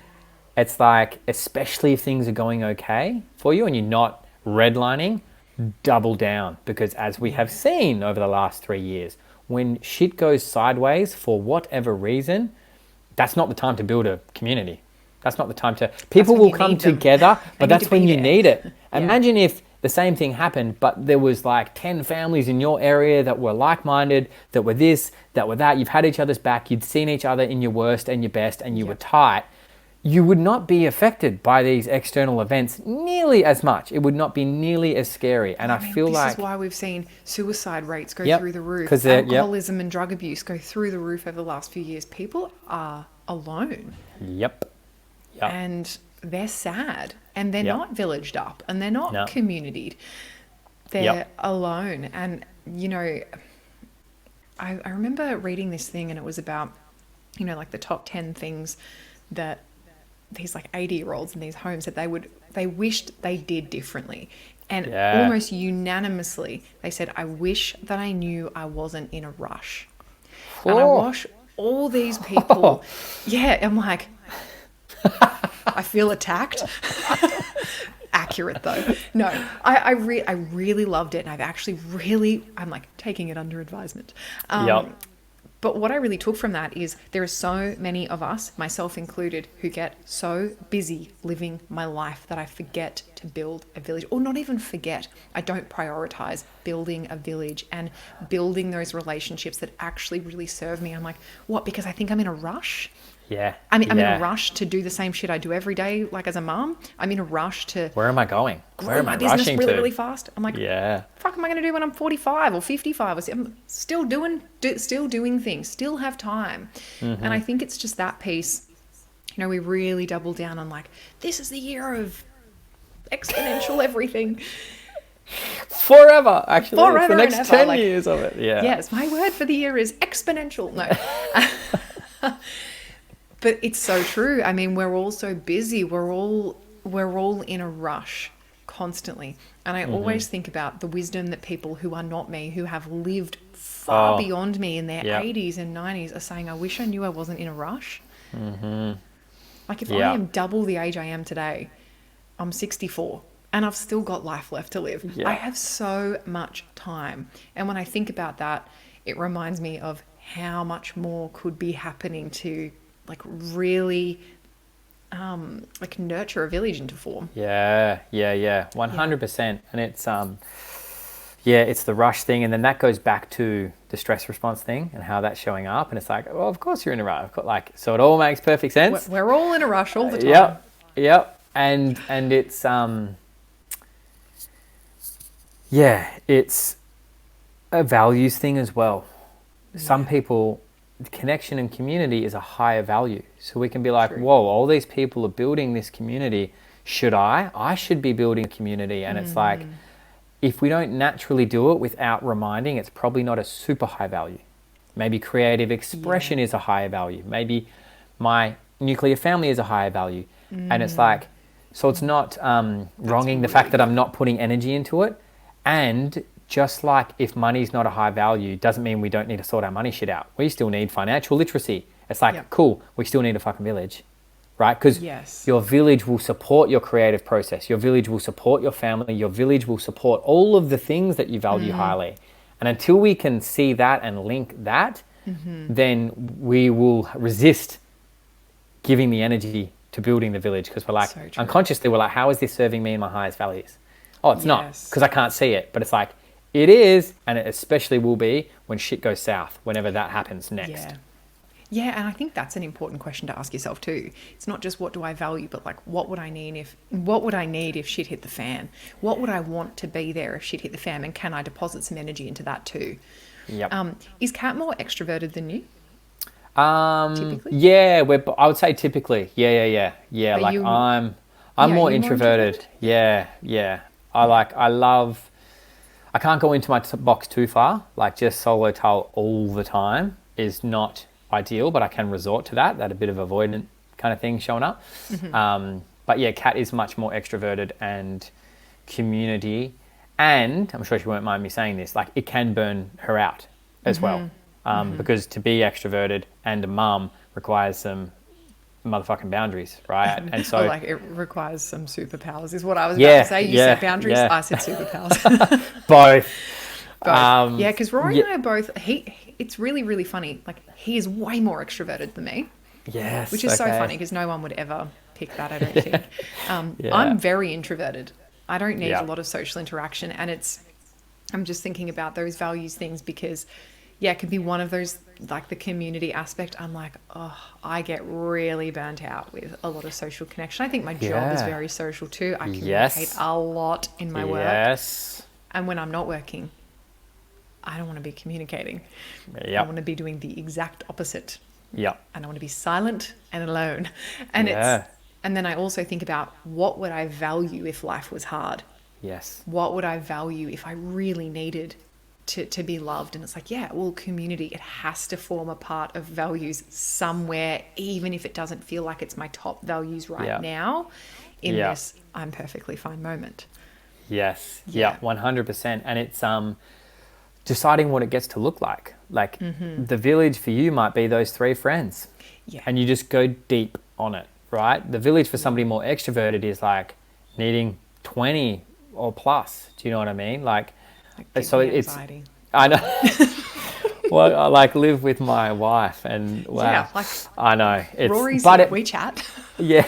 It's like, especially if things are going okay for you and you're not redlining, double down, because as we have seen over the last 3 years, when shit goes sideways for whatever reason, that's not the time to build a community. That's not the time to... People will come together, but that's when you need it. Imagine if the same thing happened, but there was like 10 families in your area that were like-minded, that were this, that were that. You've had each other's back. You'd seen each other in your worst and your best, and you were tight. You would not be affected by these external events nearly as much. It would not be nearly as scary. And I feel like... This is why we've seen suicide rates go through the roof. Alcoholism and drug abuse go through the roof over the last few years. People are alone. And they're sad. And they're not villaged up. And they're not communitied. They're alone. And, you know, I remember reading this thing, and it was about, you know, like the top 10 things that these like 80-year-olds in these homes that they wished they did differently. And almost unanimously, they said, I wish that I knew I wasn't in a rush. And I watch all these people. I'm like, I feel attacked. Accurate though. No, I really loved it. And I've actually I'm like taking it under advisement. But what I really took from that is there are so many of us, myself included, who get so busy living my life that I forget to build a village, or not even forget. I don't prioritize building a village and building those relationships that actually really serve me. I'm like, what? Because I think I'm in a rush? I'm in a rush to do the same shit I do every day, like as a mom. I'm in a rush to... Where am I going? Where am I rushing to? Really fast. I'm like, fuck am I going to do when I'm 45 or 55? I'm still doing things, still have time. And I think it's just that piece, you know, we really double down on like, this is the year of exponential everything. Forever, actually. Forever, for the next 10 years of it. Yes, my word for the year is exponential. No. But it's so true. I mean, we're all so busy. We're all in a rush constantly. And I always think about the wisdom that people who are not me, who have lived far beyond me in their 80s and 90s, are saying, I wish I knew I wasn't in a rush. Like if I am double the age I am today, I'm 64 and I've still got life left to live. I have so much time. And when I think about that, it reminds me of how much more could be happening to like really like nurture a village into form. Yeah, 100%. And it's it's the rush thing, and then that goes back to the stress response thing and how that's showing up. And it's like, well, of course you're in a rush. Like, so it all makes perfect sense. We're all in a rush all the time. Yep. And it's it's a values thing as well. Some people, connection and community is a higher value. So we can be like, True. whoa, all these people are building this community. Should I? I should be building a community. And it's like, if we don't naturally do it without reminding, it's probably not a super high value. Maybe creative expression is a higher value. Maybe my nuclear family is a higher value. And it's like, so it's not wronging the fact that I'm not putting energy into it. And just like if money's not a high value, doesn't mean we don't need to sort our money shit out. We still need financial literacy. It's like, cool, we still need a fucking village, right? Because your village will support your creative process. Your village will support your family. Your village will support all of the things that you value highly. And until we can see that and link that, then we will resist giving the energy to building the village, because we're like, unconsciously, we're like, how is this serving me in my highest values? Oh, it's not, because I can't see it. But it's like, it is, and it especially will be when shit goes south, whenever that happens next. Yeah, and I think that's an important question to ask yourself too. It's not just what do I value, but like what would I need if shit hit the fan? What would I want to be there if shit hit the fan? And can I deposit some energy into that too? Yep. Is Kat more extroverted than you? Typically? Yeah, I would say typically. Yeah. Like I'm more introverted. Yeah. I can't go into my box too far. Like just solo tail all the time is not ideal, but I can resort to that a bit of avoidant kind of thing showing up. But yeah, Kat is much more extroverted and community, and I'm sure she won't mind me saying this, like it can burn her out as well. Because to be extroverted and a mum requires some motherfucking boundaries, right? And so like it requires some superpowers is what I was about to say. You said boundaries, I said superpowers. Both. Because Rory and I are both, it's really, really funny. Like he is way more extroverted than me. Yes. Which is so funny because no one would ever pick that, I don't think. I'm very introverted. I don't need a lot of social interaction, and I'm just thinking about those values things because it could be one of those, like the community aspect. I'm like, I get really burnt out with a lot of social connection. I think my job is very social too. I communicate a lot in my work. Yes. And when I'm not working, I don't want to be communicating. Yep. I want to be doing the exact opposite. Yep. And I want to be silent and alone. And and then I also think about what would I value if life was hard? Yes. What would I value if I really needed to be loved? And it's like, community, it has to form a part of values somewhere, even if it doesn't feel like it's my top values now in this I'm perfectly fine moment. Yes. Yeah. 100%. And it's deciding what it gets to look like. Like the village for you might be those 3 friends. Yeah. And you just go deep on it, right? The village for somebody more extroverted is like needing 20 or plus. Do you know what I mean? Like so it's anxiety. I know. Well, I like live with my wife, and I know it's Rory's WeChat. Yeah.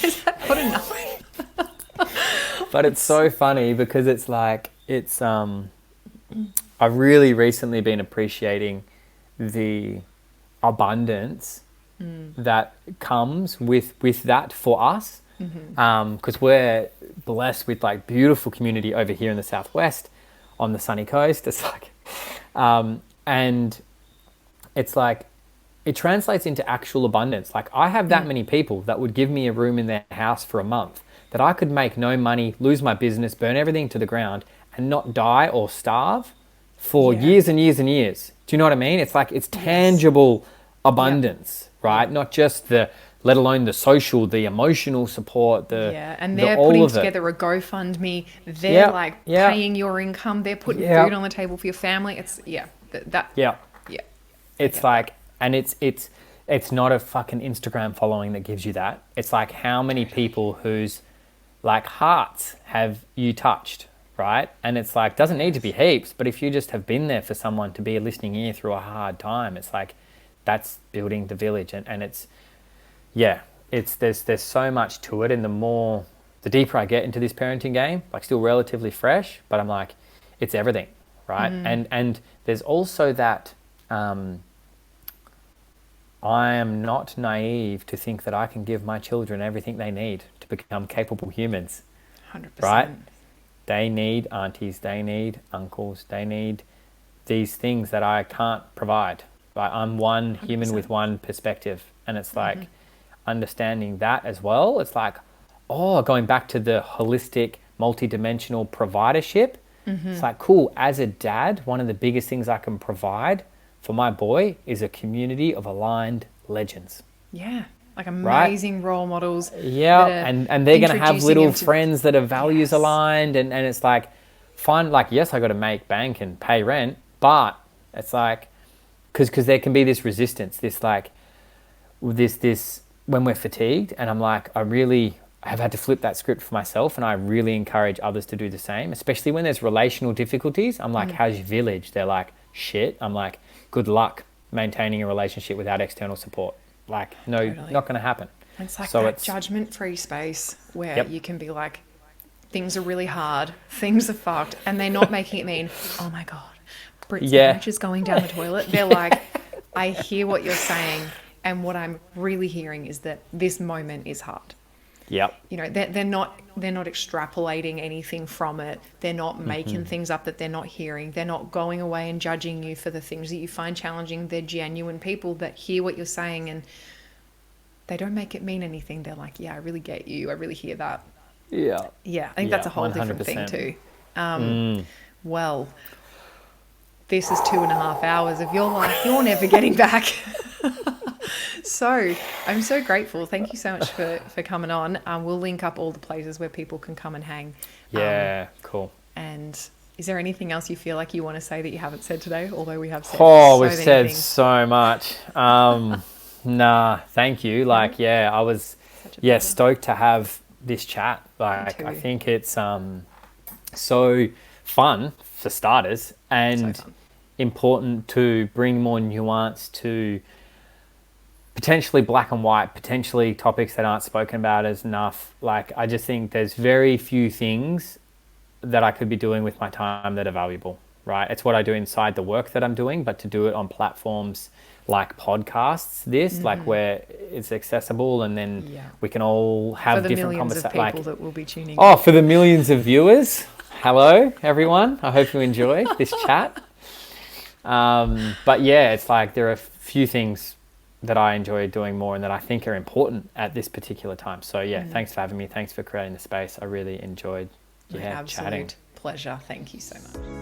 Is that not enough? But it's so funny because it's like I've really recently been appreciating the abundance that comes with that for us. Because we're blessed with like beautiful community over here in the southwest on the sunny coast. It's like and it's like it translates into actual abundance. Like I have that many people that would give me a room in their house for a month that I could make no money, lose my business, burn everything to the ground and not die or starve for years and years and years. Do you know what I mean? It's like it's tangible abundance, right? Not just let alone the social, the emotional support, and they're putting together a GoFundMe. They're paying your income. They're putting food on the table for your family. It's It's like, and it's not a fucking Instagram following that gives you that. It's like how many people whose like hearts have you touched, right? And it's like doesn't need to be heaps, but if you just have been there for someone to be a listening ear through a hard time, it's like that's building the village, and it's there's so much to it, and the deeper I get into this parenting game, like still relatively fresh, but I'm like, it's everything, right? And there's also that I am not naive to think that I can give my children everything they need to become capable humans. 100%. Right? They need aunties, they need uncles, they need these things that I can't provide. Right? I'm one human 100%. with one perspective, and it's like understanding that as well. It's like, going back to the holistic, multidimensional providership. It's like, cool, as a dad, one of the biggest things I can provide for my boy is a community of aligned legends. Yeah. Like amazing role models. Yeah, and they're going to have little friends that are values Yes. aligned, and it's like, fun. Like, yes, I got to make bank and pay rent, but it's like, because there can be this resistance, this like, this when we're fatigued, and I'm like, I really have had to flip that script for myself, and I really encourage others to do the same, especially when there's relational difficulties. I'm like, how's your village? They're like, shit. I'm like, good luck maintaining a relationship without external support. Like, no, Totally. not going to happen. It's like So that it's- judgment-free space where you can be like, things are really hard, things are fucked, and they're not making it mean, oh my God, Brit's marriage is going down the toilet. They're like, I hear what you're saying, and what I'm really hearing is that this moment is hard. Yep. You know, they're not extrapolating anything from it. They're not making things up that they're not hearing. They're not going away and judging you for the things that you find challenging. They're genuine people that hear what you're saying, and they don't make it mean anything. They're like, yeah, I really get you. I really hear that. Yeah. Yeah, I think that's a whole different thing 100%. too. Well, this is 2.5 hours of your life you're never getting back. So I'm so grateful. Thank you so much for coming on. We'll link up all the places where people can come and hang. Yeah, cool. And is there anything else you feel like you want to say that you haven't said today? Although we have said We've many said things. so much. Nah, thank you. Like, I was stoked to have this chat. Like, I think it's so fun for starters, and important to bring more nuance to potentially black and white, potentially topics that aren't spoken about as enough. Like, I just think there's very few things that I could be doing with my time that are valuable, right? It's what I do inside the work that I'm doing, but to do it on platforms like podcasts, like where it's accessible, and then we can all have different conversations. For the millions of people that will be tuning in. Oh, for the millions of viewers. Hello, everyone. I hope you enjoy this chat. But yeah, it's like there are a few things that I enjoy doing more and that I think are important at this particular time. So yeah, thanks for having me. Thanks for creating the space. I really enjoyed chatting. Absolute pleasure. Thank you so much.